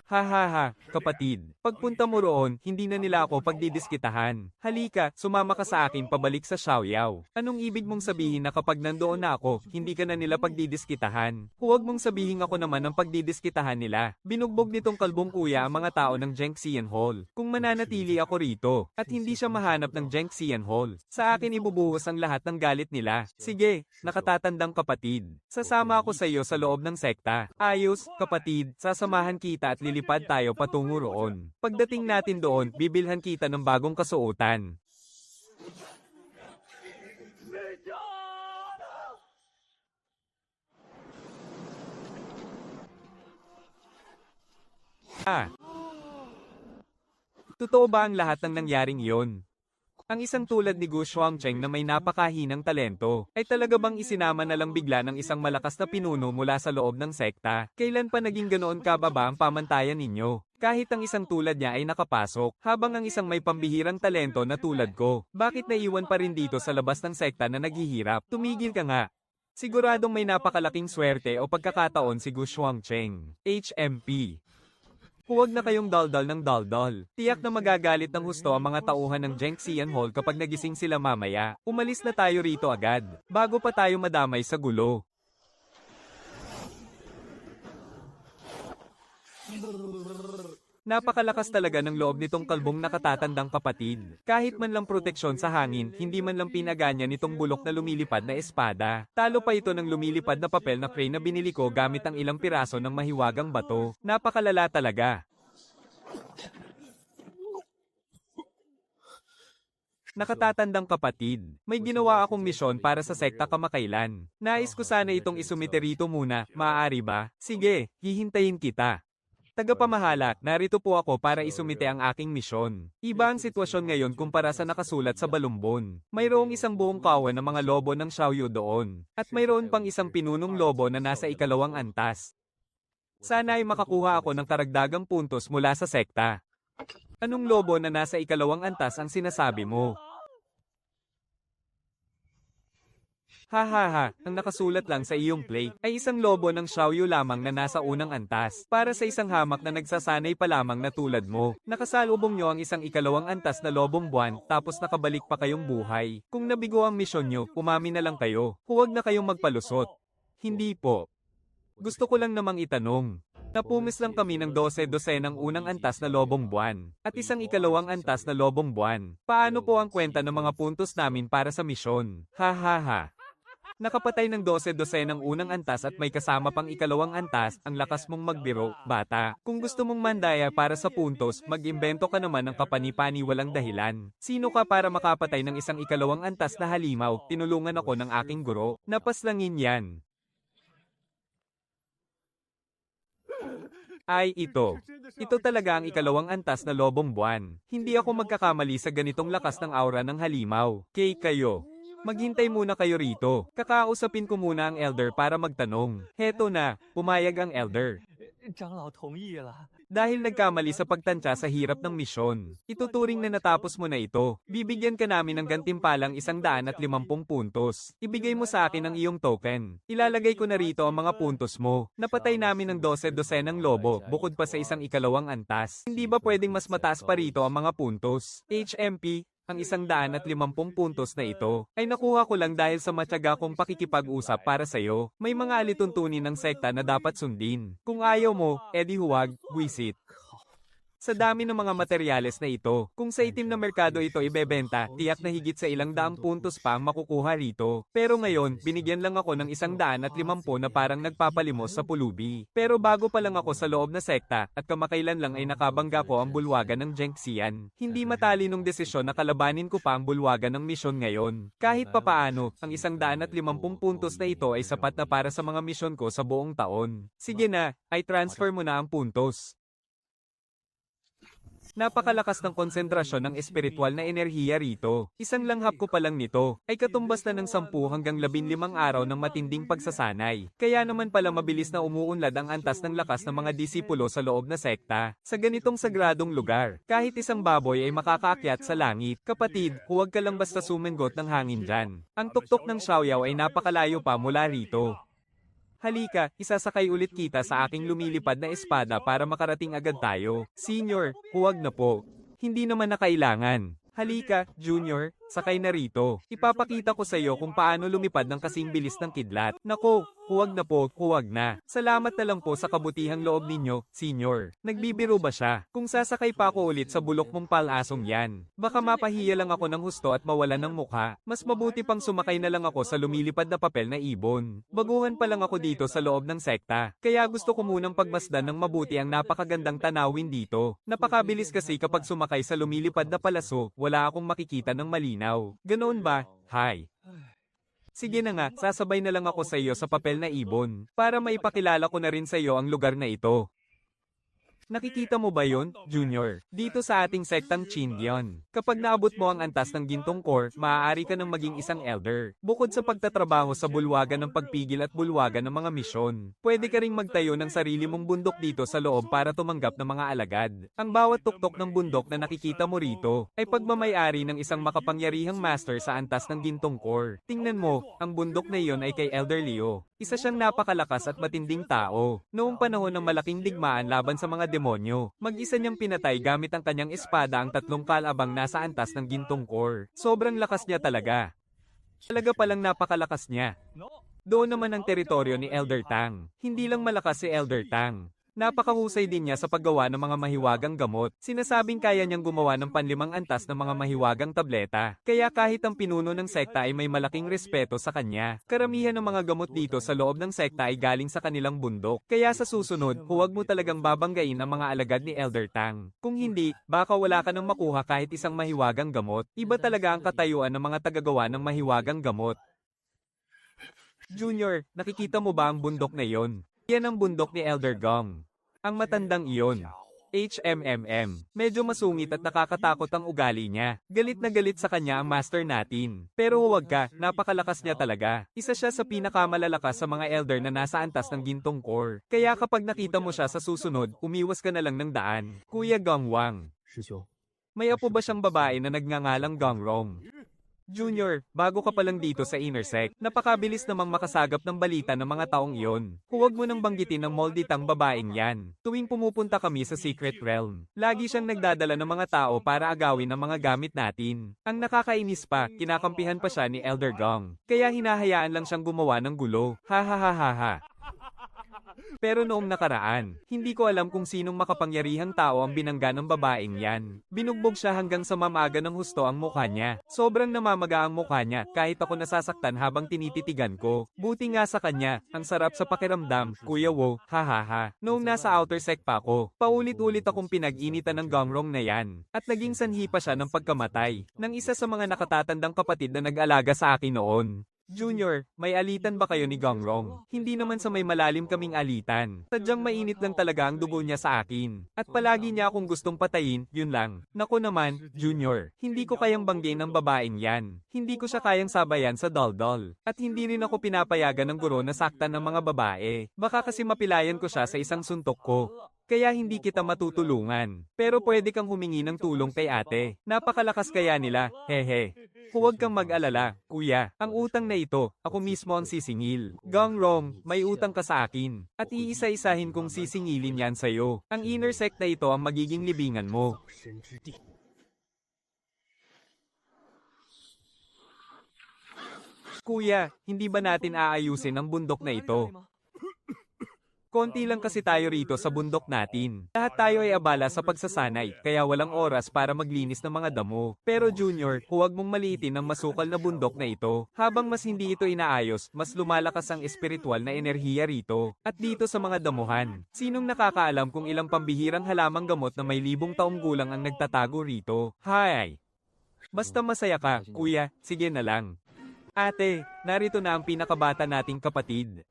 Hahaha, kapatid. Pagpunta mo roon, hindi na nila ako pagdidiskitahan. Halika, sumama ka sa akin pabalik sa Xiaoyao. Anong ibig mong sabihin na kapag nandoon na ako, hindi ka na nila pagdidiskitahan? Huwag mong sabihin ako naman ang pagdidiskitahan nila. Binugbog nitong kalbong kuya ang mga tao ng Zhengxian Hall. Kung mananatili ako rito, at hindi siya mahanap ng Zhengxian Hall, sa akin ibubuhos ang lahat ng galit nila. Sige, nakatatandang kapatid. Sasama ako sa iyo sa loob ng sekta. Ayos, kapatid, sasamahan kita at lilipad tayo patungo roon. Pagdating natin doon, bibilhan kita ng bagong kasuotan. Totoo ba ang lahat ng nangyaring iyon? Ang isang tulad ni Gu Shuangcheng na may napakahinang talento, ay talaga bang isinama na lang bigla ng isang malakas na pinuno mula sa loob ng sekta? Kailan pa naging ganoon kababa ang pamantayan ninyo? Kahit ang isang tulad niya ay nakapasok, habang ang isang may pambihirang talento na tulad ko, bakit naiwan pa rin dito sa labas ng sekta na naghihirap? Tumigil ka nga. Siguradong may napakalaking swerte o pagkakataon si Gu Shuangcheng. HMP. Huwag na kayong daldal ng daldal. Tiyak na magagalit ng husto ang mga tauhan ng Zhengxian Hall kapag nagising sila mamaya. Umalis na tayo rito agad, bago pa tayo madamay sa gulo. Napakalakas talaga ng loob nitong kalbong nakatatandang kapatid. Kahit man lang proteksyon sa hangin, hindi man lang pinaganya nitong bulok na lumilipad na espada. Talo pa ito ng lumilipad na papel na crane na binili ko gamit ang ilang piraso ng mahiwagang bato. Napakalala talaga. Nakatatandang kapatid, may ginawa akong misyon para sa sekta kamakailan. Nais ko sana itong isumite rito muna, maaari ba? Sige, hihintayin kita. Tagapamahala, narito po ako para isumite ang aking misyon. Iba ang sitwasyon ngayon kumpara sa nakasulat sa balumbon. Mayroong isang buong kawan ng mga lobo ng Xiaoyu doon. At mayroon pang isang pinunong lobo na nasa ikalawang antas. Sana ay makakuha ako ng karagdagang puntos mula sa sekta. Anong lobo na nasa ikalawang antas ang sinasabi mo? Hahaha, ang nakasulat lang sa iyong plate ay isang lobo ng Xiaoyu lamang na nasa unang antas. Para sa isang hamak na nagsasanay pa lamang na tulad mo, nakasalubong nyo ang isang ikalawang antas na lobong buwan tapos nakabalik pa kayong buhay. Kung nabigo ang misyon nyo, umami na lang kayo. Huwag na kayong magpalusot. Hindi po. Gusto ko lang namang itanong. Napumis lang kami ng 12 ng unang antas na lobong buwan, at isang ikalawang antas na lobong buwan. Paano po ang kwenta ng mga puntos namin para sa misyon? Hahaha. Nakapatay ng 12 ng unang antas at may kasama pang ikalawang antas, ang lakas mong magbiro, bata. Kung gusto mong mandaya para sa puntos, mag-imbento ka naman ng kapani-pani walang dahilan. Sino ka para makapatay ng isang ikalawang antas na halimaw? Tinulungan ako ng aking guro. Napaslangin yan. Ay, ito. Ito talaga ang ikalawang antas na lobong buwan. Hindi ako magkakamali sa ganitong lakas ng aura ng halimaw. Kayo. Maghintay muna kayo rito. Kakausapin ko muna ang elder para magtanong. Heto na, pumayag ang elder. Dahil nagkamali sa pagtantya sa hirap ng misyon, ituturing na natapos mo na ito. Bibigyan ka namin ng gantimpalang 150 puntos. Ibigay mo sa akin ang iyong token. Ilalagay ko na rito ang mga puntos mo. Napatay namin ng 12 ng lobo, bukod pa sa isang ikalawang antas. Hindi ba pwedeng mas mataas pa rito ang mga puntos? HMP, ang 150 puntos na ito, ay nakuha ko lang dahil sa matyaga kong pakikipag-usap para sa'yo. May mga alituntunin ng sekta na dapat sundin. Kung ayaw mo, edi huwag, buwisit. Sa dami ng mga materyales na ito, kung sa itim na merkado ito ibebenta, tiyak na higit sa 100 puntos pa ang makukuha rito. Pero ngayon, binigyan lang ako ng 150 na parang nagpapalimos sa pulubi. Pero bago pa lang ako sa loob na sekta, at kamakailan lang ay nakabangga ko ang bulwagan ng Zhengxian. Hindi matalinong desisyon na kalabanin ko pa ang bulwagan ng misyon ngayon. Kahit papaano, ang 150 puntos na ito ay sapat na para sa mga misyon ko sa buong taon. Sige na, ay transfer mo na ang puntos. Napakalakas ng konsentrasyon ng espiritual na enerhiya rito. Isang langhap ko pa lang nito, ay katumbas na ng 10 hanggang 15 araw ng matinding pagsasanay. Kaya naman pala mabilis na umuunlad ang antas ng lakas ng mga disipulo sa loob na sekta. Sa ganitong sagradong lugar, kahit isang baboy ay makakaakyat sa langit. Kapatid, huwag ka lang basta sumenggot ng hangin dyan. Ang tuktok ng Xiaoyao ay napakalayo pa mula rito. Halika, isasakay ulit kita sa aking lumilipad na espada para makarating agad tayo. Senior, huwag na po. Hindi naman na kailangan. Halika, Junior, sakay na rito. Ipapakita ko sa iyo kung paano lumipad ng kasing bilis ng kidlat. Nako, huwag na po, huwag na. Salamat na lang po sa kabutihang loob ninyo, Senior. Nagbibiro ba siya? Kung sasakay pa ako ulit sa bulok mong palasong yan, baka mapahiya lang ako ng husto at mawalan ng mukha. Mas mabuti pang sumakay na lang ako sa lumilipad na papel na ibon. Baguhan pa lang ako dito sa loob ng sekta, kaya gusto ko munang pagmasdan ng mabuti ang napakagandang tanawin dito. Napakabilis kasi kapag sumakay sa lumilipad na palaso, wala akong makikita ng malinaw. Ganoon ba? Hi. Sige na nga, sasabay na lang ako sa iyo sa papel na ibon, para maipakilala ko na rin sa iyo ang lugar na ito. Nakikita mo ba yon, Junior? Dito sa ating sektang Chindion. Kapag naabot mo ang antas ng gintong core, maaari ka nang maging isang elder. Bukod sa pagtatrabaho sa bulwagan ng pagpigil at bulwagan ng mga misyon, pwede ka ring magtayo ng sarili mong bundok dito sa loob para tumanggap ng mga alagad. Ang bawat tuktok ng bundok na nakikita mo rito, ay pagmamayari ng isang makapangyarihang master sa antas ng gintong core. Tingnan mo, ang bundok na iyon ay kay Elder Leo. Isa siyang napakalakas at matinding tao. Noong panahon ng malaking digmaan laban sa mga demonyo, mag-isa niyang pinatay gamit ang kanyang espada ang 3 kalabang nasa antas ng gintong core. Sobrang lakas niya talaga. Talaga palang napakalakas niya. Doon naman ang teritoryo ni Elder Tang. Hindi lang malakas si Elder Tang. Napakahusay din niya sa paggawa ng mga mahiwagang gamot. Sinasabing kaya niyang gumawa ng panlimang antas ng mga mahiwagang tableta. Kaya kahit ang pinuno ng sekta ay may malaking respeto sa kanya. Karamihan ng mga gamot dito sa loob ng sekta ay galing sa kanilang bundok. Kaya sa susunod, huwag mo talagang babanggain ang mga alagad ni Elder Tang. Kung hindi, baka wala ka nang makuha kahit isang mahiwagang gamot. Iba talaga ang katayuan ng mga tagagawa ng mahiwagang gamot. Junior, nakikita mo ba ang bundok na yon? Yan ang bundok ni Elder Gong. Ang matandang iyon. HMMM. Medyo masungit at nakakatakot ang ugali niya. Galit na galit sa kanya ang master natin. Pero huwag ka, napakalakas niya talaga. Isa siya sa pinakamalalakas sa mga elder na nasa antas ng gintong core. Kaya kapag nakita mo siya sa susunod, umiwas ka na lang ng daan. Kuya Gongwang. May apo ba siyang babae na nagngangalang Gongrong? Junior, bago ka pa lang dito sa Intersect, napakabilis namang makasagap ng balita ng mga taong iyon. Huwag mo nang banggitin ang molditang babaeng yan. Tuwing pumupunta kami sa Secret Realm, lagi siyang nagdadala ng mga tao para agawin ang mga gamit natin. Ang nakakainis pa, kinakampihan pa siya ni Elder Gong. Kaya hinahayaan lang siyang gumawa ng gulo. Ha ha ha ha ha. Pero noong nakaraan, hindi ko alam kung sinong makapangyarihang tao ang binangga ng babaeng yan. Binugbog siya hanggang sa mamaga ng husto ang mukha niya. Sobrang namamaga ang mukha niya, kahit ako nasasaktan habang tinititigan ko. Buti nga sa kanya, ang sarap sa pakiramdam, Kuya Wo, ha ha ha. Noong nasa outer sec pa ako, paulit-ulit akong pinag-initan ng Gongrong na yan. At naging sanhi pa siya ng pagkamatay, ng isa sa mga nakatatandang kapatid na nag-alaga sa akin noon. Junior, may alitan ba kayo ni Gongrong? Hindi naman sa may malalim kaming alitan. Sadyang mainit lang talaga ang dugo niya sa akin. At palagi niya akong gustong patayin, yun lang. Naku naman, Junior, hindi ko kayang banggain ng babaeng yan. Hindi ko siya kayang sabayan sa daldal. At hindi rin ako pinapayagan ng guro na saktan ng mga babae. Baka kasi mapilayan ko siya sa isang suntok ko. Kaya hindi kita matutulungan. Pero pwede kang humingi ng tulong kay ate. Napakalakas kaya nila, hehe. Huwag kang mag-alala, kuya. Ang utang na ito, ako mismo ang sisingil. Gongrong, may utang ka sa akin. At iisa-isahin kong sisingilin yan sa'yo. Ang inner sect na ito ang magiging libingan mo. Kuya, hindi ba natin aayusin ang bundok na ito? Konti lang kasi tayo rito sa bundok natin. Lahat tayo ay abala sa pagsasanay, kaya walang oras para maglinis ng mga damo. Pero Junior, huwag mong maliitin ang masukal na bundok na ito. Habang mas hindi ito inaayos, mas lumalakas ang espiritual na enerhiya rito. At dito sa mga damuhan, sinong nakakaalam kung ilang pambihirang halamang gamot na may libong taong gulang ang nagtatago rito? Hi! Basta masaya ka, kuya, sige na lang. Ate, narito na ang pinakabata nating kapatid.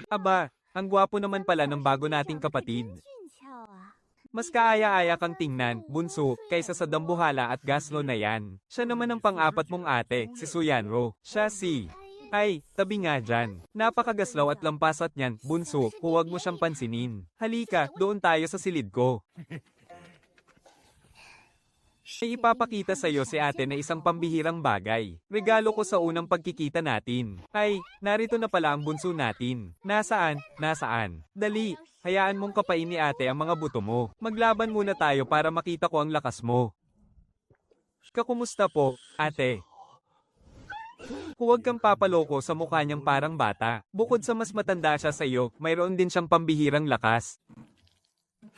Aba, ang gwapo naman pala ng bago nating kapatid. Mas kaaya-aya kang tingnan, bunso, kaysa sa dambuhala at gaslo na yan. Siya naman ang pang-apat mong ate, si Suyanro. Siya si... Ay, tabi nga dyan. Napakagaslaw at lampasat niyan, bunso, huwag mo siyang pansinin. Halika, doon tayo sa silid ko. May ipapakita sa'yo si ate na isang pambihirang bagay. Regalo ko sa unang pagkikita natin. Ay, narito na pala ang bunso natin. Nasaan? Nasaan? Dali, hayaan mong kapain ni ate ang mga buto mo. Maglaban muna tayo para makita ko ang lakas mo. Kakumusta po, ate? Huwag kang papaloko sa mukha niyang parang bata. Bukod sa mas matanda siya sa iyo, mayroon din siyang pambihirang lakas.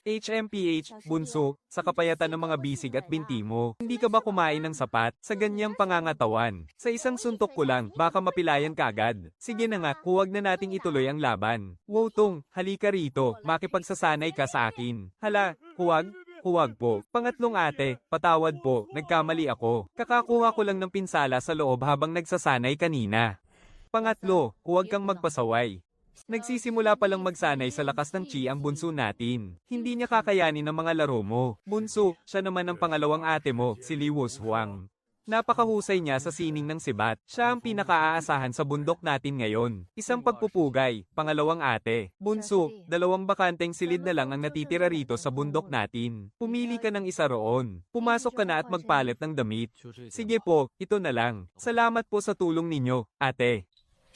HMPH, bunso, sa kapayatan ng mga bisig at binti mo. Hindi ka ba kumain ng sapat sa ganyang pangangatawan? Sa isang suntok ko lang, baka mapilayan ka agad. Sige na nga, huwag na nating ituloy ang laban. Wotong, halika rito, makipagsasanay ka sa akin. Hala, huwag? Huwag po. Pangatlong ate, patawad po, nagkamali ako. Kakakuha ko lang ng pinsala sa loob habang nagsasanay kanina. Pangatlo, huwag kang magpasaway. Nagsisimula palang magsanay sa lakas ng chi ang bunso natin. Hindi niya kakayanin ang mga laro mo. Bunso, siya naman ang pangalawang ate mo, si Liwos Huang. Napakahusay niya sa sining ng sibat. Siya ang pinakaaasahan sa bundok natin ngayon. Isang pagpupugay, pangalawang ate. Bunso, 2 bakanteng silid na lang ang natitira rito sa bundok natin. Pumili ka ng isa roon. Pumasok ka na at magpalit ng damit. Sige po, ito na lang. Salamat po sa tulong ninyo, ate.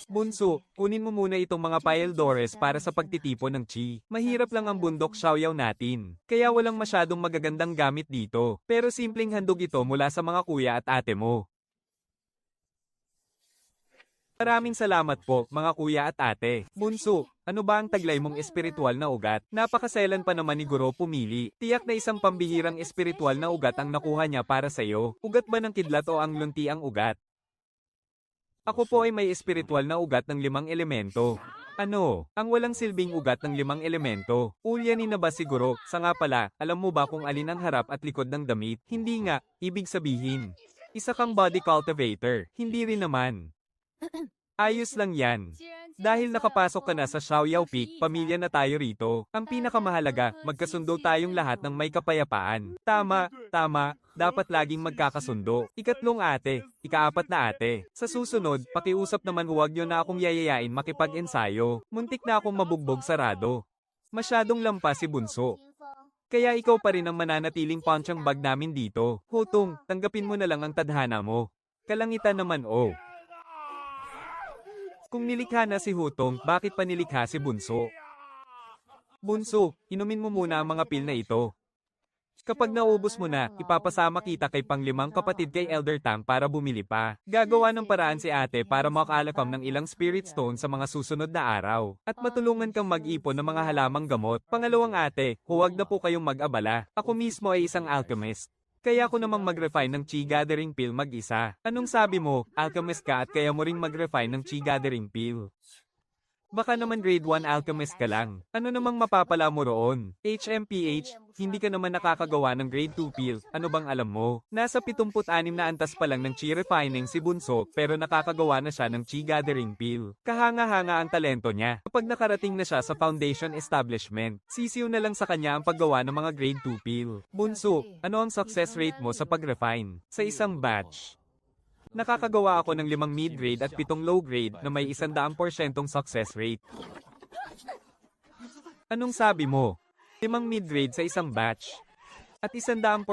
Bunso, kunin mo muna itong mga paeldores para sa pagtitipon ng chi. Mahirap lang ang bundok Xiaoyao natin. Kaya walang masyadong magagandang gamit dito. Pero simpleng handog ito mula sa mga kuya at ate mo. Maraming salamat po, mga kuya at ate. Bunso, ano ba ang taglay mong espiritual na ugat? Napakaselan pa naman ni Guro pumili. Tiyak na isang pambihirang espiritual na ugat ang nakuha niya para sa'yo. Ugat ba ng kidlat o ang lunti ang ugat? Ako po ay may espiritual na ugat ng 5 elemento. Ano? Ang walang silbing ugat ng 5 elemento. Ulyanin na ba siguro? Sa nga pala, alam mo ba kung alin ang harap at likod ng damit? Hindi nga, ibig sabihin. Isa kang body cultivator. Hindi rin naman. Ayos lang yan. Dahil nakapasok ka na sa Xiaoyao Peak, pamilya na tayo rito. Ang pinakamahalaga, magkasundo tayong lahat ng may kapayapaan. Tama, tama, dapat laging magkakasundo. Ikatlong ate, ikaapat na ate. Sa susunod, pakiusap naman huwag niyo na akong yayayain makipag-ensayo. Muntik na akong mabugbog sarado. Masyadong lampas si bunso. Kaya ikaw pa rin ang mananatiling punchang bag namin dito. Hutong, tanggapin mo na lang ang tadhana mo. Kalangitan naman oh. Kung nilikha na si Hutong, bakit pa nilikha si Bunso? Bunso, inumin mo muna ang mga pil na ito. Kapag naubos mo na, ipapasama kita kay panglimang kapatid kay Elder Tang para bumili pa. Gagawa ng paraan si ate para makalakam ng ilang spirit stone sa mga susunod na araw. At matulungan kang mag-ipon ng mga halamang gamot. Pangalawang ate, huwag na po kayong mag-abala. Ako mismo ay isang alchemist. Kaya ko namang mag-refine ng Chi Gathering Pill mag-isa. Anong sabi mo, alchemist ka at kaya mo ring mag-refine ng Chi Gathering Pill? Baka naman grade 1 alchemist ka lang. Ano namang mapapala mo roon? HMPH, hindi ka naman nakakagawa ng grade 2 pill. Ano bang alam mo? Nasa 76 na antas pa lang ng chi refining si Bunso pero nakakagawa na siya ng chi gathering pill. Kahanga-hanga ang talento niya. Kapag nakarating na siya sa foundation establishment, sisiw na lang sa kanya ang paggawa ng mga grade 2 pill. Bunso, ano ang success rate mo sa pag-refine? Sa isang batch? Nakakagawa ako ng 5 mid-grade at 7 low-grade na may 100% success rate. Anong sabi mo? 5 mid-grade sa isang batch. At 100%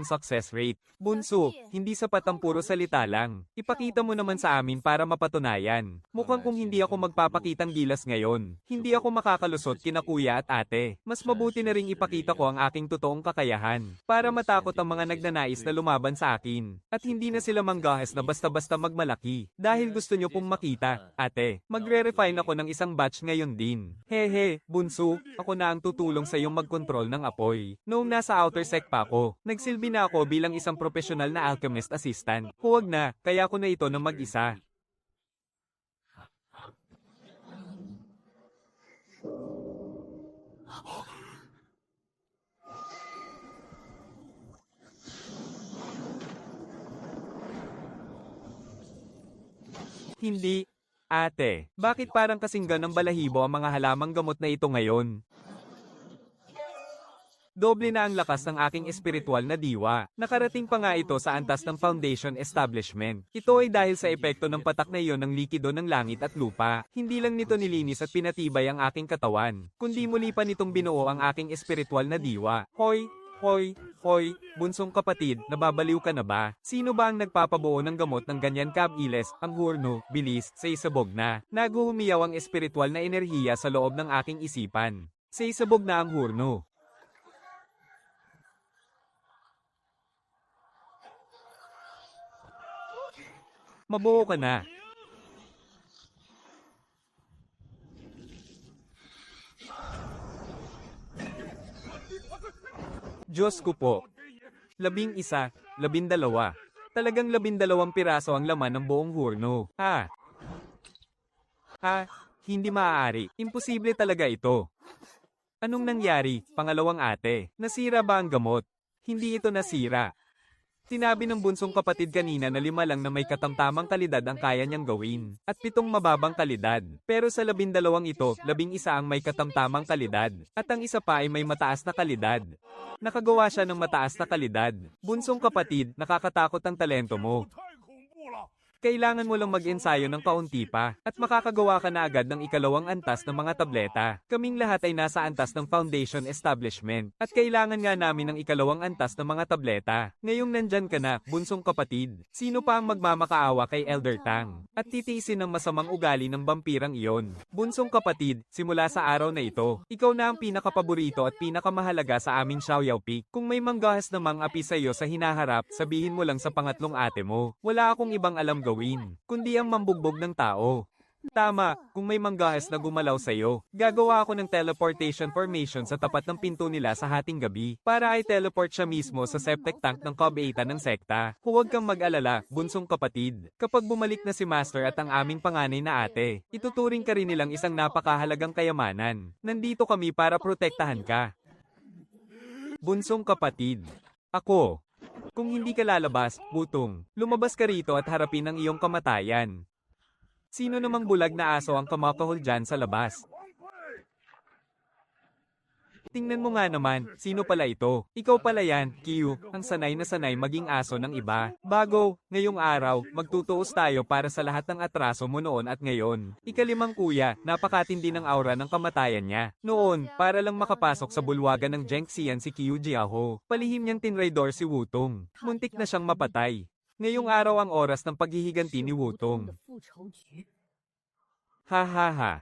success rate. Bunso, hindi sapat ang puro salita lang. Ipakita mo naman sa amin para mapatunayan. Mukhang kung hindi ako magpapakitang gilas ngayon, hindi ako makakalusot kina kuya at ate. Mas mabuti na ring ipakita ko ang aking totoong kakayahan. Para matakot ang mga nagnanais na lumaban sa akin. At hindi na sila manggahas na basta-basta magmalaki. Dahil gusto nyo pong makita, ate. Magre-refine ako ng isang batch ngayon din. Hehe, bunso, ako na ang tutulong sa iyong mag-control ng apoy. Noong nasa outer sec pa ako, nagsilbi na ako bilang isang professional na alchemist assistant. Huwag na, kaya ko na ito ng mag-isa. Hindi, ate. Bakit parang kasinggan ng balahibo ang mga halamang gamot na ito ngayon? Doble na ang lakas ng aking espiritual na diwa. Nakarating pa nga ito sa antas ng foundation establishment. Ito ay dahil sa epekto ng patak na iyon ng likido ng langit at lupa. Hindi lang nito nilinis at pinatibay ang aking katawan, kundi muli pa nitong binuo ang aking espiritual na diwa. Hoy, Hoy, hoy, bunsong kapatid, nababaliw ka na ba? Sino ba ang nagpapabuo ng gamot ng ganyan kabilis, ang hurno, bilis, sa isabog na? Naguhumiyaw ang espiritual na enerhiya sa loob ng aking isipan. Sa isabog na ang hurno. Mabuo ka na. Diyos ko po. 11, 12. Talagang 12 piraso ang laman ng buong hurno. Ha? Hindi maaari. Imposible talaga ito. Anong nangyari, pangalawang ate? Nasira ba ang gamot? Hindi ito nasira. Sinabi ng bunsong kapatid kanina na 5 lang na may katamtamang kalidad ang kaya niyang gawin, at 7 mababang kalidad. Pero sa 12 ito, 11 ang may katamtamang kalidad, at ang isa pa ay may mataas na kalidad. Nakagawa siya ng mataas na kalidad. Bunsong kapatid, nakakatakot ang talento mo. Kailangan mo lang mag-ensayo ng kaunti pa, at makakagawa ka na agad ng ikalawang antas ng mga tableta. Kaming lahat ay nasa antas ng foundation establishment, at kailangan nga namin ng ikalawang antas ng mga tableta. Ngayong nandyan ka na, bunsong kapatid, sino pa ang magmamakaawa kay Elder Tang, at titiisin ng masamang ugali ng vampirang iyon? Bunsong kapatid, simula sa araw na ito, ikaw na ang pinakapaborito at pinakamahalaga sa aming Xiaoyao Peak. Kung may manggahas namang api sa iyo sa hinaharap, sabihin mo lang sa pangatlong ate mo. Wala akong ibang alam gawin, kundi ang mambugbog ng tao. Tama, kung may manggahas na gumalaw sa iyo, gagawa ako ng teleportation formation sa tapat ng pinto nila sa hating gabi, para ay teleport siya mismo sa septic tank ng Cob-8 ng sekta. Huwag kang mag-alala, bunsong kapatid. Kapag bumalik na si Master at ang aming panganay na ate, ituturing ka rin nilang isang napakahalagang kayamanan. Nandito kami para protektahan ka. Bunsong kapatid. Ako. Kung hindi ka lalabas, Wutong, lumabas ka rito at harapin ang iyong kamatayan. Sino namang bulag na aso ang kamakahol dyan sa labas? Tingnan mo nga naman, sino pala ito? Ikaw pala yan, Kiyu, ang sanay na sanay maging aso ng iba. Bago, ngayong araw, magtutuos tayo para sa lahat ng atraso mo noon at ngayon. Ikalimang kuya, napakatindi ng aura ng kamatayan niya. Noon, para lang makapasok sa bulwagan ng Zhengxian si Kiyu Jiaho, palihim niyang tinraidor si Wutong. Muntik na siyang mapatay. Ngayong araw ang oras ng paghihiganti ni Wutong. Ha ha ha.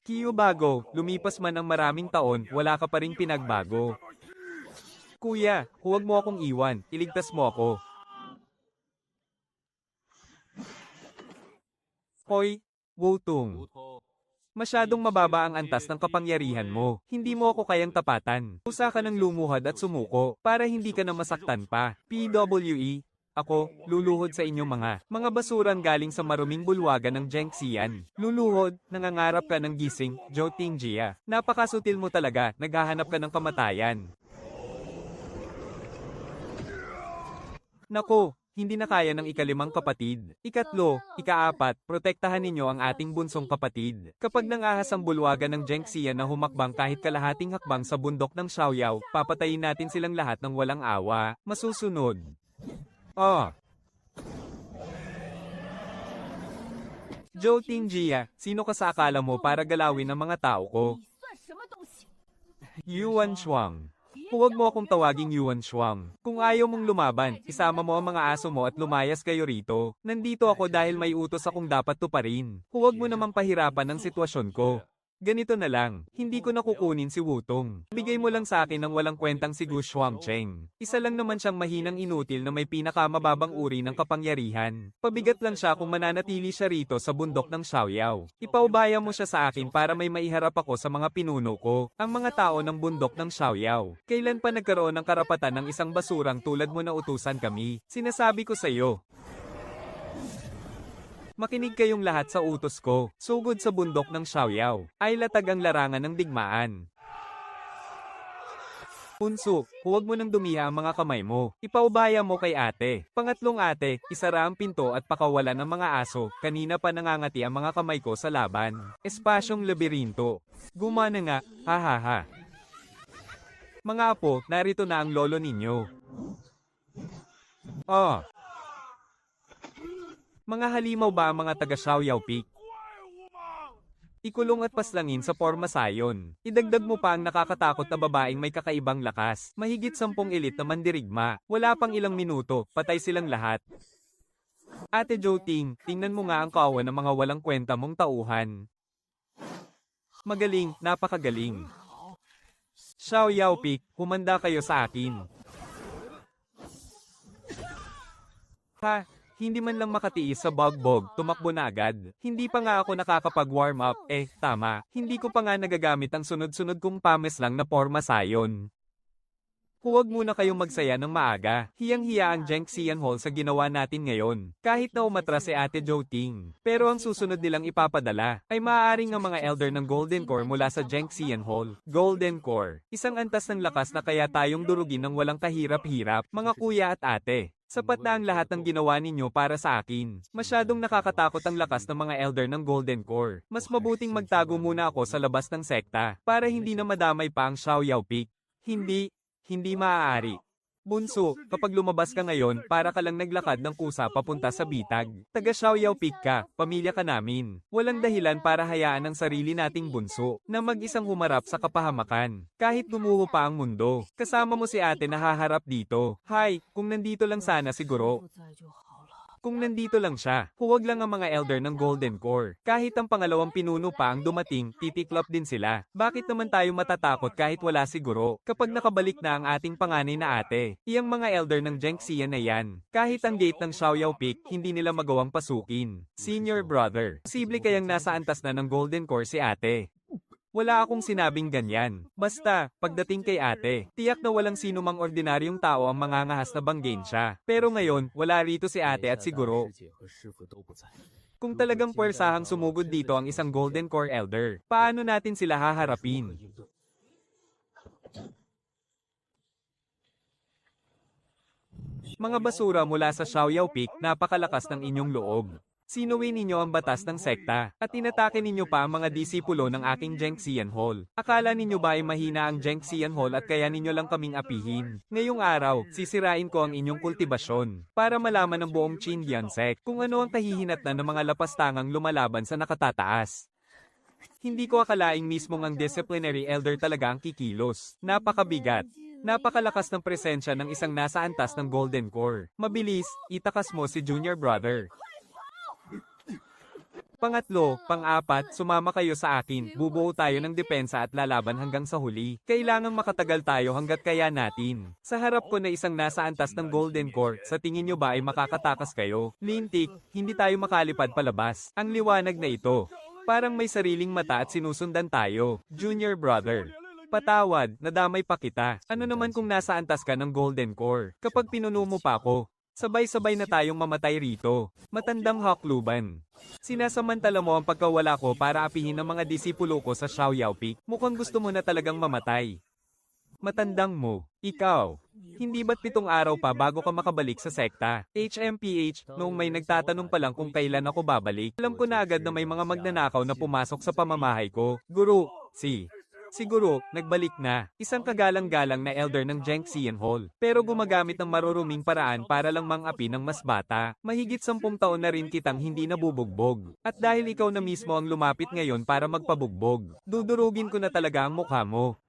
Kiyu bago, lumipas man ang maraming taon, wala ka pa ring pinagbago. Kuya, huwag mo akong iwan, iligtas mo ako. Hoy, Wutong. Masyadong mababa ang antas ng kapangyarihan mo. Hindi mo ako kayang tapatan. Usa ka ng lumuhad at sumuko, para hindi ka na masaktan pa. PWE. Ako, luluhod sa inyong mga basuran galing sa maruming bulwagan ng Zhengxian. Luluhod, nangangarap ka ng gising, Zhou Tingjia. Napakasutil mo talaga, naghahanap ka ng kamatayan. Nako, hindi na kaya ng ikalimang kapatid. Ikatlo, ikaapat, protektahan ninyo ang ating bunsong kapatid. Kapag nangahas ang bulwagan ng Zhengxian na humakbang kahit kalahating hakbang sa bundok ng Xiaoyao, papatayin natin silang lahat ng walang awa. Masusunod. Zhou Tingjia, sino ka sa akala mo para galawin ang mga tao ko? Yuan Shuang. Huwag mo akong tawaging Yuan Shuang. Kung ayaw mong lumaban, isama mo ang mga aso mo at lumayas kayo rito. Nandito ako dahil may utos akong dapat tuparin. Huwag mo namang pahirapan ang sitwasyon ko. Ganito na lang, hindi ko nakukunin si Wutong. Bigay mo lang sa akin ng walang kwentang si Gu Shuangcheng. Isa lang naman siyang mahinang inutil na may pinakamababang uri ng kapangyarihan. Pabigat lang siya kung mananatili siya rito sa bundok ng Xiaoyao. Ipaubaya mo siya sa akin para may maiharap ako sa mga pinuno ko, ang mga tao ng bundok ng Xiaoyao. Kailan pa nagkaroon ng karapatan ng isang basurang tulad mo na utusan kami? Sinasabi ko sa iyo. Makinig kayong lahat sa utos ko. Sugod sa bundok ng Xiaoyao, ay latag ang larangan ng digmaan. Punso, huwag mo nang dumiha ang mga kamay mo. Ipaubaya mo kay ate. Pangatlong ate, isara ang pinto at pakawalan ng mga aso. Kanina pa nangangati ang mga kamay ko sa laban. Espasyong labirinto. Gumana nga, ha ha ha. Mga apo, narito na ang lolo ninyo. Mga halimaw ba ang mga taga Xiaoyao Peak? Ikulong at paslangin sa Pormasayon. Idagdag mo pa ang nakakatakot na babaeng may kakaibang lakas. Mahigit 10 elite na mandirigma. Wala pang ilang minuto, patay silang lahat. Ate Joting, tingnan mo nga ang kawan ng mga walang kwenta mong tauhan. Magaling, napakagaling. Xiao Yaopik, humanda kayo sa akin. Ha, hindi man lang makatiis sa bogbog, tumakbo na agad. Hindi pa nga ako nakakapag-warm up, tama, hindi ko pa nga nagagamit ang sunod-sunod kong pames lang na Pormasayon. Huwag muna kayong magsaya ng maaga. Hiyang-hiya ang Zhengxian Hall sa ginawa natin ngayon. Kahit na umatras si Ate Joting. Pero ang susunod nilang ipapadala ay maaaring ang mga elder ng Golden Core mula sa Zhengxian Hall. Golden Core. Isang antas ng lakas na kaya tayong durugin ng walang kahirap-hirap, mga kuya at ate. Sapat na ang lahat ng ginawa ninyo para sa akin. Masyadong nakakatakot ang lakas ng mga elder ng Golden Core. Mas mabuting magtago muna ako sa labas ng sekta para hindi na madamay pa ang Xiao Yaopik. Hindi maaari. Bunso, kapag lumabas ka ngayon, para ka lang naglakad ng kusa papunta sa bitag. Taga Xiao Yaopik ka, pamilya ka namin. Walang dahilan para hayaan ang sarili nating bunso na mag-isang humarap sa kapahamakan. Kahit gumuho pa ang mundo, kasama mo si ate na haharap dito. Hay, kung nandito lang sana siguro. Kung nandito lang siya, huwag lang ang mga elder ng Golden Core. Kahit ang pangalawang pinuno pa ang dumating, titiklop din sila. Bakit naman tayo matatakot kahit wala siguro? Kapag nakabalik na ang ating panganay na ate, iyang mga elder ng Zhengxian na yan. Kahit ang gate ng Xiao Yaopik, hindi nila magawang pasukin. Senior brother, posible kayang nasa antas na ng Golden Core si ate. Wala akong sinabing ganyan. Basta, pagdating kay ate, tiyak na walang sino mang ordinaryong tao ang mangangahas na banggain siya. Pero ngayon, wala rito si ate at siguro. Kung talagang puwersahang sumugod dito ang isang Golden Core Elder, paano natin sila haharapin? Mga basura mula sa Xiao Yaopik, napakalakas ng inyong loob. Sinuwi ninyo ang batas ng sekta, at inatake ninyo pa ang mga disipulo ng aking Zhengxian Hall. Akala ninyo ba ay mahina ang Zhengxian Hall at kaya ninyo lang kaming apihin? Ngayong araw, sisirain ko ang inyong kultibasyon, para malaman ng buong Qindian sect kung ano ang kahihinatnan ng mga lapastangang lumalaban sa nakatataas. Hindi ko akalaing mismong ang disciplinary elder talaga ang kikilos. Napakabigat. Napakalakas ng presensya ng isang nasa antas ng Golden Core. Mabilis, itakas mo si junior brother. Pangatlo, pang-apat, sumama kayo sa akin. Bubuo tayo ng depensa at lalaban hanggang sa huli. Kailangang makatagal tayo hanggat kaya natin. Sa harap ko na isang nasa antas ng Golden Core, sa tingin nyo ba ay makakatakas kayo? Lintik, hindi tayo makalipad palabas. Ang liwanag na ito. Parang may sariling mata at sinusundan tayo. Junior brother. Patawad, nadamay pa kita. Ano naman kung nasa antas ka ng Golden Core? Kapag pinuno mo pa ako, sabay-sabay na tayong mamatay rito. Matandang hakluban. Sinasamantala mo ang pagkawala ko para apihin ang mga disipulo ko sa Xiao Yaopik. Mukhang gusto mo na talagang mamatay. Matandang mo. Ikaw. Hindi ba't 7 araw pa bago ka makabalik sa sekta? HMPH, noong may nagtatanong pa lang kung kailan ako babalik, alam ko na agad na may mga magnanakaw na pumasok sa pamamahay ko. Guru, Siguro, nagbalik na. Isang kagalang-galang na elder ng Zhengxian Hall. Pero gumagamit ng maruruming paraan para lang mang-api ng mas bata. Mahigit 10 taon na rin kitang hindi nabubugbog. At dahil ikaw na mismo ang lumapit ngayon para magpabugbog, dudurugin ko na talaga ang mukha mo.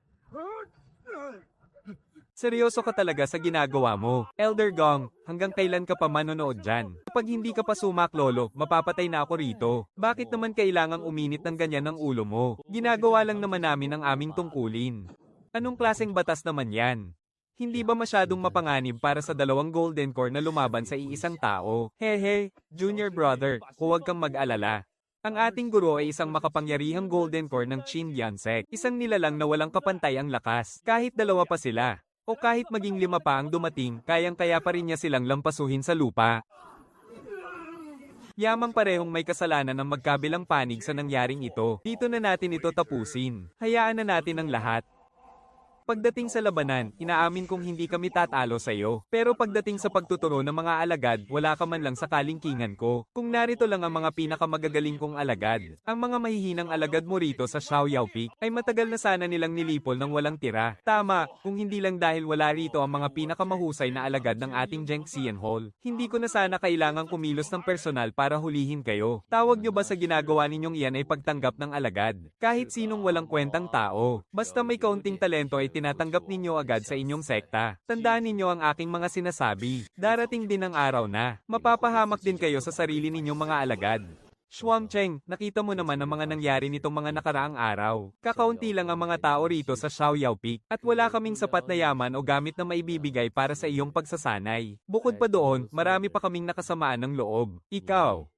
Seryoso ka talaga sa ginagawa mo. Elder Gong, hanggang kailan ka pa manonood dyan? Kapag hindi ka pa sumak lolo, mapapatay na ako rito. Bakit naman kailangang uminit ng ganyan ang ulo mo? Ginagawa lang naman namin ang aming tungkulin. Anong klaseng batas naman yan? Hindi ba masyadong mapanganib para sa 2 Golden Core na lumaban sa iisang tao? Hehe, junior brother, huwag kang mag-alala. Ang ating guro ay isang makapangyarihang Golden Core ng Qindian sect. Isang nilalang na walang kapantay ang lakas, kahit 2 pa sila. O kahit maging 5 pa ang dumating, kayang-kaya pa rin niya silang lampasuhin sa lupa. Yamang parehong may kasalanan ng magkabilang panig sa nangyaring ito. Dito na natin ito tapusin. Hayaan na natin ang lahat. Pagdating sa labanan, inaamin kong hindi kami tatalo sa iyo. Pero pagdating sa pagtuturo ng mga alagad, wala ka man lang sa kalingkingan ko. Kung narito lang ang mga pinakamagagaling kong alagad, ang mga mahihinang alagad mo rito sa Xiaoyao Peak, ay matagal na sana nilang nilipol ng walang tira. Tama, kung hindi lang dahil wala rito ang mga pinakamahusay na alagad ng ating Zhengxian Hall, hindi ko na sana kailangang kumilos ng personal para hulihin kayo. Tawag nyo ba sa ginagawa ninyong iyan ay pagtanggap ng alagad? Kahit sinong walang kwentang tao, basta may kaunting talento ay tinatanggap ninyo agad sa inyong sekta. Tandaan ninyo ang aking mga sinasabi. Darating din ang araw na mapapahamak din kayo sa sarili ninyong mga alagad. Shuangcheng, nakita mo naman ang mga nangyari nitong mga nakaraang araw. Kakaunti lang ang mga tao rito sa Xiaoyao Peak at wala kaming sapat na yaman o gamit na maibibigay para sa iyong pagsasanay. Bukod pa doon, marami pa kaming nakasamaan ng loob. Ikaw,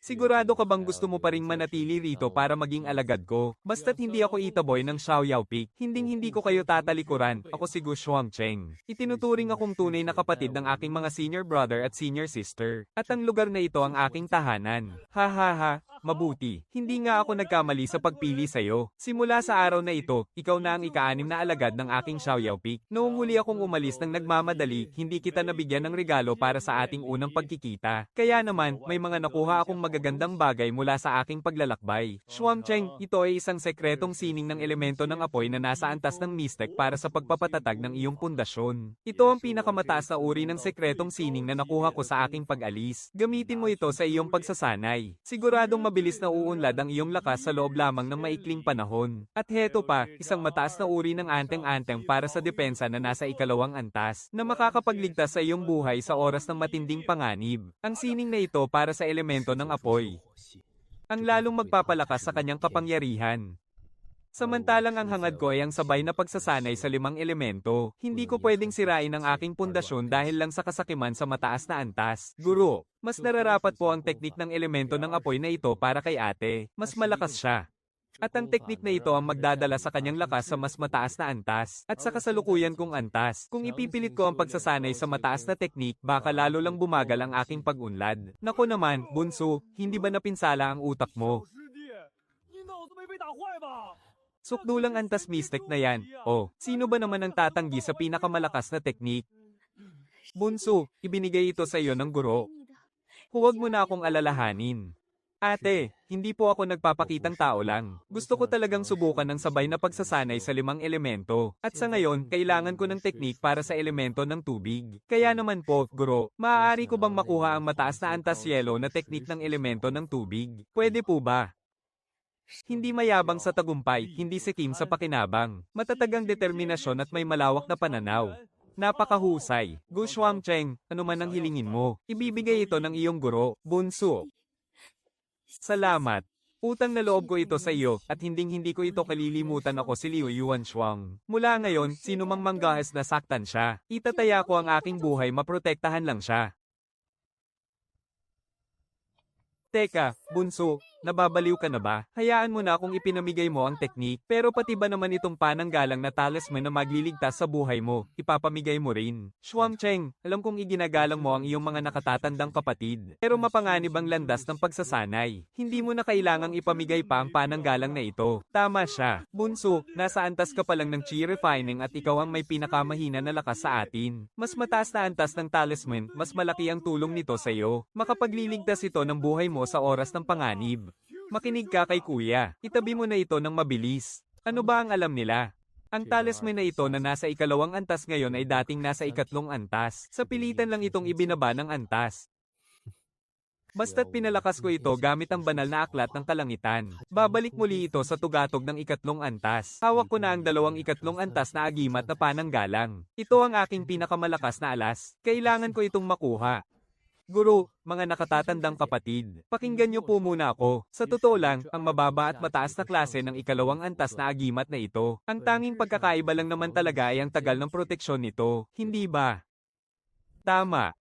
sigurado ka bang gusto mo pa ring manatili rito para maging alagad ko? Basta't hindi ako itaboy ng Xiaoyao Peak, hinding-hindi ko kayo tatalikuran. Ako si Gu Shuangcheng. Itinuturing akong tunay na kapatid ng aking mga senior brother at senior sister. At ang lugar na ito ang aking tahanan. Ha ha ha. Mabuti, hindi nga ako nagkamali sa pagpili sa'yo. Simula sa araw na ito, ikaw na ang ika-6 na alagad ng aking Xiaoyao Peak. Noong huli akong umalis ng nagmamadali, hindi kita nabigyan ng regalo para sa ating unang pagkikita. Kaya naman, may mga nakuha akong magagandang bagay mula sa aking paglalakbay. Shuangcheng, ito ay isang sekretong sining ng elemento ng apoy na nasa antas ng Mystic para sa pagpapatatag ng iyong pundasyon. Ito ang pinakamataas na uri ng sekretong sining na nakuha ko sa aking pag-alis. Gamitin mo ito sa iyong pagsasanay. Siguradong mabilis na uunlad ang iyong lakas sa loob lamang ng maikling panahon. At heto pa, isang mataas na uri ng anteng-anteng para sa depensa na nasa ikalawang antas, na makakapagligtas sa iyong buhay sa oras ng matinding panganib. Ang sining na ito para sa elemento ng apoy, ang lalong magpapalakas sa kanyang kapangyarihan. Samantalang ang hangad ko ay ang sabay na pagsasanay sa 5 elemento. Hindi ko pwedeng sirain ang aking pundasyon dahil lang sa kasakiman sa mataas na antas. Guro, mas nararapat po ang teknik ng elemento ng apoy na ito para kay ate. Mas malakas siya. At ang teknik na ito ang magdadala sa kanyang lakas sa mas mataas na antas. At sa kasalukuyan kong antas, kung ipipilit ko ang pagsasanay sa mataas na teknik, baka lalo lang bumagal ang aking pag-unlad. Nako naman, bunso, hindi ba napinsala ang utak mo? Sukdulang antas Mystic na yan. Oh, sino ba naman ang tatanggi sa pinakamalakas na teknik? Bunso, ibinigay ito sa iyo ng guro. Huwag mo na akong alalahanin. Ate, hindi po ako nagpapakitang tao lang. Gusto ko talagang subukan ng sabay na pagsasanay sa 5 elemento. At sa ngayon, kailangan ko ng teknik para sa elemento ng tubig. Kaya naman po, guro, maaari ko bang makuha ang mataas na antas yelo na teknik ng elemento ng tubig? Pwede po ba? Hindi mayabang sa tagumpay, hindi sikim sa pakinabang. Matatagang determinasyon at may malawak na pananaw. Napakahusay. Gu Shuangcheng, ano man ang hilingin mo, ibibigay ito ng iyong guro, bunso. Salamat. Utang na loob ko ito sa iyo, at hinding-hindi ko ito kalilimutan. Ako si Liu Yuanshuang. Mula ngayon, sino mang manggahas na saktan siya, itataya ko ang aking buhay, maprotektahan lang siya. Teka, bunso, nababaliw ka na ba? Hayaan mo na kung ipinamigay mo ang teknik, pero pati ba naman itong pananggalang na talisman na magliligtas sa buhay mo, ipapamigay mo rin. Shuangcheng, alam kong iginagalang mo ang iyong mga nakatatandang kapatid, pero mapanganib ang landas ng pagsasanay. Hindi mo na kailangang ipamigay pa ang pananggalang na ito. Tama siya. Bunso, nasa antas ka pa lang ng chi refining at ikaw ang may pinakamahina na lakas sa atin. Mas mataas na antas ng talisman, mas malaki ang tulong nito sa iyo. Makapagliligtas ito ng buhay mo sa oras ng panganib. Makinig ka kay kuya. Itabi mo na ito ng mabilis. Ano ba ang alam nila? Ang talisman na ito na nasa ikalawang antas ngayon ay dating nasa ikatlong antas. Sa pilitan lang itong ibinaba ng antas. Basta't pinalakas ko ito gamit ang banal na aklat ng kalangitan. Babalik muli ito sa tugatog ng ikatlong antas. Hawak ko na ang 2 ikatlong antas na agimat na pananggalang. Ito ang aking pinakamalakas na alas. Kailangan ko itong makuha. Guro, mga nakatatandang kapatid, pakinggan niyo po muna ako. Sa totoo lang, ang mababa at mataas na klase ng ikalawang antas na agimat na ito. Ang tanging pagkakaiba lang naman talaga ay ang tagal ng proteksyon nito, hindi ba? Tama.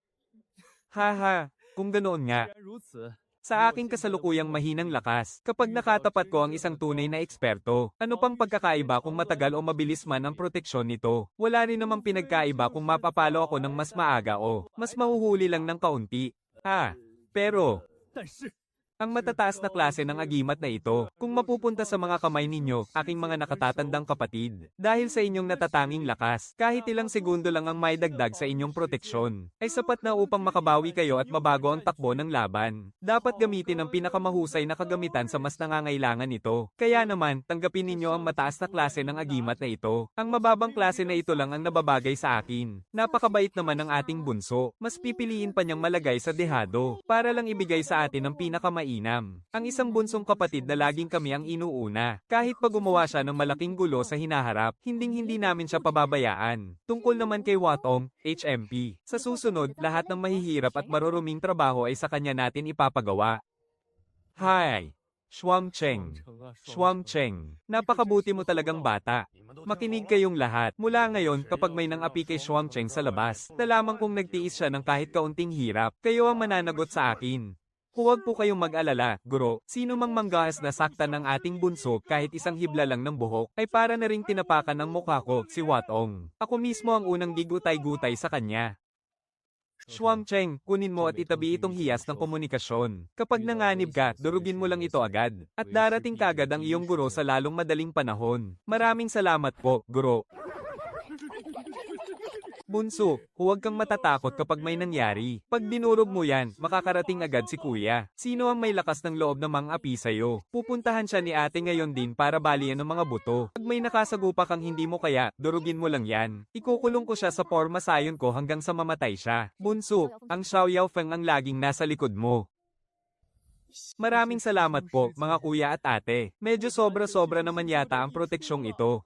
Haha, kung ganoon nga. Sa aking kasalukuyang mahinang lakas, kapag nakatapat ko ang isang tunay na eksperto, ano pang pagkakaiba kung matagal o mabilis man ang proteksyon nito? Wala rin namang pinagkaiba kung mapapalo ako ng mas maaga o mas mahuhuli lang ng kaunti. Pero Ang matataas na klase ng agimat na ito, kung mapupunta sa mga kamay ninyo, aking mga nakatatandang kapatid, dahil sa inyong natatanging lakas, kahit ilang segundo lang ang maidagdag sa inyong proteksyon, ay sapat na upang makabawi kayo at mabago ang takbo ng laban. Dapat gamitin ang pinakamahusay na kagamitan sa mas nangangailangan nito. Kaya naman, tanggapin ninyo ang mataas na klase ng agimat na ito. Ang mababang klase na ito lang ang nababagay sa akin. Napakabait naman ng ating bunso, mas pipiliin pa niyang malagay sa dehado, para lang ibigay sa atin ang pinakamainam. Ang isang bunsong kapatid na laging kami ang inuuna. Kahit pa gumawa siya ng malaking gulo sa hinaharap, hinding-hindi namin siya pababayaan. Tungkol naman kay Watong, HMP. Sa susunod, lahat ng mahihirap at maruruming trabaho ay sa kanya natin ipapagawa. Hi! Shuang Cheng. Shuang Cheng. Napakabuti mo talagang bata. Makinig kayong lahat. Mula ngayon, kapag may nang api kay Shuang Cheng sa labas, lamang kung nagtiis siya ng kahit kaunting hirap, kayo ang mananagot sa akin. Huwag po kayong mag-alala, guro. Sino mang manggahas na saktan ng ating bunso kahit isang hibla lang ng buhok, ay para na ring tinapakan ng mukha ko, si Watong. Ako mismo ang unang gigutay-gutay sa kanya. Shuang Cheng, kunin mo at itabi itong hiyas ng komunikasyon. Kapag nanganib ka, durugin mo lang ito agad. At darating kagad ang iyong guro sa lalong madaling panahon. Maraming salamat po, guro. Bunso, huwag kang matatakot kapag may nangyari. Pag dinurog mo yan, makakarating agad si kuya. Sino ang may lakas ng loob na mang-api sa'yo? Pupuntahan siya ni ate ngayon din para balian ng mga buto. Pag may nakasagupa kang hindi mo kaya, durugin mo lang yan. Ikukulong ko siya sa forma sayon ko hanggang sa mamatay siya. Bunso, ang Xiao Yao Feng ang laging nasa likod mo. Maraming salamat po, mga kuya at ate. Medyo sobra-sobra naman yata ang proteksyong ito.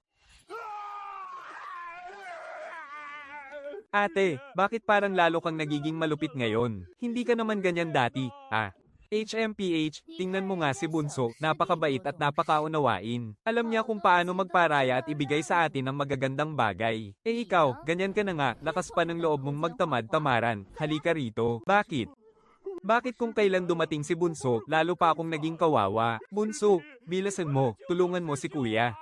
Ate, bakit parang lalo kang nagiging malupit ngayon? Hindi ka naman ganyan dati, ha? HMPH, tingnan mo nga si Bunso, napakabait at napakaunawain. Alam niya kung paano magparaya at ibigay sa atin ang magagandang bagay. Eh ikaw, ganyan ka na nga, lakas pa ng loob mong magtamad-tamaran. Halika rito. Bakit? Bakit kung kailan dumating si Bunso, lalo pa akong naging kawawa? Bunso, bilasan mo, tulungan mo si kuya.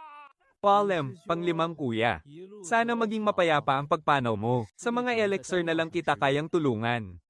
Palem, panglimang kuya. Sana maging mapayapa ang pagpanaw mo. Sa mga elixir na lang kita kayang tulungan.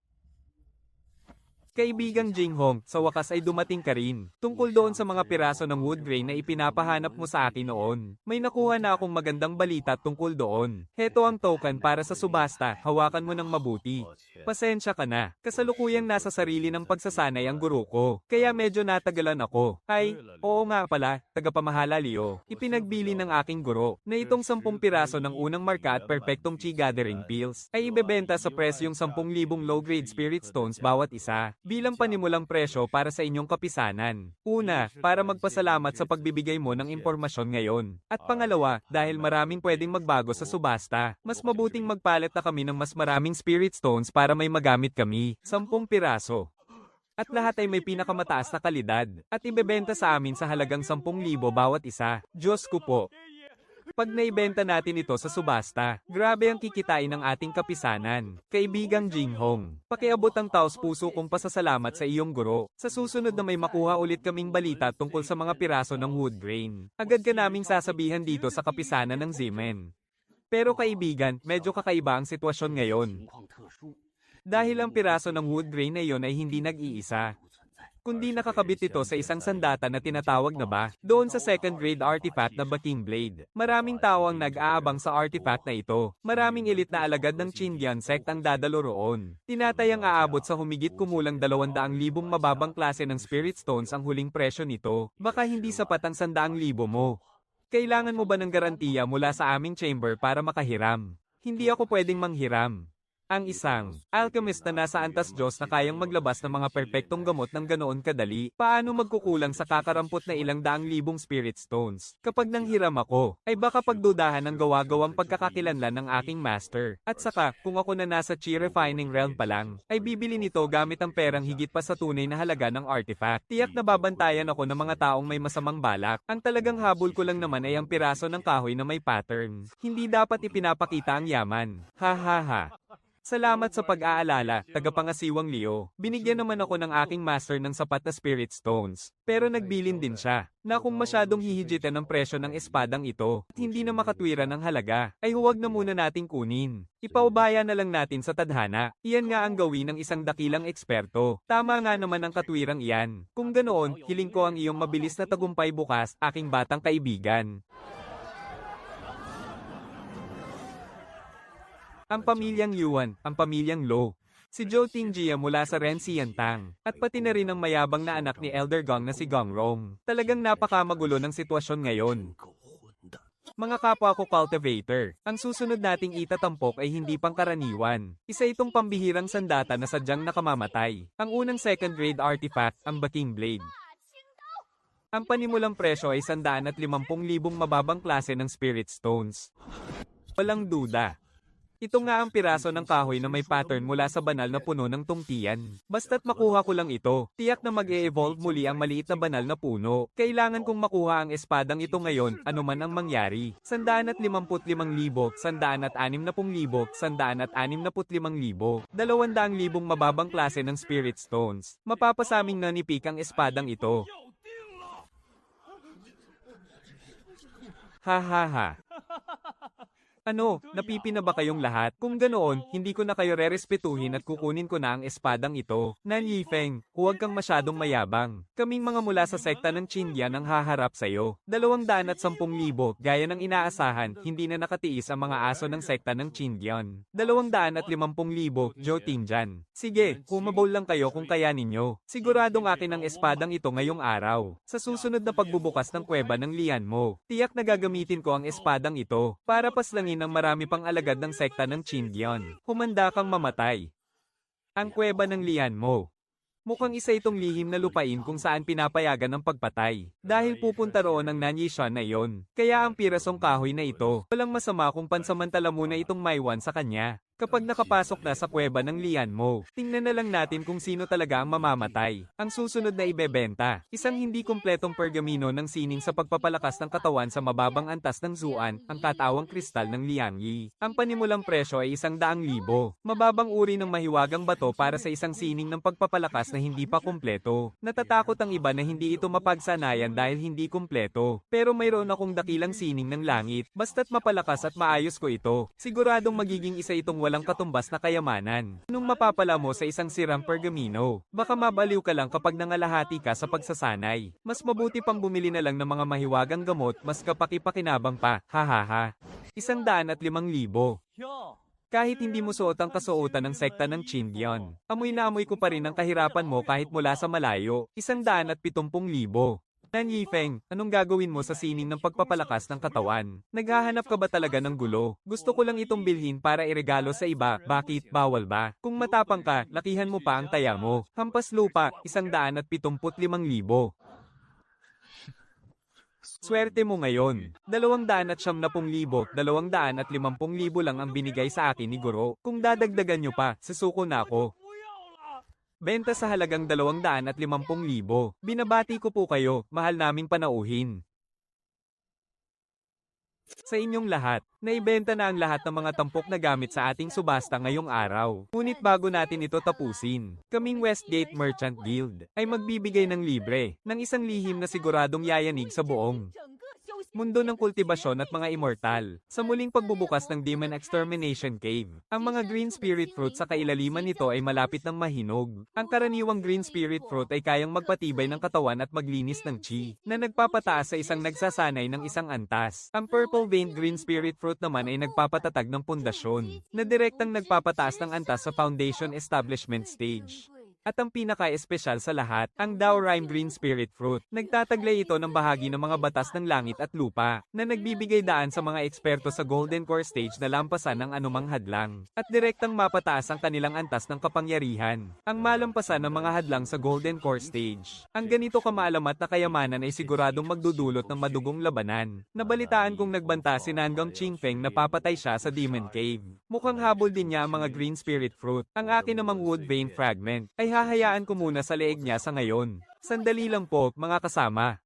Kaibigang Jinghong, sa wakas ay dumating ka rin. Tungkol doon sa mga piraso ng wood grain na ipinapahanap mo sa akin noon. May nakuha na akong magandang balita tungkol doon. Heto ang token para sa subasta, hawakan mo ng mabuti. Pasensya ka na. Kasalukuyang nasa sarili ng pagsasanay ang guro ko. Kaya medyo natagalan ako. Ay, oo nga pala, tagapamahala Leo. Ipinagbili ng aking guro na itong 10 piraso ng unang marka at perfectong chi gathering pills ay ibebenta sa presyong 10,000 low-grade spirit stones bawat isa. Bilang panimulang presyo para sa inyong kapisanan. Una, para magpasalamat sa pagbibigay mo ng impormasyon ngayon. At pangalawa, dahil maraming pwedeng magbago sa subasta, mas mabuting magpalit na kami ng mas maraming spirit stones para may magamit kami, 10 piraso. At lahat ay may pinakamataas na kalidad, at ibebenta sa amin sa halagang 10,000 bawat isa. Diyos ko po! Pag naibenta natin ito sa subasta, grabe ang kikitain ng ating kapisanan. Kaibigang Jinghong, pakiabot ang taos-puso kong pasasalamat sa iyong guro. Sa susunod na may makuha ulit kaming balita tungkol sa mga piraso ng wood grain, agad ka naming sasabihan dito sa kapisanan ng Zimen. Pero kaibigan, medyo kakaiba ang sitwasyon ngayon. Dahil ang piraso ng wood grain na iyon ay hindi nag-iisa, kundi nakakabit ito sa isang sandata na tinatawag na ba, doon sa second grade artifact na Baking Blade. Maraming tao ang nag-aabang sa artifact na ito. Maraming elite na alagad ng Qindian sect ang dadalo roon. Tinatayang aabot sa humigit kumulang 200,000 mababang klase ng spirit stones ang huling presyo nito. Baka hindi sapat ang 100,000 mo. Kailangan mo ba ng garantiya mula sa aming chamber para makahiram? Hindi ako pwedeng manghiram. Ang isang alchemist na nasa antas Diyos na kayang maglabas ng mga perpektong gamot ng ganoon kadali, paano magkukulang sa kakarampot na ilang daang libong spirit stones? Kapag nanghiram ako, ay baka pagdudahan ng gawa-gawang pagkakakilanlan ng aking master. At saka, kung ako na nasa chi refining realm pa lang, ay bibili nito gamit ang perang higit pa sa tunay na halaga ng artifact. Tiyak na babantayan ako ng mga taong may masamang balak. Ang talagang habol ko lang naman ay ang piraso ng kahoy na may pattern. Hindi dapat ipinapakita ang yaman. Ha ha ha. Salamat sa pag-aalala, tagapangasiwang Leo. Binigyan naman ako ng aking master ng sapat na spirit stones. Pero nagbilin din siya, na kung masyadong hihigitan ng presyo ng espadang ito, at hindi na makatwiran ng halaga, ay huwag na muna nating kunin. Ipaubaya na lang natin sa tadhana. Iyan nga ang gawin ng isang dakilang eksperto. Tama nga naman ang katwirang iyan. Kung ganoon, hiling ko ang iyong mabilis na tagumpay bukas, aking batang kaibigan. Ang pamilyang Yuan, ang pamilyang Lo. Si Zhou Tingjia mula sa Ren Xiantang, at pati na rin ang mayabang na anak ni Elder Gong na si Gong Rong. Talagang napakamagulo ng sitwasyon ngayon. Mga kapwa ko cultivator, ang susunod nating itatampok ay hindi pangkaraniwan. Isa itong pambihirang sandata na sadyang nakamamatay. Ang unang second grade artifact, ang Baking Blade. Ang panimulang presyo ay 150,000 mababang klase ng spirit stones. Walang duda. Ito nga ang piraso ng kahoy na may pattern mula sa banal na puno ng tungtiyan. Basta't makuha ko lang ito, tiyak na mag-e-evolve muli ang maliit na banal na puno. Kailangan kong makuha ang espadang ito ngayon, anuman ang mangyari. 155,000, 160,000, 165,000, 200,000 mababang klase ng spirit stones. Mapapasaming nanipik ang espadang ito. Ha ha ha. Ano, napipi na ba kayong lahat? Kung ganoon, hindi ko na kayo rerespetuhin at kukunin ko na ang espadang ito. Nan Yifeng, huwag kang masyadong mayabang. Kaming mga mula sa sekta ng Qindian ang haharap sa'yo. 210,000, gaya ng inaasahan, hindi na nakatiis ang mga aso ng sekta ng Qindian. 250,000, Zhou Tingjian. Sige, humabol lang kayo kung kaya ninyo. Siguradong akin ang espadang ito ngayong araw. Sa susunod na pagbubukas ng kuweba ng Lian mo, tiyak na gagamitin ko ang espadang ito para paslangin ng marami pang alagad ng sekta ng Qindian. Humanda kang mamatay. Ang kuweba ng Lian mo. Mukhang isa itong lihim na lupain kung saan pinapayagan ng pagpatay. Dahil pupunta roon ang Nanyishan na iyon. Kaya ang pirasong kahoy na ito, walang masama kung pansamantala muna itong maiwan sa kanya. Kapag nakapasok na sa kuweba ng Lian mo, tingnan na lang natin kung sino talaga ang mamamatay. Ang susunod na ibebenta, isang hindi kumpletong pergamino ng sining sa pagpapalakas ng katawan sa mababang antas ng Zuan, ang katawang kristal ng Liangyi. Ang panimulang presyo ay 100,000. Mababang uri ng mahiwagang bato para sa isang sining ng pagpapalakas na hindi pa kumpleto. Natatakot ang iba na hindi ito mapagsanayan dahil hindi kumpleto. Pero mayroon akong dakilang sining ng langit, basta't mapalakas at maayos ko ito. Siguradong magiging isa itong walang katumbas na kayamanan. Anong mapapala mo sa isang sirang pergamino? Baka mabaliw ka lang kapag nangalahati ka sa pagsasanay. Mas mabuti pang bumili na lang ng mga mahiwagang gamot, mas kapaki-pakinabang pa, hahaha. 105,000. Kahit hindi mo suot ang kasuotan ng sekta ng Qindian, amoy na amoy ko pa rin ang kahirapan mo kahit mula sa malayo. 170,000. Nan Yifeng, anong gagawin mo sa sining ng pagpapalakas ng katawan? Naghahanap ka ba talaga ng gulo? Gusto ko lang itong bilhin para iregalo sa iba. Bakit? Bawal ba? Kung matapang ka, lakihan mo pa ang taya mo. Hampas lupa, 175,000. Swerte mo ngayon. 270,000, 250,000 lang ang binigay sa akin ni Guro. Kung dadagdagan nyo pa, susuko na ako. Benta sa halagang 250,000. Binabati ko po kayo, mahal naming panauhin. Sa inyong lahat, naibenta na ang lahat ng mga tampok na gamit sa ating subasta ngayong araw. Ngunit bago natin ito tapusin, kaming Westgate Merchant Guild ay magbibigay ng libre ng isang lihim na siguradong yayanig sa buong mundo ng kultibasyon at mga immortal. Sa muling pagbubukas ng Demon Extermination Cave, ang mga green spirit fruit sa kailaliman nito ay malapit ng mahinog. Ang karaniwang green spirit fruit ay kayang magpatibay ng katawan at maglinis ng chi, na nagpapataas sa isang nagsasanay ng isang antas. Ang purple veined green spirit fruit naman ay nagpapatatag ng pundasyon, na direktang nagpapataas ng antas sa foundation establishment stage. At ang pinaka-espesyal sa lahat, ang Dao Rime Green Spirit Fruit. Nagtataglay ito ng bahagi ng mga batas ng langit at lupa, na nagbibigay daan sa mga eksperto sa Golden Core Stage na lampasan ng anumang hadlang, at direktang mapataas ang kanilang antas ng kapangyarihan. Ang malampasan ng mga hadlang sa Golden Core Stage. Ang ganito kamaalamat na kayamanan ay siguradong magdudulot ng madugong labanan. Nabalitaan kong nagbanta si Nangong Qingfeng na papatay siya sa Demon Cave. Mukhang habol din niya ang mga Green Spirit Fruit. Ang akin namang Wood Vein Fragment ay hahayaan ko muna sa leeg niya sa ngayon. Sandali lang po, mga kasama.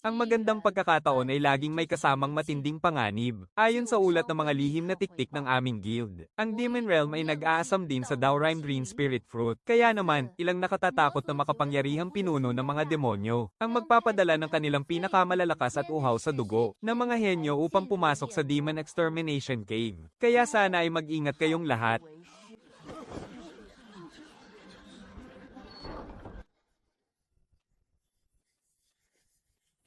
Ang magandang pagkakataon ay laging may kasamang matinding panganib. Ayon sa ulat ng mga lihim na tiktik ng aming guild, ang Demon Realm ay nag-aasam din sa Daurime Green Spirit Fruit. Kaya naman, ilang nakatatakot na makapangyarihang pinuno ng mga demonyo ang magpapadala ng kanilang pinakamalalakas at uhaw sa dugo ng mga henyo upang pumasok sa Demon Extermination Cave. Kaya sana ay mag-ingat kayong lahat.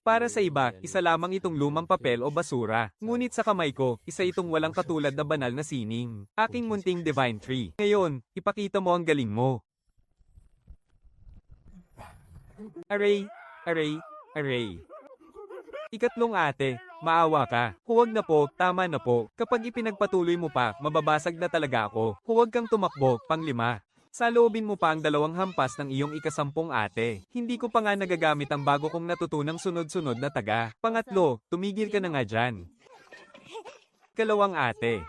Para sa iba, isa lamang itong lumang papel o basura. Ngunit sa kamay ko, isa itong walang katulad na banal na sining. Aking munting Divine Tree. Ngayon, ipakita mo ang galing mo. Aray, aray, aray. Ikatlong ate, maawa ka. Huwag na po, tama na po. Kapag ipinagpatuloy mo pa, mababasag na talaga ako. Huwag kang tumakbo, panglima. Saloobin mo pa ang 2 hampas ng iyong ika-10 ate. Hindi ko pa nga nagagamit ang bago kong natutunang sunod-sunod na taga. Pangatlo, tumigil ka na nga dyan. Ikalawang ate.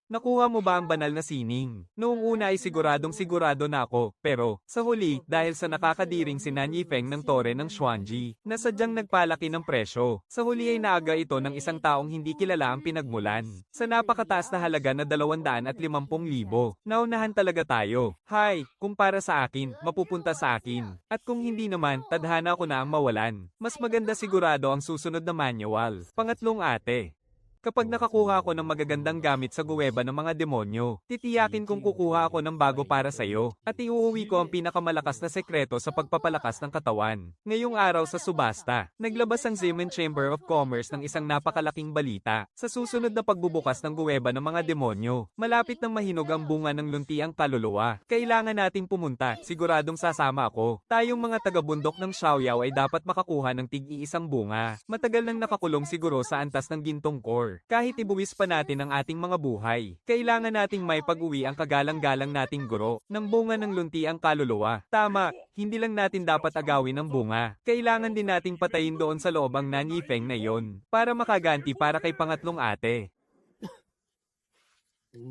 Nakuha mo ba ang banal na sining? Noong una ay siguradong sigurado na ako, pero, sa huli, dahil sa nakakadiring si Nan Yifeng ng Tore ng Xuanji, na sadyang nagpalaki ng presyo, sa huli ay naaga ito ng isang taong hindi kilala ang pinagmulan. Sa napakataas na halaga na 250,000, naunahan talaga tayo. Hay, kung para sa akin, mapupunta sa akin. At kung hindi naman, tadhana ko na ang mawalan. Mas maganda sigurado ang susunod na manual. Pangatlong ate. Kapag nakakuha ako ng magagandang gamit sa guweba ng mga demonyo, titiyakin kong kukuha ako ng bago para sa'yo, at iuuwi ko ang pinakamalakas na sekreto sa pagpapalakas ng katawan. Ngayong araw sa subasta, naglabas ang Zemin Chamber of Commerce ng isang napakalaking balita. Sa susunod na pagbubukas ng guweba ng mga demonyo, malapit nang mahinog ang bunga ng luntiang kaluluwa. Kailangan nating pumunta, siguradong sasama ako. Tayong mga taga-bundok ng Xiaoyao ay dapat makakuha ng tig-iisang bunga. Matagal nang nakakulong siguro sa antas ng gintong core. Kahit ibuwis pa natin ang ating mga buhay, kailangan nating may pag-uwi ang kagalang-galang nating guro ng bunga ng lunti ang kaluluwa. Tama, hindi lang natin dapat agawin ang bunga. Kailangan din nating patayin doon sa loob ang Nan Yifeng na yon para makaganti para kay pangatlong ate.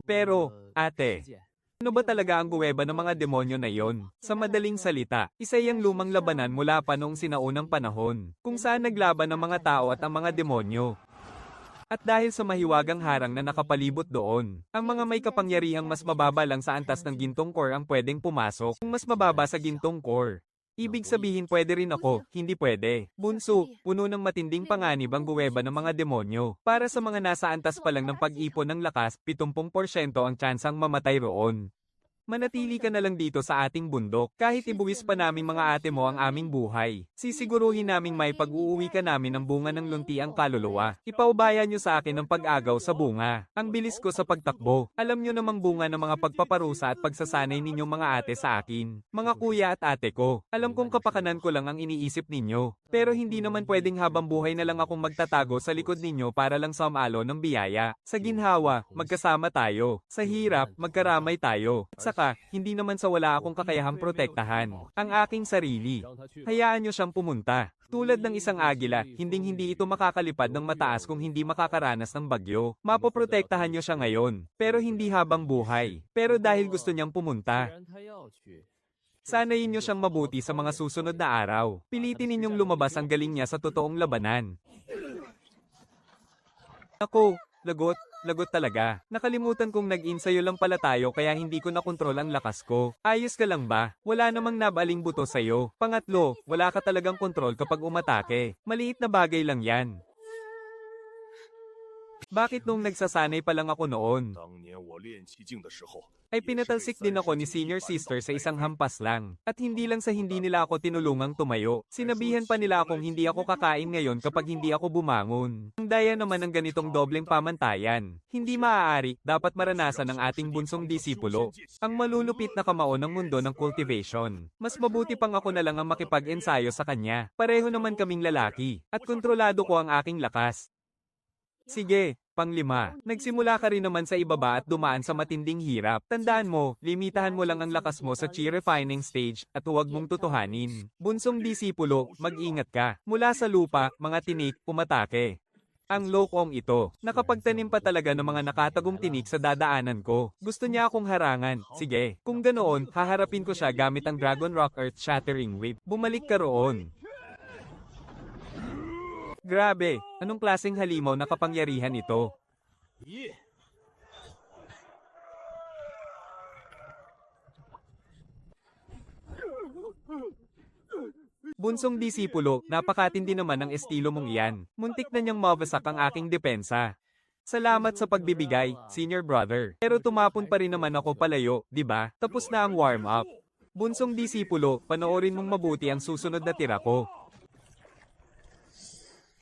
Pero, ate, ano ba talaga ang guweba ng mga demonyo na yon? Sa madaling salita, isa yung lumang labanan mula pa noong sinaunang panahon, kung saan naglaban ang mga tao at ang mga demonyo. At dahil sa mahiwagang harang na nakapalibot doon, ang mga may kapangyarihang mas mababa lang sa antas ng gintong core ang pwedeng pumasok. Kung mas mababa sa gintong core, ibig sabihin pwede rin ako, hindi pwede. Bunso, puno ng matinding panganib ang guweba ng mga demonyo. Para sa mga nasa antas pa lang ng pag-ipon ng lakas, 70% ang tsansang mamatay roon. Manatili ka na lang dito sa ating bundok, kahit ibuwis pa namin mga ate mo ang aming buhay. Sisiguruhin naming may pag-uuwi ka namin ng bunga ng luntiang kaluluwa. Ipaubaya nyo sa akin ang pag-agaw sa bunga. Ang bilis ko sa pagtakbo. Alam nyo namang bunga ng mga pagpaparusa at pagsasanay ninyong mga ate sa akin. Mga kuya at ate ko. Alam kong kapakanan ko lang ang iniisip ninyo. Pero hindi naman pwedeng habang buhay na lang akong magtatago sa likod ninyo para lang sumalo ng biyaya. Sa ginhawa, magkasama tayo. Sa hirap, magkaramay tayo. At hindi naman sa wala akong kakayahang protektahan ang aking sarili. Hayaan nyo siyang pumunta. Tulad ng isang agila, hinding-hindi ito makakalipad ng mataas kung hindi makakaranas ng bagyo. Mapoprotektahan nyo siya ngayon, pero hindi habang buhay. Pero dahil gusto niyang pumunta, sanayin nyo siyang mabuti sa mga susunod na araw. Pilitin ninyong lumabas ang galing niya sa totoong labanan. Ako, lagot talaga. Nakalimutan kong nag-insayo lang pala tayo kaya hindi ko nakontrol ang lakas ko. Ayos ka lang ba? Wala namang nabaling buto sa'yo. Pangatlo, wala ka talagang kontrol kapag umatake. Maliit na bagay lang yan. Bakit nung nagsasanay pa lang ako noon, ay pinatalsik din ako ni senior sister sa isang hampas lang. At hindi lang sa hindi nila ako tinulungang tumayo. Sinabihan pa nila akong hindi ako kakain ngayon kapag hindi ako bumangon. Ang daya naman ng ganitong dobleng pamantayan. Hindi maaari, dapat maranasan ng ating bunsong disipulo. Ang malulupit na kamao ng mundo ng cultivation. Mas mabuti pang ako na lang ang makipag-ensayo sa kanya. Pareho naman kaming lalaki. At kontrolado ko ang aking lakas. Sige, panglima. Nagsimula ka rin naman sa ibaba at dumaan sa matinding hirap. Tandaan mo, limitahan mo lang ang lakas mo sa chi refining stage at huwag mong tutuhanin. Bunsong disipulo, mag-ingat ka. Mula sa lupa, mga tinik, umatake. Ang lokong ito, nakapagtanim pa talaga ng mga nakatagong tinik sa dadaanan ko. Gusto niya akong harangan. Sige, kung ganoon, haharapin ko siya gamit ang Dragon Rock Earth Shattering Whip. Bumalik ka roon. Grabe, anong klaseng halimaw na kapangyarihan ito? Bunsong disipulo, napakatindi naman ang estilo mong iyan. Muntik na niyang mawasak ang aking depensa. Salamat sa pagbibigay, senior brother. Pero tumapon pa rin naman ako palayo, di ba? Tapos na ang warm-up. Bunsong disipulo, panoorin mong mabuti ang susunod na tira ko.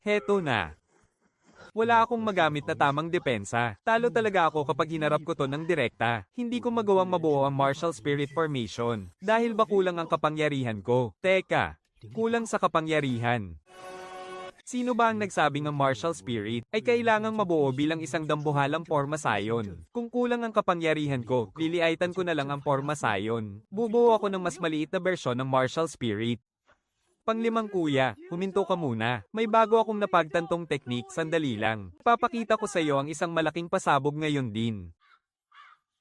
Heto na. Wala akong magamit na tamang depensa. Talo talaga ako kapag hinarap ko to ng direkta. Hindi ko magawang mabuo ang martial spirit formation. Dahil ba kulang ang kapangyarihan ko? Teka, kulang sa kapangyarihan. Sino ba ang nagsabing ang martial spirit ay kailangang mabuo bilang isang dambuhalang forma sayon? Kung kulang ang kapangyarihan ko, liliaitan ko na lang ang forma sayon. Bubuo ako ng mas maliit na bersyon ng martial spirit. Panglimang kuya, huminto ka muna. May bago akong napagtantong teknik, sandali lang. Papakita ko sa iyo ang isang malaking pasabog ngayon din.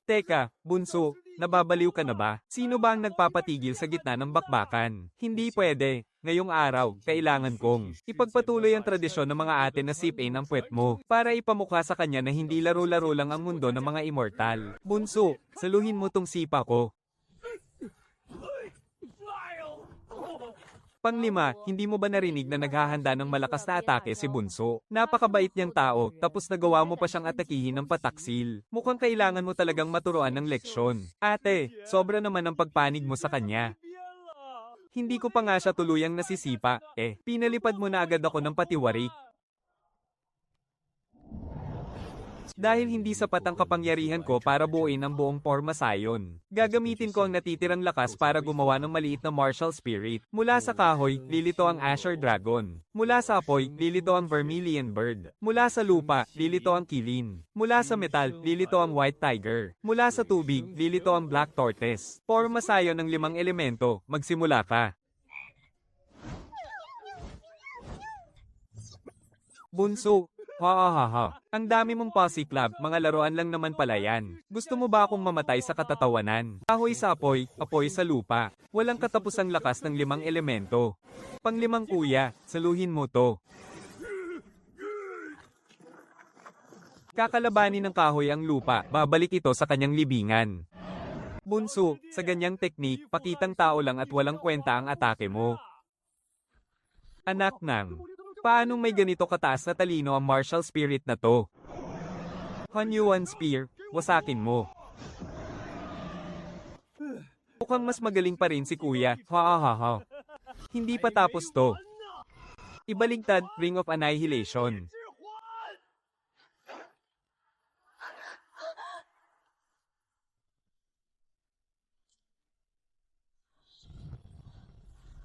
Teka, bunso, nababaliw ka na ba? Sino ba ang nagpapatigil sa gitna ng bakbakan? Hindi pwede. Ngayong araw, kailangan kong ipagpatuloy ang tradisyon ng mga ate na sipin ang puwet mo para ipamukha sa kanya na hindi laro-laro lang ang mundo ng mga immortal. Bunso, saluhin mo tong sipa ko. Panglima, hindi mo ba narinig na naghahanda ng malakas na atake si Bunso? Napakabait niyang tao, tapos nagawa mo pa siyang atakihin ng pataksil. Mukhang kailangan mo talagang maturuan ng leksyon. Ate, sobra naman ang pagpanig mo sa kanya. Hindi ko pa nga siya tuluyang nasisipa, pinalipad mo na agad ako ng patiwarik. Dahil hindi sapat ang kapangyarihan ko para buuin ang buong forma sayon. Gagamitin ko ang natitirang lakas para gumawa ng maliit na martial spirit. Mula sa kahoy, lilito ang Azure Dragon. Mula sa apoy, lilito ang Vermilion Bird. Mula sa lupa, lilito ang Kilin. Mula sa metal, lilito ang White Tiger. Mula sa tubig, lilito ang Black Tortoise. Forma sayon ng 5 elemento, magsimula ka. Bunso, ha. Ang dami mong posse club, mga laruan lang naman pala yan. Gusto mo ba akong mamatay sa katatawanan? Kahoy sa apoy, apoy sa lupa. Walang katapusang lakas ng 5 elemento. Panglimang kuya, saluhin mo to. Kakalabanin ng kahoy ang lupa, babalik ito sa kanyang libingan. Bunso, sa ganyang teknik, pakitang tao lang at walang kwenta ang atake mo. Anak ng... Paanong may ganito kataas na talino ang martial spirit na to? Hanyuan Spear, wasakin mo. Mukhang mas magaling pa rin si kuya, ha. Hindi pa tapos to. Ibaligtad, Ring of Annihilation.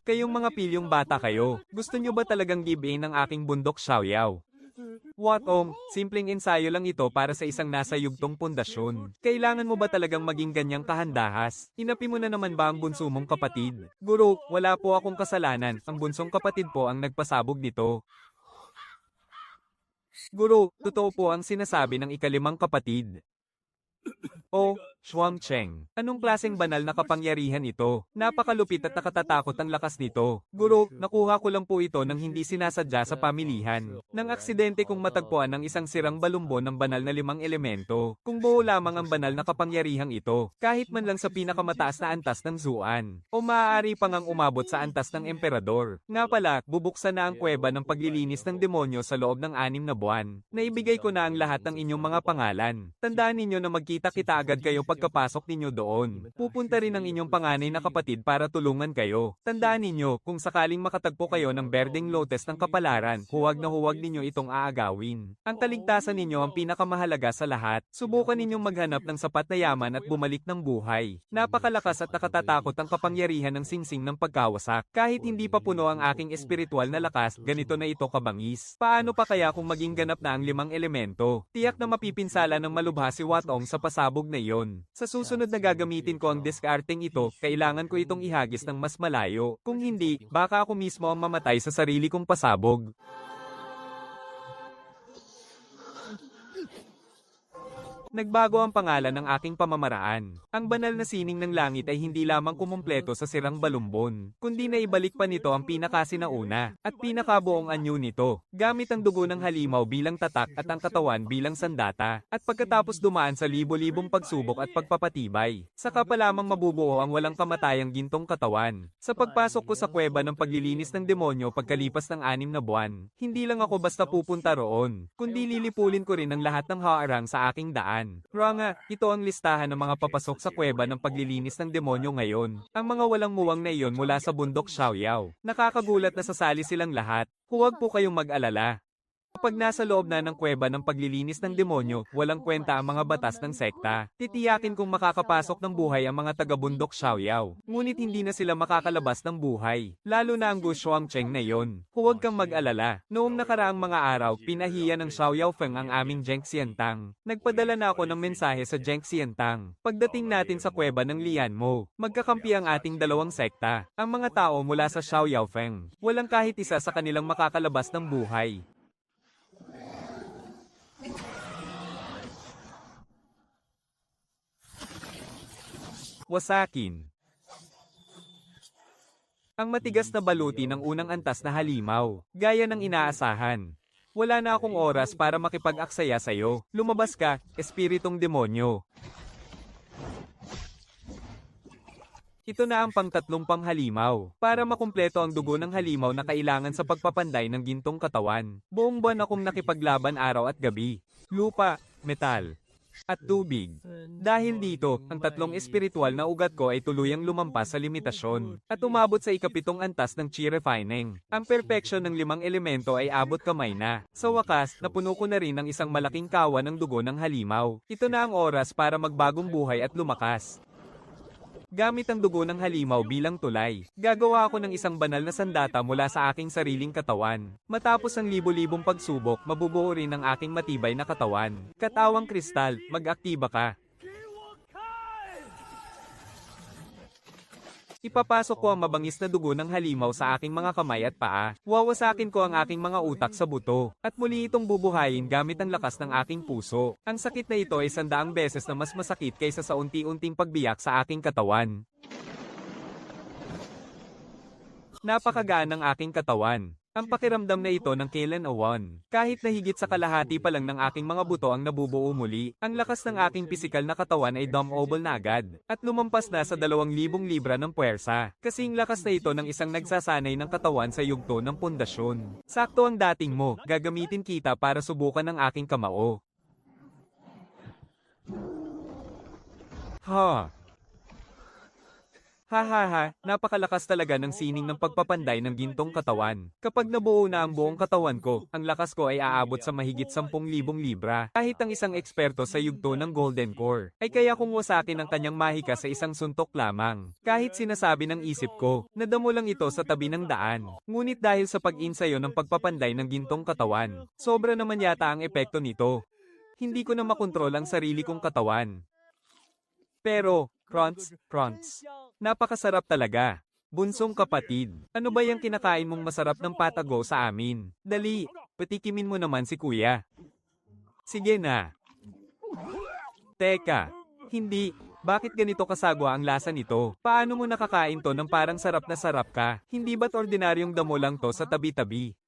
Kayong mga pilyong bata kayo, gusto nyo ba talagang give-in ng aking bundok Xiaoyao? Watong, simpleng ensayo lang ito para sa isang nasa yugtong pundasyon. Kailangan mo ba talagang maging ganyang kahandahas? Inapi mo na naman ba ang bunso mong kapatid? Guro, wala po akong kasalanan, ang bunsong kapatid po ang nagpasabog nito. Guro, totoo po ang sinasabi ng ikalimang kapatid. Oh, Shuangcheng. Anong klaseng banal na kapangyarihan ito? Napakalupit at nakatatakot ang lakas nito. Guro, nakuha ko lang po ito nang hindi sinasadya sa pamilihan. Nang aksidente kong matagpuan ng isang sirang balumbon ng banal na 5 elemento. Kung buo lamang ang banal na kapangyarihang ito, kahit man lang sa pinakamataas na antas ng Zuan. O maaari pang ang umabot sa antas ng emperador. Nga pala, bubuksan na ang kuweba ng paglilinis ng demonyo sa loob ng 6 na buwan. Naibigay ko na ang lahat ng inyong mga pangalan. Tandaan ninyo na magkita-kita agad kayo pagkapasok ninyo doon. Pupunta rin ang inyong panganay na kapatid para tulungan kayo. Tandaan ninyo, kung sakaling makatagpo kayo ng berdeng lotus ng kapalaran, huwag na huwag ninyo itong aagawin. Ang kaligtasan ninyo ang pinakamahalaga sa lahat. Subukan ninyong maghanap ng sapat na yaman at bumalik ng buhay. Napakalakas at nakatatakot ang kapangyarihan ng singsing ng pagkawasak. Kahit hindi pa puno ang aking espiritual na lakas, ganito na ito kabangis. Paano pa kaya kung maging ganap na ang 5 elemento? Tiyak na mapipinsala ng malubha si Watong sa pasabog na iyon. Sa susunod na gagamitin ko ang diskarteng ito, kailangan ko itong ihagis ng mas malayo. Kung hindi, baka ako mismo ang mamatay sa sarili kong pasabog. Nagbago ang pangalan ng aking pamamaraan. Ang banal na sining ng langit ay hindi lamang kumumpleto sa sirang balumbon, kundi na ibalik pa nito ang pinakasinauna at pinakabuong anyo nito, gamit ang dugo ng halimaw bilang tatak at ang katawan bilang sandata, at pagkatapos dumaan sa libo-libong pagsubok at pagpapatibay, saka pa lamang mabubuo ang walang kamatayang gintong katawan. Sa pagpasok ko sa kuweba ng paglilinis ng demonyo pagkalipas ng 6 na buwan, hindi lang ako basta pupunta roon, kundi lilipulin ko rin ang lahat ng haarang sa aking daan. Ranga, ito ang listahan ng mga papasok sa kuweba ng paglilinis ng demonyo ngayon. Ang mga walang muwang na iyon mula sa bundok Xiaoyao. Nakakagulat na sasali silang lahat. Huwag po kayong mag-alala. Kapag nasa loob na ng kuweba ng paglilinis ng demonyo, walang kwenta ang mga batas ng sekta. Titiyakin kung makakapasok ng buhay ang mga taga-bundok Xiaoyao. Ngunit hindi na sila makakalabas ng buhay. Lalo na ang Gu Shuangcheng na yon. Huwag kang mag-alala. Noong nakaraang mga araw, pinahiya ng Xiaoyao Feng ang aming Zheng Xiantang. Nagpadala na ako ng mensahe sa Zheng Xiantang. Pagdating natin sa kuweba ng Lianmo, magkakampi ang ating dalawang sekta. Ang mga tao mula sa Xiaoyao Feng. Walang kahit isa sa kanilang makakalabas ng buhay. Wasakin. Ang matigas na baluti ng unang antas na halimaw, gaya ng inaasahan. Wala na akong oras para makipag-aksaya sa'yo. Lumabas ka, espiritong demonyo. Ito na ang pang-tatlong panghalimaw. Para makumpleto ang dugo ng halimaw na kailangan sa pagpapanday ng gintong katawan. Buong buwan akong nakipaglaban araw at gabi. Lupa, metal, at tubig. Dahil dito, ang tatlong espiritual na ugat ko ay tuluyang lumampas sa limitasyon at umabot sa ikapitong antas ng Chi Refining. Ang perfection ng 5 elemento ay abot kamay na. Sa wakas, napuno ko na rin ang isang malaking kawan ng dugo ng halimaw. Ito na ang oras para magbagong buhay at lumakas. Gamit ang dugo ng halimaw bilang tulay, gagawa ako ng isang banal na sandata mula sa aking sariling katawan. Matapos ang libo-libong pagsubok, mabubuo rin ang aking matibay na katawan. Katawang kristal, mag-aktiba ka. Ipapasok ko ang mabangis na dugo ng halimaw sa aking mga kamay at paa. Wawasakin ko ang aking mga utak sa buto. At muli itong bubuhayin gamit ang lakas ng aking puso. Ang sakit na ito ay 100 beses na mas masakit kaysa sa unti-unting pagbiyak sa aking katawan. Napakagaan ng aking katawan. Ang pakiramdam na ito ng kailan awan. Kahit na higit sa kalahati pa lang ng aking mga buto ang nabubuo muli, ang lakas ng aking pisikal na katawan ay dumbbell na agad, at lumampas na sa 2,000 libra ng puwersa. Kasing lakas na ito ng isang nagsasanay ng katawan sa yugto ng pundasyon. Sakto ang dating mo, gagamitin kita para subukan ang aking kamao. Ha! Hahaha, napakalakas talaga ng sining ng pagpapanday ng gintong katawan. Kapag nabuo na ang buong katawan ko, ang lakas ko ay aabot sa mahigit 10,000 libra. Kahit ang isang eksperto sa yugto ng Golden Core, ay kaya kung wasakin ang kanyang mahika sa isang suntok lamang. Kahit sinasabi ng isip ko, nadamo lang ito sa tabi ng daan. Ngunit dahil sa pag-insayo ng pagpapanday ng gintong katawan, sobra naman yata ang epekto nito. Hindi ko na makontrol ang sarili kong katawan. Pero, crunch. Napakasarap talaga. Bunsong kapatid, ano ba yung kinakain mong masarap ng patago sa amin? Dali, patikimin mo naman si kuya. Sige na. Teka, hindi. Bakit ganito kasagwa ang lasa nito? Paano mo nakakain to ng parang sarap na sarap ka? Hindi ba't ordinaryong damo lang to sa tabi-tabi?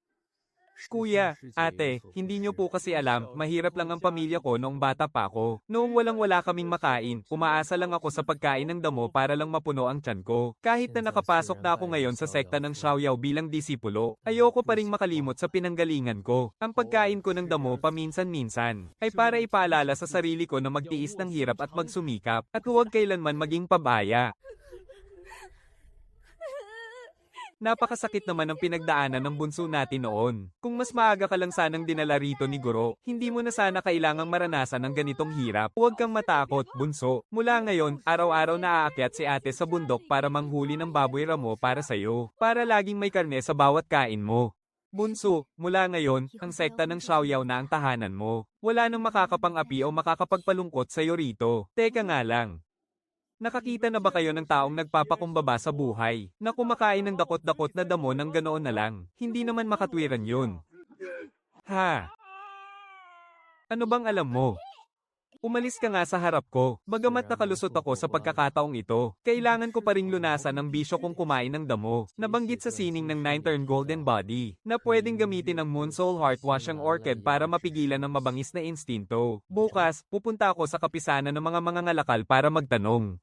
Kuya, ate, hindi nyo po kasi alam, mahirap lang ang pamilya ko noong bata pa ako. Noong walang-wala kaming makain, umaasa lang ako sa pagkain ng damo para lang mapuno ang tiyan ko. Kahit na nakapasok na ako ngayon sa sekta ng Xiaoyao bilang disipulo, ayoko pa ring makalimot sa pinanggalingan ko. Ang pagkain ko ng damo paminsan-minsan, ay para ipaalala sa sarili ko na magtiis ng hirap at magsumikap, at huwag kailanman maging pabaya. Napakasakit naman ang pinagdaanan ng bunso natin noon. Kung mas maaga ka lang sanang dinala rito ni Guro, hindi mo na sana kailangang maranasan ng ganitong hirap. Huwag kang matakot, bunso. Mula ngayon, araw-araw na aakyat si ate sa bundok para manghuli ng baboy ramo para sa'yo. Para laging may karne sa bawat kain mo. Bunso, mula ngayon, ang sekta ng Xiaoyao na ang tahanan mo. Wala nang makakapang-api o makakapagpalungkot sa'yo rito. Teka nga lang. Nakakita na ba kayo ng taong nagpapakumbaba sa buhay, na kumakain ng dakot-dakot na damo ng ganoon na lang? Hindi naman makatwiran yun. Ha? Ano bang alam mo? Umalis ka nga sa harap ko. Bagamat nakalusot ako sa pagkakataong ito, kailangan ko pa ring lunasan ang bisyo kong kumain ng damo. Nabanggit sa sining ng 9-turn golden body, na pwedeng gamitin ng Moon Soul Heart Wash ang orchid para mapigilan ng mabangis na instinto. Bukas, pupunta ako sa kapisanan ng mga mangangalakal para magtanong.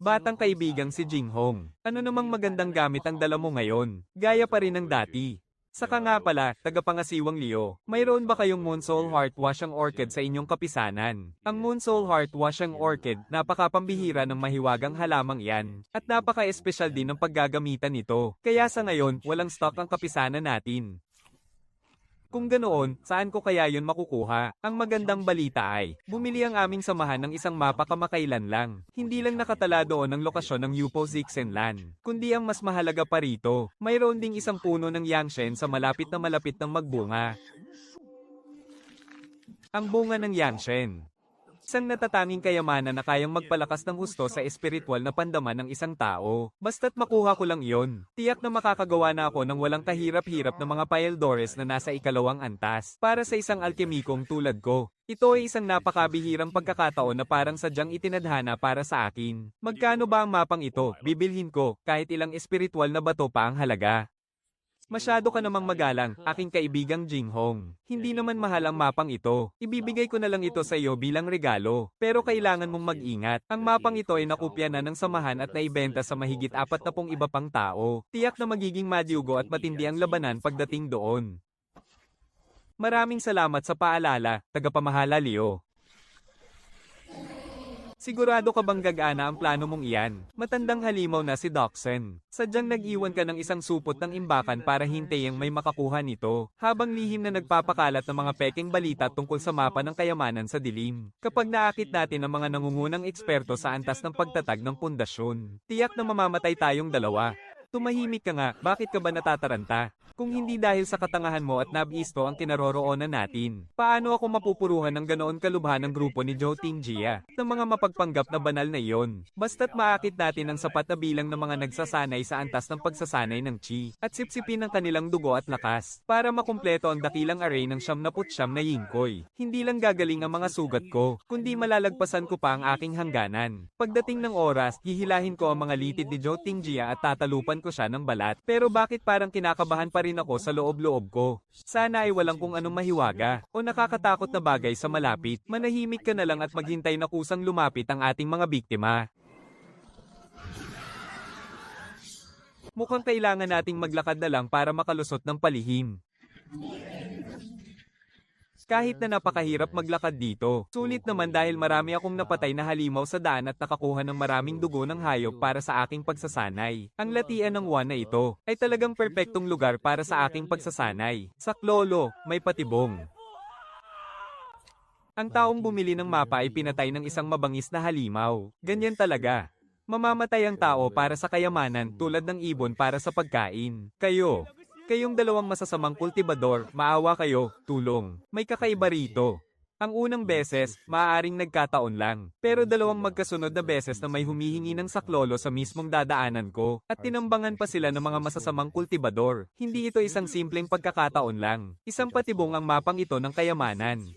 Batang kaibigang si Jinghong, ano namang magandang gamit ang dala mo ngayon? Gaya pa rin ng dati. Saka nga pala, tagapangasiwang Leo, mayroon ba kayong Moon Soul Heart Wash ang orchid sa inyong kapisanan? Ang Moon Soul Heart Wash ang orchid, napakapambihira ng mahiwagang halamang iyan, at napaka-espesyal din ng paggagamitan nito. Kaya sa ngayon, walang stock ang kapisanan natin. Kung ganoon, saan ko kaya yun makukuha? Ang magandang balita ay, bumili ang aming samahan ng isang mapa kamakailan lang. Hindi lang nakatala doon ang lokasyon ng Yupo Zixenlan, kundi ang mas mahalaga pa rito, mayroon ding isang puno ng Yangshen sa malapit ng magbunga. Ang bunga ng Yangshen. Isang natatanging kayamanan na kayang magpalakas ng husto sa espiritual na pandaman ng isang tao. Basta't makuha ko lang iyon, tiyak na makakagawa na ako ng walang kahirap-hirap na mga paeldores na nasa ikalawang antas. Para sa isang alkemikong tulad ko, ito ay isang napakabihirang pagkakataon na parang sadyang itinadhana para sa akin. Magkano ba ang mapang ito? Bibilhin ko, kahit ilang espiritual na bato pa ang halaga. Masyado ka namang magalang, aking kaibigang Jinghong. Hindi naman mahal ang mapang ito. Ibibigay ko na lang ito sa iyo bilang regalo. Pero kailangan mong mag-ingat. Ang mapang ito ay nakopya na ng samahan at naibenta sa mahigit 40 iba pang tao. Tiyak na magiging madyugo at matindi ang labanan pagdating doon. Maraming salamat sa paalala, tagapamahala Leo. Sigurado ka bang gagana ang plano mong iyan? Matandang halimaw na si Doxen. Sadyang nag-iwan ka ng isang supot ng imbakan para hintayang may makakuha nito, habang lihim na nagpapakalat ng mga pekeng balita tungkol sa mapa ng kayamanan sa dilim. Kapag naakit natin ang mga nangungunang eksperto sa antas ng pagtatag ng pundasyon, tiyak na mamamatay tayong dalawa. Tumahimik ka nga, bakit ka ba natataranta? Kung hindi dahil sa katangahan mo at nabisto ang kinaroroonan natin, paano ako mapupuruhan ng ganoon kalubhan ng grupo ni Zhou Tingjia, ng mga mapagpanggap na banal na iyon? Basta't maakit natin ang sapat na bilang ng mga nagsasanay sa antas ng pagsasanay ng Qi, at sipsipin ang kanilang dugo at lakas, para makumpleto ang dakilang array ng 79 na yingkoy. Hindi lang gagaling ang mga sugat ko, kundi malalagpasan ko pa ang aking hangganan. Pagdating ng oras, hihilahin ko ang mga litid ni Zhou Tingjia at tatalupan ko siya ng balat. Pero bakit parang kinakabahan pa rin ako sa loob-loob ko? Sana ay walang kung anong mahiwaga o nakakatakot na bagay sa malapit. Manahimik ka na lang at maghintay na kusang lumapit ang ating mga biktima. Mukhang kailangan nating maglakad na lang para makalusot ng palihim. Kahit na napakahirap maglakad dito, sulit naman dahil marami akong napatay na halimaw sa daan at nakakuha ng maraming dugo ng hayop para sa aking pagsasanay. Ang latian ng Wan na ito ay talagang perpektong lugar para sa aking pagsasanay. Sa Klolo, may patibong. Ang taong bumili ng mapa ay pinatay ng isang mabangis na halimaw. Ganyan talaga. Mamamatay ang tao para sa kayamanan tulad ng ibon para sa pagkain. Kayong dalawang masasamang kultibador, maawa kayo, tulong. May kakaiba rito. Ang unang beses, maaaring nagkataon lang. Pero dalawang magkasunod na beses na may humihingi ng saklolo sa mismong dadaanan ko, at tinambangan pa sila ng mga masasamang kultibador. Hindi ito isang simpleng pagkakataon lang. Isang patibong ang mapang ito ng kayamanan.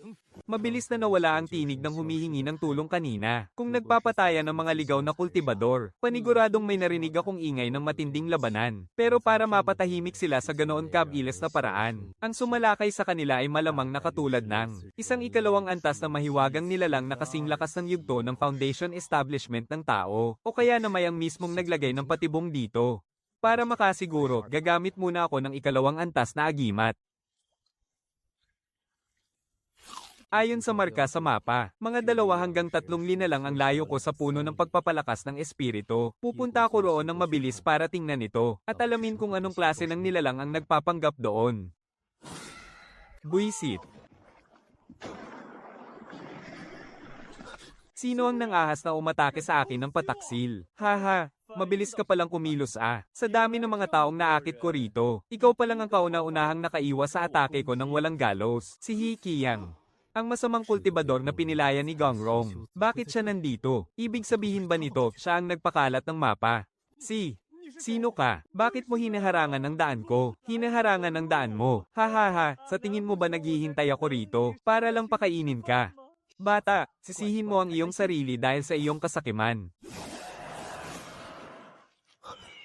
Mabilis na nawala ang tinig ng humihingi ng tulong kanina. Kung nagpapatayan ng mga ligaw na kultibador, paniguradong may narinig akong ingay ng matinding labanan. Pero para mapatahimik sila sa ganoon kabilis na paraan, ang sumalakay sa kanila ay malamang na katulad ng isang ikalawang antas na mahiwagang nilalang na kasing lakas ng yugto ng foundation establishment ng tao, o kaya na may ang mismong naglagay ng patibong dito. Para makasiguro, gagamit muna ako ng ikalawang antas na agimat. Ayon sa marka sa mapa, mga 2 hanggang 3 lina lang ang layo ko sa puno ng pagpapalakas ng espiritu. Pupunta ako roon ng mabilis para tingnan ito, at alamin kung anong klase ng nilalang ang nagpapanggap doon. Buisit. Sino ang nangahas na umatake sa akin ng pataksil? Haha, mabilis ka palang kumilos ah. Sa dami ng mga taong naakit ko rito, ikaw palang ang kauna-unahang nakaiwas sa atake ko ng walang galos. Si He Qiang. Ang masamang kultibador na pinilaya ni Gongrong. Bakit siya nandito? Ibig sabihin ba nito, siya ang nagpakalat ng mapa? Sino ka? Bakit mo hinaharangan ang daan ko? Hinaharangan ang daan mo. Hahaha, sa tingin mo ba naghihintay ako rito? Para lang pakainin ka. Bata, sisihin mo ang iyong sarili dahil sa iyong kasakiman.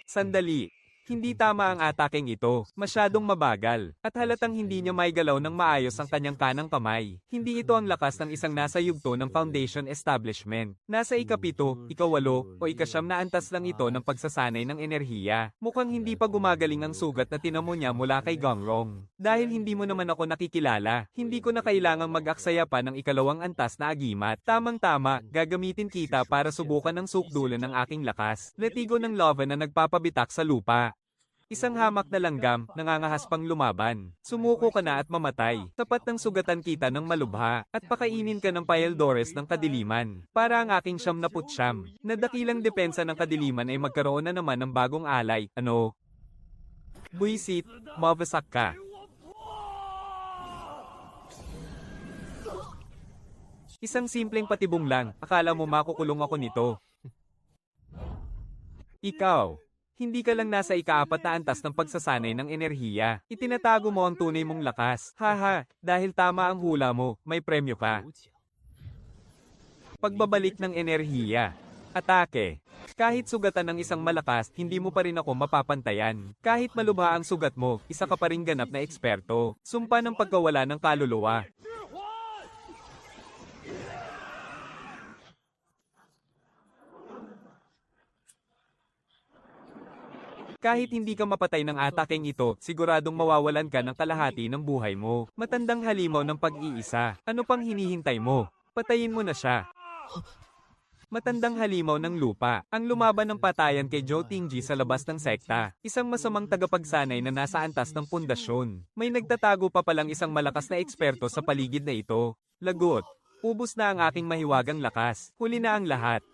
Sandali. Hindi tama ang ataking ito, masyadong mabagal, at halatang hindi niya maigalaw ng maayos ang kanyang kanang kamay. Hindi ito ang lakas ng isang nasa yugto ng Foundation Establishment. Nasa ikapito, ikawalo, o ikasyam na antas lang ito ng pagsasanay ng enerhiya. Mukhang hindi pa gumagaling ang sugat na tinamo niya mula kay Gongrong. Dahil hindi mo naman ako nakikilala, hindi ko na kailangang mag-aksaya pa ng ikalawang antas na agimat. Tamang-tama, gagamitin kita para subukan ang sukdulan ng aking lakas. Letigo ng lava na nagpapabitak sa lupa. Isang hamak na langgam, nangangahas pang lumaban. Sumuko ka na at mamatay. Tapat ng sugatan kita ng malubha, at pakainin ka ng Paeldores ng kadiliman. Para ang aking 79 na dakilang depensa ng kadiliman ay magkaroon na naman ng bagong alay. Ano? Buisit, mabasak ka. Isang simpleng patibong lang, akala mo makukulong ako nito. Ikaw. Hindi ka lang nasa ikaapat na antas ng pagsasanay ng enerhiya. Itinatago mo ang tunay mong lakas. Haha, dahil tama ang hula mo, may premyo ka. Pagbabalik ng enerhiya. Atake. Kahit sugatan ng isang malakas, hindi mo pa rin ako mapapantayan. Kahit malubha ang sugat mo, isa ka pa rin ganap na eksperto. Sumpa ng pagkawala ng kaluluwa. Kahit hindi ka mapatay ng ataking ito, siguradong mawawalan ka ng kalahati ng buhay mo. Matandang halimaw ng pag-iisa. Ano pang hinihintay mo? Patayin mo na siya. Matandang halimaw ng lupa. Ang lumaban ng patayan kay Zhou Tingji sa labas ng sekta. Isang masamang tagapagsanay na nasa antas ng pundasyon. May nagtatago pa palang isang malakas na eksperto sa paligid na ito. Lagot. Ubus na ang aking mahiwagang lakas. Huli na ang lahat.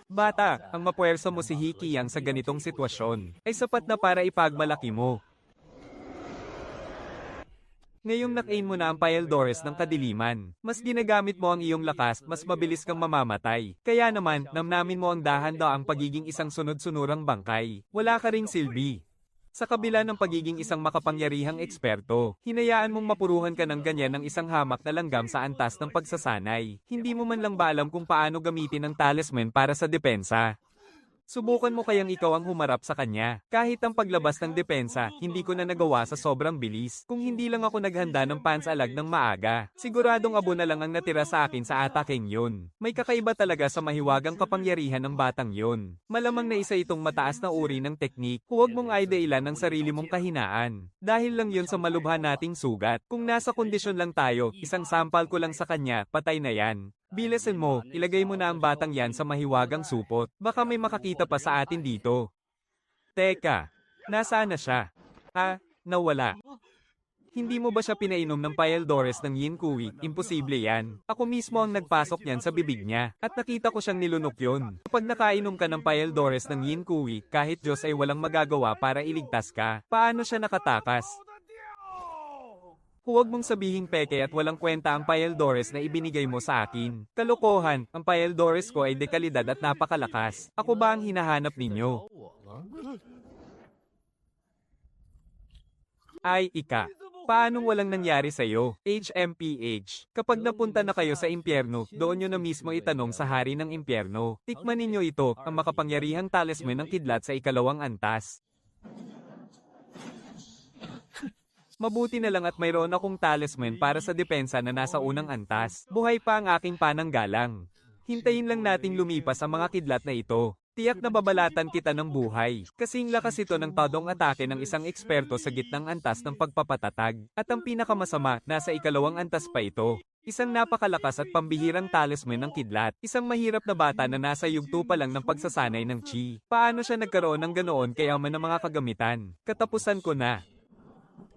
Bata, ang mapuwersa mo si Hikiyang sa ganitong sitwasyon ay sapat na para ipagmalaki mo. Ngayong nakain mo na ang Paeldores ng kadiliman, mas ginagamit mo ang iyong lakas, mas mabilis kang mamamatay. Kaya naman, namnamin mo ang dahan-daang pagiging isang sunod-sunurang bangkay. Wala ka ring silbi. Sa kabila ng pagiging isang makapangyarihang eksperto, hinayaan mong mapuruhan ka ng ganyan ng isang hamak na langgam sa antas ng pagsasanay. Hindi mo man lang ba alam kung paano gamitin ang talisman para sa depensa? Subukan mo kayang ikaw ang humarap sa kanya. Kahit ang paglabas ng depensa, hindi ko na nagawa sa sobrang bilis. Kung hindi lang ako naghanda ng pansalag ng maaga, siguradong abo na lang ang natira sa akin sa ataking yun. May kakaiba talaga sa mahiwagang kapangyarihan ng batang yun. Malamang na isa itong mataas na uri ng teknik. Huwag mong ideilan ang sarili mong kahinaan. Dahil lang yun sa malubha nating sugat. Kung nasa kondisyon lang tayo, isang sampal ko lang sa kanya, patay na yan. Bilasin mo, ilagay mo na ang batang yan sa mahiwagang supot. Baka may makakita pa sa atin dito. Teka, nasaan na siya? Nawala. Hindi mo ba siya pinainom ng Paeldores ng Yin Kui? Imposible yan. Ako mismo ang nagpasok niyan sa bibig niya. At nakita ko siyang nilunok yun. Kapag nakainom ka ng Paeldores ng Yin Kui, kahit Diyos ay walang magagawa para iligtas ka. Paano siya nakatakas? Huwag mong sabihing peke at walang kwenta ang Paeldores na ibinigay mo sa akin. Kalokohan, ang Paeldores ko ay dekalidad at napakalakas. Ako ba ang hinahanap ninyo? Ay, ika. Paanong walang nangyari sa'yo? HMPH. Kapag napunta na kayo sa impyerno, doon nyo na mismo itanong sa hari ng impyerno. Tikman ninyo ito, ang makapangyarihang talisman ng kidlat sa ikalawang antas. Mabuti na lang at mayroon akong talisman para sa depensa na nasa unang antas. Buhay pa ang aking pananggalang. Hintayin lang nating lumipas ang mga kidlat na ito. Tiyak na babalatan kita ng buhay. Kasing lakas ito ng todong atake ng isang eksperto sa gitnang antas ng pagpapatatag. At ang pinakamasama, nasa ikalawang antas pa ito. Isang napakalakas at pambihirang talisman ng kidlat. Isang mahirap na bata na nasa yugto pa lang ng pagsasanay ng chi. Paano siya nagkaroon ng ganoon kayaman ng mga kagamitan? Katapusan ko na.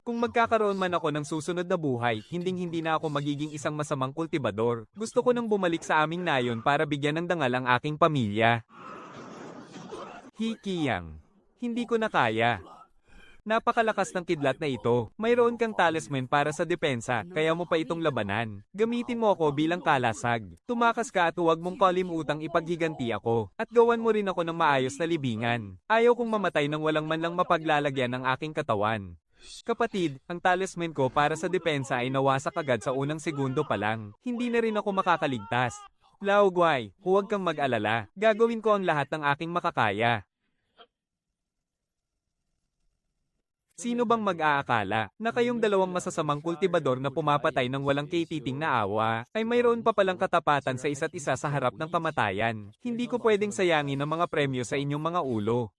Kung magkakaroon man ako ng susunod na buhay, hinding-hindi na ako magiging isang masamang kultibador. Gusto ko nang bumalik sa aming nayon para bigyan ng dangal ang aking pamilya. Hikiyang. Hindi ko na kaya. Napakalakas ng kidlat na ito. Mayroon kang talisman para sa depensa, kaya mo pa itong labanan. Gamitin mo ako bilang kalasag. Tumakas ka at huwag mong kalimutang ipaghiganti ako. At gawan mo rin ako ng maayos na libingan. Ayaw kong mamatay nang walang man lang mapaglalagyan ng aking katawan. Kapatid, ang talisman ko para sa depensa ay nawasak agad sa unang segundo pa lang. Hindi na rin ako makakaligtas. Lao Guai, huwag kang mag-alala. Gagawin ko ang lahat ng aking makakaya. Sino bang mag-aakala na kayong dalawang masasamang kultibador na pumapatay ng walang katiting na awa, ay mayroon pa palang katapatan sa isa't isa sa harap ng kamatayan? Hindi ko pwedeng sayangin ang mga premyo sa inyong mga ulo.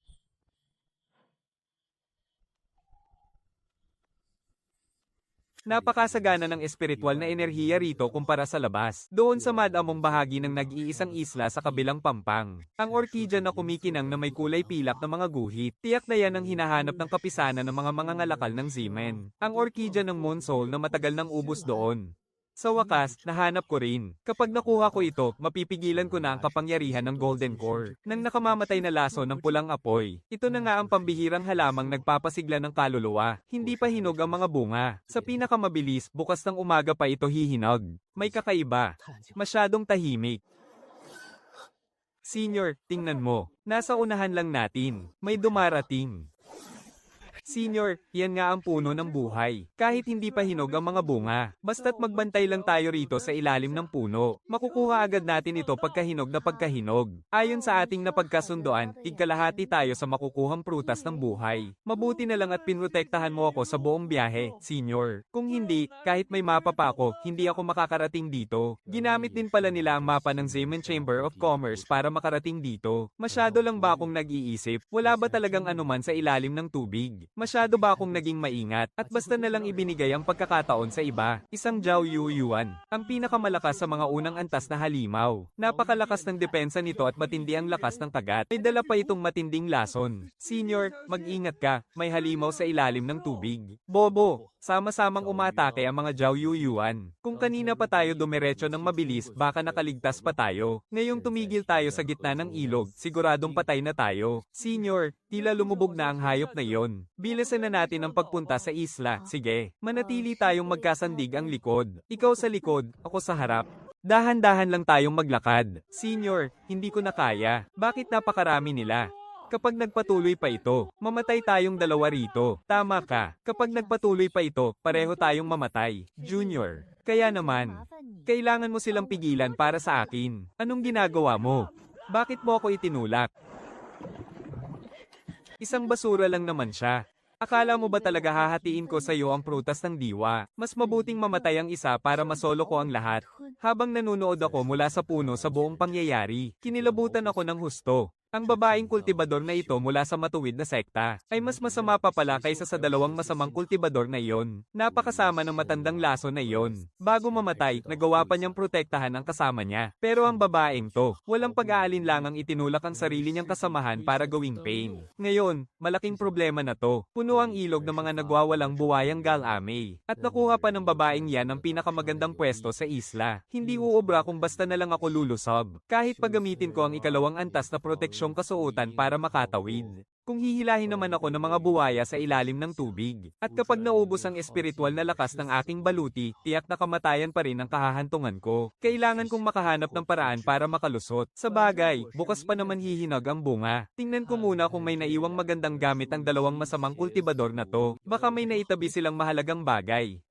Napakasagana ng espiritual na enerhiya rito kumpara sa labas. Doon sa madamong bahagi ng nag-iisang isla sa kabilang pampang. Ang orkidya na kumikinang na may kulay pilak na mga guhit. Tiyak na yan ang hinahanap ng kapisanan ng mga mangangalakal ng Zemen. Ang orkidya ng Moon Soul na matagal nang ubos doon. Sa wakas, nahanap ko rin. Kapag nakuha ko ito, mapipigilan ko na ang kapangyarihan ng Golden Core. Nang nakamamatay na laso ng pulang apoy, ito na nga ang pambihirang halamang nagpapasigla ng kaluluwa. Hindi pa hinog ang mga bunga. Sa pinakamabilis, bukas ng umaga pa ito hihinog. May kakaiba. Masyadong tahimik. Senior, tingnan mo. Nasa unahan lang natin. May dumarating. Senior, yan nga ang puno ng buhay. Kahit hindi pa hinog ang mga bunga, basta't magbantay lang tayo rito sa ilalim ng puno. Makukuha agad natin ito pagkahinog na pagkahinog. Ayon sa ating napagkasundoan, igkalahati tayo sa makukuhang prutas ng buhay. Mabuti na lang at pinrotektahan mo ako sa buong biyahe, Senior. Kung hindi, kahit may mapa pa ako, hindi ako makakarating dito. Ginamit din pala nila ang mapa ng Zemen Chamber of Commerce para makarating dito. Masyado lang ba akong nag-iisip? Wala ba talagang anuman sa ilalim ng tubig? Masyado ba akong naging maingat at basta na lang ibinigay ang pagkakataon sa iba? Isang Zhao Yuan, ang pinakamalakas sa mga unang antas na halimaw. Napakalakas ng depensa nito at matindi ang lakas ng kagat. May dala pa itong matinding lason. Senior, mag-ingat ka, may halimaw sa ilalim ng tubig. Bobo, sama-samang umatake ang mga Zhao Yuan. Kung kanina pa tayo dumiretso ng mabilis, baka nakaligtas pa tayo. Ngayong tumigil tayo sa gitna ng ilog, siguradong patay na tayo. Senior, tila lumubog na ang hayop na iyon. Bilisan na natin ang pagpunta sa isla. Sige, manatili tayong magkasandig ang likod. Ikaw sa likod, ako sa harap. Dahan-dahan lang tayong maglakad. Senior, hindi ko na kaya. Bakit napakarami nila? Kapag nagpatuloy pa ito, mamatay tayong dalawa rito. Tama ka. Kapag nagpatuloy pa ito, pareho tayong mamatay. Junior. Kaya naman, kailangan mo silang pigilan para sa akin. Anong ginagawa mo? Bakit mo ako itinulak? Isang basura lang naman siya. Akala mo ba talaga hahatiin ko sa iyo ang prutas ng diwa? Mas mabuting mamatay ang isa para masolo ko ang lahat. Habang nanonood ako mula sa puno sa buong pangyayari, kinilabutan ako ng husto. Ang babaeng kultibador na ito mula sa matuwid na sekta ay mas masama pa pala kaysa sa dalawang masamang kultibador na iyon. Napakasama ng matandang laso na iyon. Bago mamatay, nagawa pa niyang protektahan ang kasama niya. Pero ang babaeng to, walang pag-aalinlangang itinulak ang sarili niyang kasamahan para gawing pain. Ngayon, malaking problema na to. Puno ang ilog ng mga nagwawalang buwayang galame. At nakuha pa ng babaeng yan ang pinakamagandang pwesto sa isla. Hindi uobra kung basta na lang ako lulusob. Kahit pagamitin ko ang ikalawang antas na proteksyon kasuotan para makatawid. Kung hihilahin naman ako ng mga buwaya sa ilalim ng tubig, at kapag naubos ang espiritual na lakas ng aking baluti, tiyak na kamatayan pa rin ang kahahantungan ko. Kailangan kong makahanap ng paraan para makalusot. Sa bagay, bukas pa naman hihinog ang bunga. Tingnan ko muna kung may naiwang magandang gamit ang dalawang masamang kultibador na to. Baka may naitabi silang mahalagang bagay.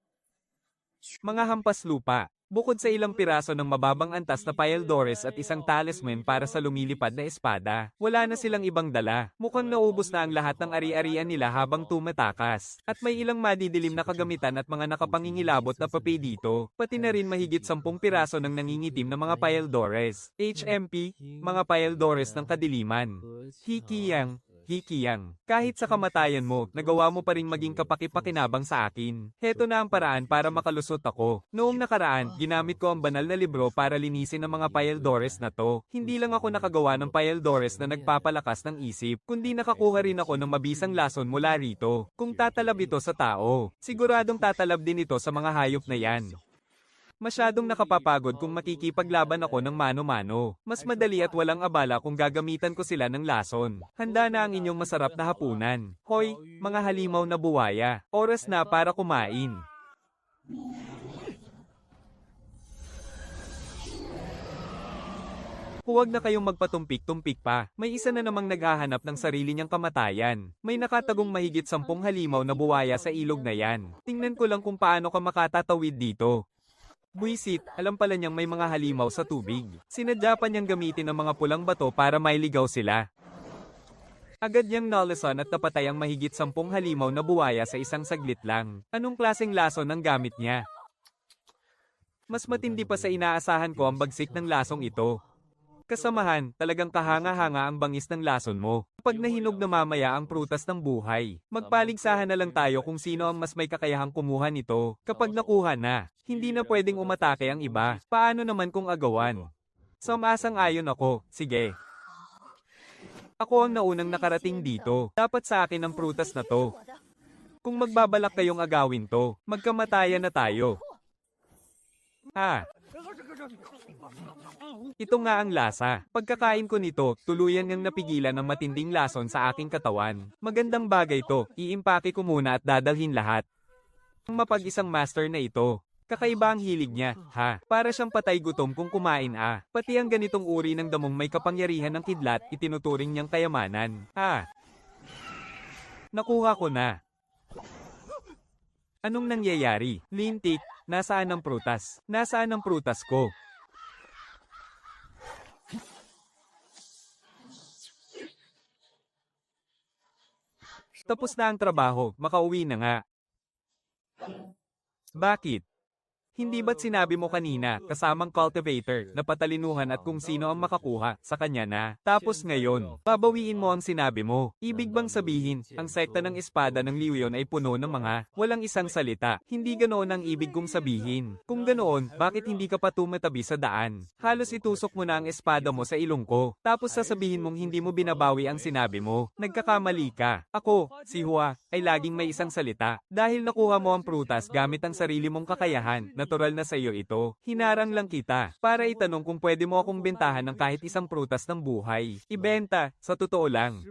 Mga hampas lupa. Bukod sa ilang piraso ng mababang antas na Paeldores at isang talisman para sa lumilipad na espada, wala na silang ibang dala. Mukhang naubos na ang lahat ng ari-arian nila habang tumatakas. At may ilang madidilim na kagamitan at mga nakapangingilabot na papel dito, pati na rin mahigit 10 piraso ng nangingitim na mga Paeldores. HMP, mga Paeldores ng kadiliman. Hikiyang. Kahit sa kamatayan mo, nagawa mo pa rin maging kapakipakinabang sa akin. Heto na ang paraan para makalusot ako. Noong nakaraan, ginamit ko ang banal na libro para linisin ang mga Paeldores na to. Hindi lang ako nakagawa ng Paeldores na nagpapalakas ng isip, kundi nakakuha rin ako ng mabisang lason mula rito. Kung tatalab ito sa tao, siguradong tatalab din ito sa mga hayop na yan. Masyadong nakapapagod kung makikipaglaban ako ng mano-mano. Mas madali at walang abala kung gagamitan ko sila ng lason. Handa na ang inyong masarap na hapunan. Hoy, mga halimaw na buwaya. Oras na para kumain. Huwag na kayong magpatumpik-tumpik pa. May isa na namang naghahanap ng sarili niyang kamatayan. May nakatagong mahigit 10 halimaw na buwaya sa ilog na yan. Tingnan ko lang kung paano ka makatatawid dito. Buisit, alam pala niyang may mga halimaw sa tubig. Sinadya pa niyang gamitin ang mga pulang bato para mailigaw sila. Agad niyang nalason at napatay ang mahigit 10 halimaw na buwaya sa isang saglit lang. Anong klaseng lason ang gamit niya? Mas matindi pa sa inaasahan ko ang bagsik ng lasong ito. Kasamahan, talagang kahanga-hanga ang bangis ng lason mo. Kapag nahinog na mamaya ang prutas ng buhay, magpaligsahan na lang tayo kung sino ang mas may kakayahang kumuha nito. Kapag nakuha na, hindi na pwedeng umatake ang iba. Paano naman kung agawan? Sumasang-ayon ako, sige. Ako ang naunang nakarating dito. Dapat sa akin ang prutas na to. Kung magbabalak kayong agawin to, magkamatayan na tayo. Ito nga ang lasa. Pagkakain ko nito, tuluyan ngang napigilan ng matinding lason sa aking katawan. Magandang bagay to, iimpake ko muna at dadalhin lahat. Ang mapag-isang master na ito. Kakaiba ang hilig niya, para siyang patay gutom kung kumain Pati ang ganitong uri ng damong may kapangyarihan ng kidlat, itinuturing niyang kayamanan. Nakuha ko na. Anong nangyayari? Lintik, nasaan ang prutas? Nasaan ang prutas ko? Tapos na ang trabaho, makauwi na nga. Bakit? Hindi ba't sinabi mo kanina, kasamang cultivator, na patalinuhan at kung sino ang makakuha, sa kanya na? Tapos ngayon, babawiin mo ang sinabi mo. Ibig bang sabihin, ang sekta ng espada ng Leon ay puno ng mga, walang isang salita. Hindi ganoon ang ibig kong sabihin. Kung ganoon, bakit hindi ka pa tumatabi sa daan? Halos itusok mo na ang espada mo sa ilong ko. Tapos sasabihin mong hindi mo binabawi ang sinabi mo. Nagkakamali ka. Ako, si Hua, ay laging may isang salita. Dahil nakuha mo ang prutas gamit ang sarili mong kakayahan, natural na sa iyo ito. Hinarang lang kita para itanong kung pwede mo akong bentahan ng kahit isang prutas ng buhay. Ibenta, sa totoo lang.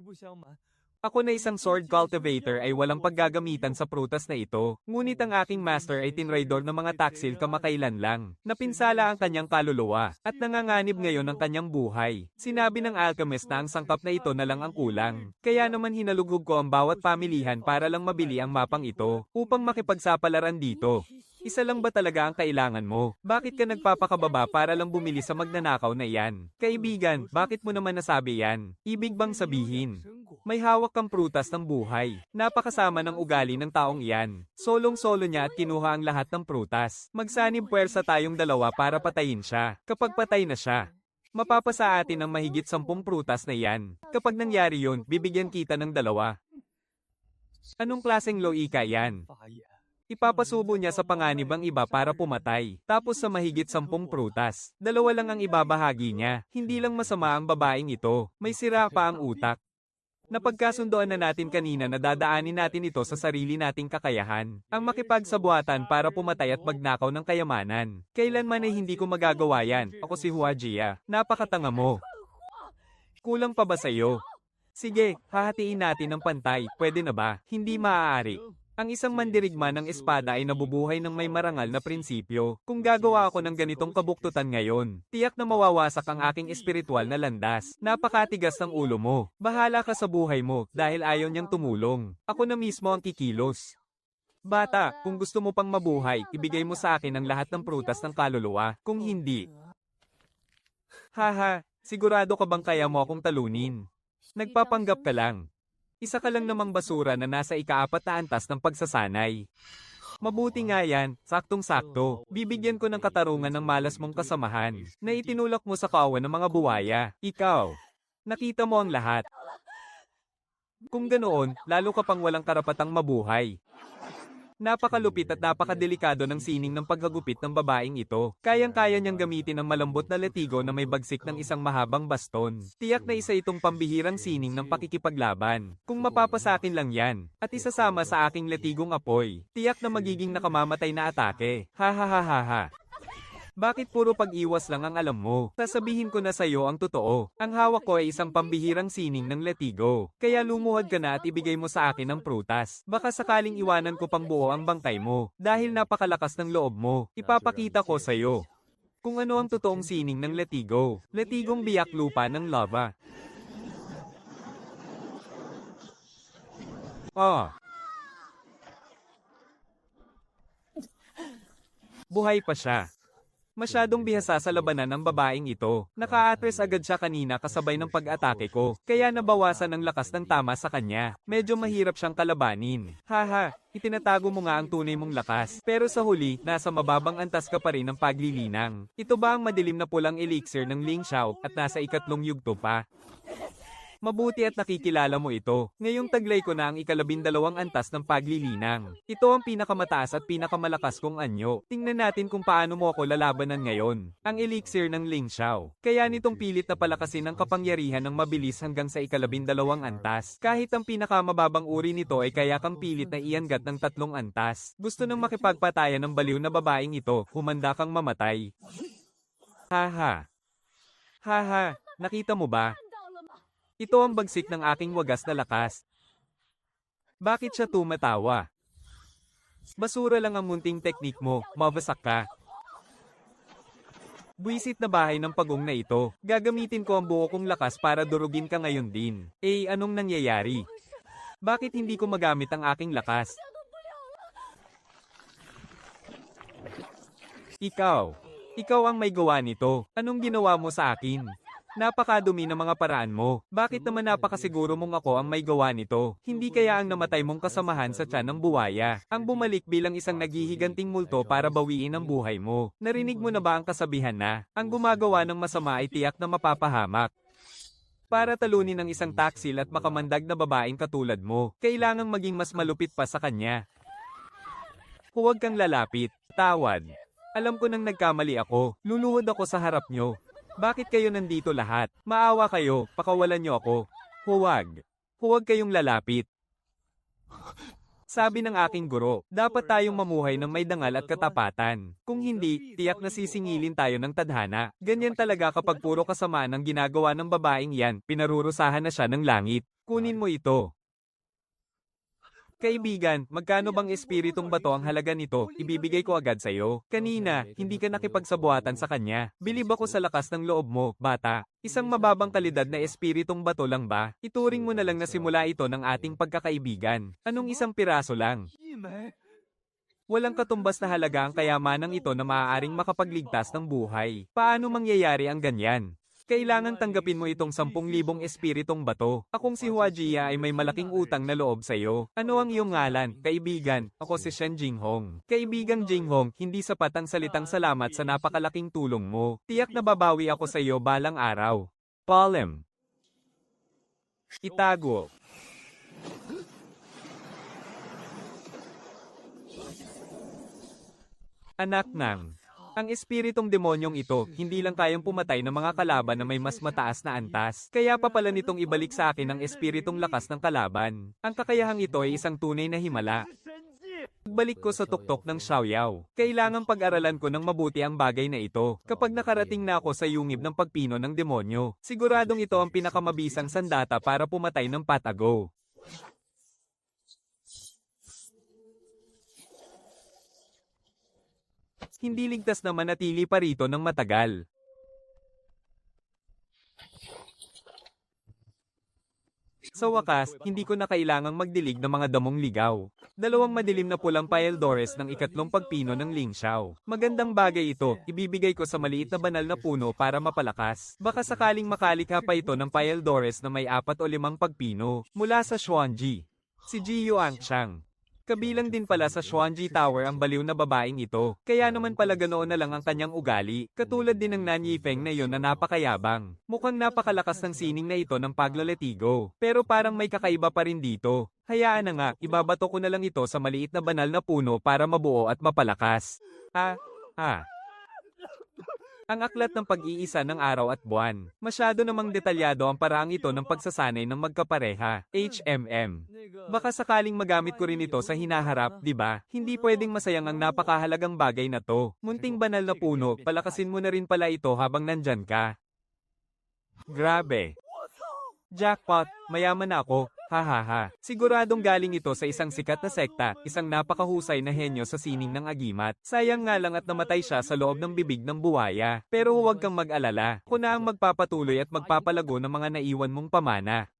Ako na isang sword cultivator ay walang paggagamitan sa prutas na ito. Ngunit ang aking master ay tinraidor ng mga taksil kamakailan lang. Napinsala ang kanyang kaluluwa at nanganganib ngayon ang kanyang buhay. Sinabi ng alchemist na ang sangkap na ito na lang ang kulang. Kaya naman hinalugog ko ang bawat pamilihan para lang mabili ang mapang ito upang makipagsapalaran dito. Isa lang ba talaga ang kailangan mo? Bakit ka nagpapakababa para lang bumili sa magnanakaw na iyan? Kaibigan, bakit mo naman nasabi yan? Ibig bang sabihin? May hawak kang prutas ng buhay. Napakasama ng ugali ng taong iyan. Solong-solo niya at kinuha ang lahat ng prutas. Magsanib puwersa tayong dalawa para patayin siya. Kapag patay na siya, mapapasa atin ang mahigit 10 prutas na iyan. Kapag nangyari yun, bibigyan kita ng 2. Anong klaseng loika yan? Ipapasubo niya sa panganib ang iba para pumatay. Tapos sa mahigit 10 prutas, 2 lang ang ibabahagi niya. Hindi lang masama ang babaeng ito. May sira pa ang utak. Napagkasundoan na natin kanina na dadaanin natin ito sa sarili nating kakayahan. Ang makipagsabuatan para pumatay at magnakaw ng kayamanan. Kailanman ay hindi ko magagawa yan. Ako si Hua Jia. Napakatanga mo. Kulang pa ba sa'yo? Sige, hahatiin natin ng pantay. Pwede na ba? Hindi maaari. Ang isang mandirigma ng espada ay nabubuhay ng may marangal na prinsipyo. Kung gagawa ako ng ganitong kabuktutan ngayon, tiyak na mawawasak ang aking espiritual na landas. Napakatigas ng ulo mo. Bahala ka sa buhay mo dahil ayaw niyang tumulong. Ako na mismo ang kikilos. Bata, kung gusto mo pang mabuhay, ibigay mo sa akin ang lahat ng prutas ng kaluluwa. Kung hindi, sigurado ka bang kaya mo akong talunin? Nagpapanggap ka lang. Isa ka lang namang basura na nasa ika-4 na antas ng pagsasanay. Mabuti nga yan, saktong-sakto. Bibigyan ko ng katarungan ng malas mong kasamahan na itinulak mo sa kawan ng mga buwaya. Ikaw, nakita mo ang lahat. Kung ganoon, lalo ka pang walang karapatang mabuhay. Napakalupit at napakadelikado ng sining ng paghagupit ng babaeng ito. Kayang-kaya niyang gamitin ang malambot na latigo na may bagsik ng isang mahabang baston. Tiyak na isa itong pambihirang sining ng pakikipaglaban. Kung mapapasakin lang yan, at isasama sa aking latigong apoy, tiyak na magiging nakamamatay na atake. Bakit puro pag-iwas lang ang alam mo? Sasabihin ko na sa'yo ang totoo. Ang hawak ko ay isang pambihirang sining ng latigo. Kaya lumuhod ka na at ibigay mo sa akin ang prutas. Baka sakaling iwanan ko pang buo ang bangkay mo. Dahil napakalakas ng loob mo. Ipapakita ko sa'yo. kung ano ang totoong sining ng latigo. Latigong biyak lupa ng lava. Ah! Buhay pa siya. Masyadong bihasa sa labanan ng babaeng ito. Naka-atres agad siya kanina kasabay ng pag-atake ko, kaya nabawasan ang lakas ng tama sa kanya. Medyo mahirap siyang kalabanin. Haha, itinatago mo nga ang tunay mong lakas. Pero sa huli, nasa mababang antas ka pa rin ng paglilinang. Ito ba ang madilim na pulang elixir ng Ling Xiao at nasa ikatlong yugto pa? Mabuti at nakikilala mo ito. Ngayong taglay ko na ang ika-12 antas ng paglilinang. Ito ang pinakamataas at pinakamalakas kong anyo. Tingnan natin kung paano mo ako lalabanan ngayon. Ang elixir ng Ling Xiao. Kaya nitong pilit na palakasin ang kapangyarihan ng mabilis hanggang sa ika-12 antas. Kahit ang pinakamababang uri nito ay kaya kang pilit na ianggat ng 3 antas. Gusto nang makipagpatayan ng baliw na babaeng ito, humanda kang mamatay. Haha. Haha, nakita mo ba? Ito ang bagsik ng aking wagas na lakas. Bakit siya tumatawa? Basura lang ang munting teknik mo, mabasak ka. Buisit na bahay ng pagong na ito. Gagamitin ko ang buo kong lakas para durugin ka ngayon din. Eh, anong nangyayari? Bakit hindi ko magamit ang aking lakas? Ikaw ang may gawa nito. Anong ginawa mo sa akin? Napakadumi ng mga paraan mo. Bakit naman napakasiguro mong ako ang may gawa nito? Hindi kaya ang namatay mong kasamahan sa tiyan ng buwaya ang bumalik bilang isang naghihiganting multo para bawiin ang buhay mo? Narinig mo na ba ang kasabihan na, ang gumagawa ng masama ay tiyak na mapapahamak? Para talunin ang isang taksil at makamandag na babaeng katulad mo, kailangang maging mas malupit pa sa kanya. Huwag kang lalapit. Tawad. Alam ko nang nagkamali ako. Luluhod ako sa harap nyo. Bakit kayo nandito lahat? Maawa kayo, pakawalan niyo ako. Huwag. Huwag kayong lalapit. Sabi ng aking guro, dapat tayong mamuhay ng may dangal at katapatan. Kung hindi, tiyak na sisingilin tayo ng tadhana. Ganyan talaga kapag puro kasamaan ang ginagawa ng babaeng yan, pinarurusahan na siya ng langit. Kunin mo ito. Kaibigan, magkano bang espiritong bato ang halaga nito? Ibibigay ko agad sa'yo. Kanina, hindi ka nakipagsabuhatan sa kanya. Bilib ako sa lakas ng loob mo, bata. Isang mababang kalidad na espiritong bato lang ba? Ituring mo na lang na simula ito ng ating pagkakaibigan. Anong isang piraso lang? Walang katumbas na halaga ang kayamanang ito na maaaring makapagligtas ng buhay. Paano mangyayari ang ganyan? Kailangan tanggapin mo itong 10,000 espiritong bato. Akong si Huajia ay may malaking utang na loob sa iyo. Ano ang iyong ngalan, kaibigan? Ako si Shen Jinghong. Kaibigang Jinghong, hindi sapat ang salitang salamat sa napakalaking tulong mo. Tiyak na babawi ako sa iyo balang araw. Palem. Itago. Anak ng... Ang espiritong demonyong ito, hindi lang kayang pumatay ng mga kalaban na may mas mataas na antas. Kaya pa pala nitong ibalik sa akin ang espiritong lakas ng kalaban. Ang kakayahang ito ay isang tunay na himala. Pagbalik ko sa tuktok ng Xiaoyao, kailangang pag-aralan ko ng mabuti ang bagay na ito. Kapag nakarating na ako sa yungib ng pagpino ng demonyo, siguradong ito ang pinakamabisang sandata para pumatay ng patago. Hindi ligtas na manatili pa rito ng matagal. Sa wakas, hindi ko na kailangang magdilig ng mga damong ligaw. 2 madilim na pulang paeldores ng ikatlong pagpino ng Ling Xiao. Magandang bagay ito, ibibigay ko sa maliit na banal na puno para mapalakas. Baka sakaling makalikha pa ito ng paeldores na may 4 o 5 pagpino, mula sa Xuanji. Si Ji Yuanxiang. Kabilang din pala sa Xuanji Tower ang baliw na babaeng ito. Kaya naman pala ganoon na lang ang kanyang ugali. Katulad din ng Nan Yifeng na yon na napakayabang. Mukhang napakalakas ng sining na ito ng paglaletigo. Pero parang may kakaiba pa rin dito. Hayaan na nga, ibabato ko na lang ito sa maliit na banal na puno para mabuo at mapalakas. Ang aklat ng pag-iisa ng araw at buwan. Masyado namang detalyado ang paraang ito ng pagsasanay ng magkapareha. HMM. Baka sakaling magamit ko rin ito sa hinaharap, di ba? Hindi pwedeng masayang ang napakahalagang bagay na to. Munting banal na puno, palakasin mo na rin pala ito habang nandyan ka. Grabe. Jackpot, mayaman na ako. Hahaha. Siguradong galing ito sa isang sikat na sekta, isang napakahusay na henyo sa sining ng agimat. Sayang nga lang at namatay siya sa loob ng bibig ng buwaya. Pero huwag kang mag-alala, ako na ang magpapatuloy at magpapalago ng mga naiwan mong pamana.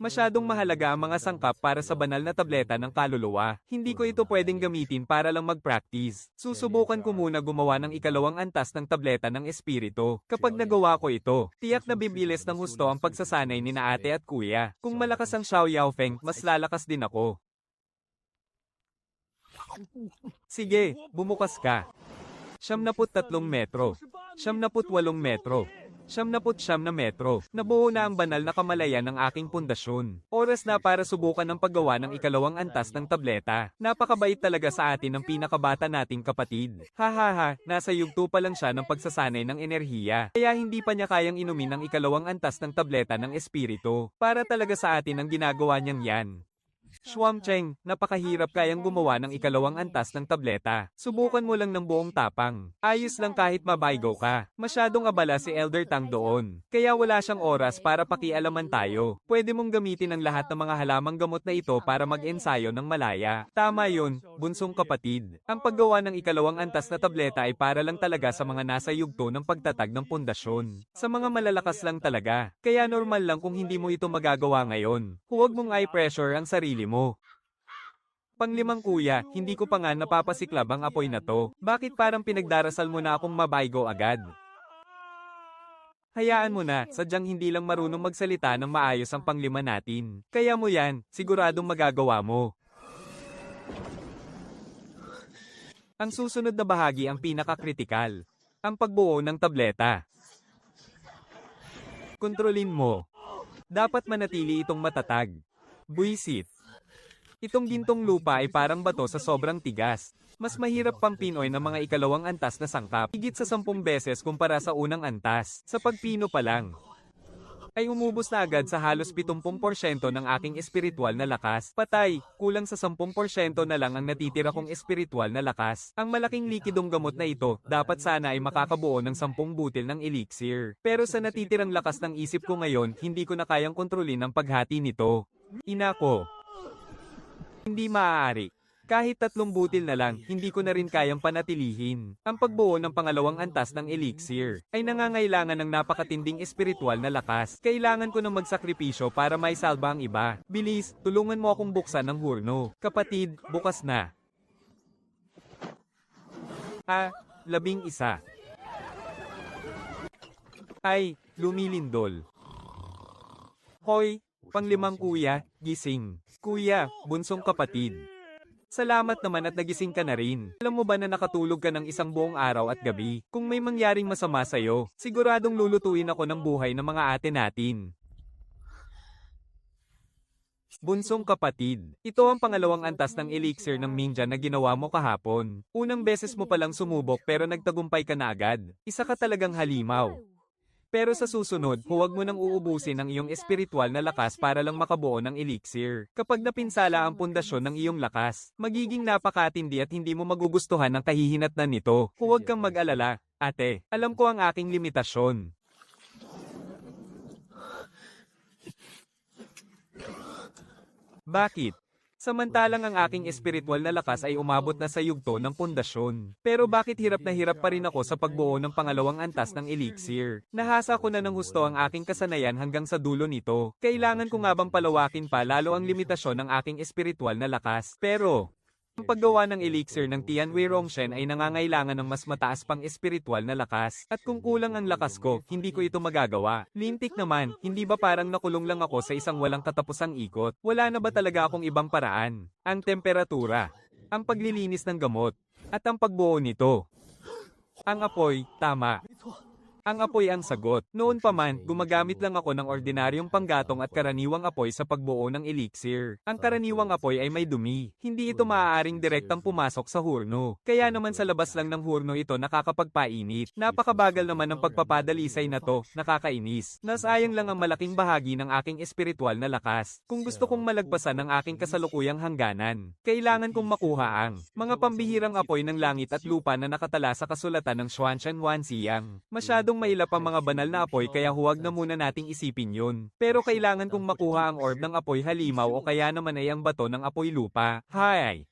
Masyadong mahalaga ang mga sangkap para sa banal na tableta ng kaluluwa. Hindi ko ito pwedeng gamitin para lang mag-practice. Susubukan ko muna gumawa ng ikalawang antas ng tableta ng espiritu. Kapag nagawa ko ito, tiyak na bibilis ng husto ang pagsasanay ni na ate at kuya. Kung malakas ang Xiao Yaofeng, mas lalakas din ako. Sige, bumukas ka. 73 metro. 78 metro. 79 na metro. Nabuo na ang banal na kamalayan ng aking pundasyon. Oras na para subukan ang paggawa ng ikalawang antas ng tableta. Napakabait talaga sa atin ng pinakabata nating kapatid. Hahaha, nasa yugto pa lang siya ng pagsasanay ng enerhiya. Kaya hindi pa niya kayang inumin ang ikalawang antas ng tableta ng espiritu. Para talaga sa atin ang ginagawa niyang yan. Xuamcheng, napakahirap kayang gumawa ng ikalawang antas ng tableta. Subukan mo lang ng buong tapang. Ayos lang kahit mabaygo ka. Masyadong abala si Elder Tang doon. Kaya wala siyang oras para pakialaman tayo. Pwede mong gamitin ang lahat ng mga halamang gamot na ito para mag-ensayo ng malaya. Tama yun, bunsong kapatid. Ang paggawa ng ikalawang antas na tableta ay para lang talaga sa mga nasa yugto ng pagtatag ng pundasyon. Sa mga malalakas lang talaga. Kaya normal lang kung hindi mo ito magagawa ngayon. Huwag mong i-pressure ang sarili mo. Panglimang kuya, hindi ko pa nga napapasiklab ang apoy na to. Bakit parang pinagdarasal mo na akong mabaygo agad? Hayaan mo na, sadyang hindi lang marunong magsalita ng maayos ang panglima natin. Kaya mo yan, siguradong magagawa mo. Ang susunod na bahagi ang pinaka-kritikal. Ang pagbuo ng tableta. Kontrolin mo. Dapat manatili itong matatag. Buisit. Itong gintong lupa ay parang bato sa sobrang tigas. Mas mahirap pang pinoy ng mga ikalawang antas na sangkap. Higit sa 10 beses kumpara sa unang antas. Sa pagpino pa lang, ay umubos na agad sa halos 70% ng aking espiritual na lakas. Patay, kulang sa 10% na lang ang natitira kong espiritual na lakas. Ang malaking likidong gamot na ito, dapat sana ay makakabuo ng 10 butil ng elixir. Pero sa natitirang lakas ng isip ko ngayon, hindi ko na kayang kontrolin ang paghati nito. Inako. Hindi maaari. Kahit 3 butil na lang, hindi ko na rin kayang panatilihin. Ang pagbuo ng pangalawang antas ng elixir ay nangangailangan ng napakatinding espiritual na lakas. Kailangan ko ng magsakripisyo para may salba ang iba. Bilis, tulungan mo akong buksan ang hurno. Kapatid, bukas na. 11. Ay, lumilindol. Hoy, panglimang kuya, gising. Kuya, bunsong kapatid. Salamat naman at nagising ka na rin. Alam mo ba na nakatulog ka ng isang buong araw at gabi? Kung may mangyaring masama sa'yo, siguradong lulutuin ako ng buhay ng mga ate natin. Bunsong kapatid, ito ang pangalawang antas ng elixir ng Mingja na ginawa mo kahapon. Unang beses mo palang sumubok pero nagtagumpay ka na agad. Isa ka talagang halimaw. Pero sa susunod, huwag mo nang uubusin ang iyong espiritual na lakas para lang makabuo ng elixir. Kapag napinsala ang pundasyon ng iyong lakas, magiging napakatindi at hindi mo magugustuhan ang kahihinatnan nito. Huwag kang mag-alala, ate. Alam ko ang aking limitasyon. Bakit? Samantalang ang aking espiritual na lakas ay umabot na sa yugto ng pundasyon. Pero bakit hirap na hirap pa rin ako sa pagbuo ng pangalawang antas ng elixir? Nahasa ko na ng husto ang aking kasanayan hanggang sa dulo nito. Kailangan ko nga bang palawakin pa lalo ang limitasyon ng aking espiritual na lakas? Pero ang paggawa ng elixir ng Tianwei Rongshen ay nangangailangan ng mas mataas pang espiritual na lakas. At kung kulang ang lakas ko, hindi ko ito magagawa. Lintik naman, hindi ba parang nakulong lang ako sa isang walang katapusang ikot? Wala na ba talaga akong ibang paraan? Ang temperatura, ang paglilinis ng gamot, at ang pagbuo nito. Ang apoy, tama. Ang apoy ang sagot. Noon pa man, gumagamit lang ako ng ordinaryong panggatong at karaniwang apoy sa pagbuo ng elixir. Ang karaniwang apoy ay may dumi. Hindi ito maaaring direktang pumasok sa hurno. Kaya naman sa labas lang ng hurno ito nakakapagpainit. Napakabagal naman ng pagpapadalisay na to, nakakainis. Nasayang lang ang malaking bahagi ng aking espiritual na lakas. Kung gusto kong malagpasan ang aking kasalukuyang hangganan, kailangan kong makuha ang mga pambihirang apoy ng langit at lupa na nakatala sa kasulatan ng Xuanshan Wanxiang. Masyadong Siguradong mailap ang mga banal na apoy kaya huwag na muna nating isipin yun. Pero kailangan kong makuha ang orb ng apoy halimaw o kaya naman ay ang bato ng apoy lupa. Hay!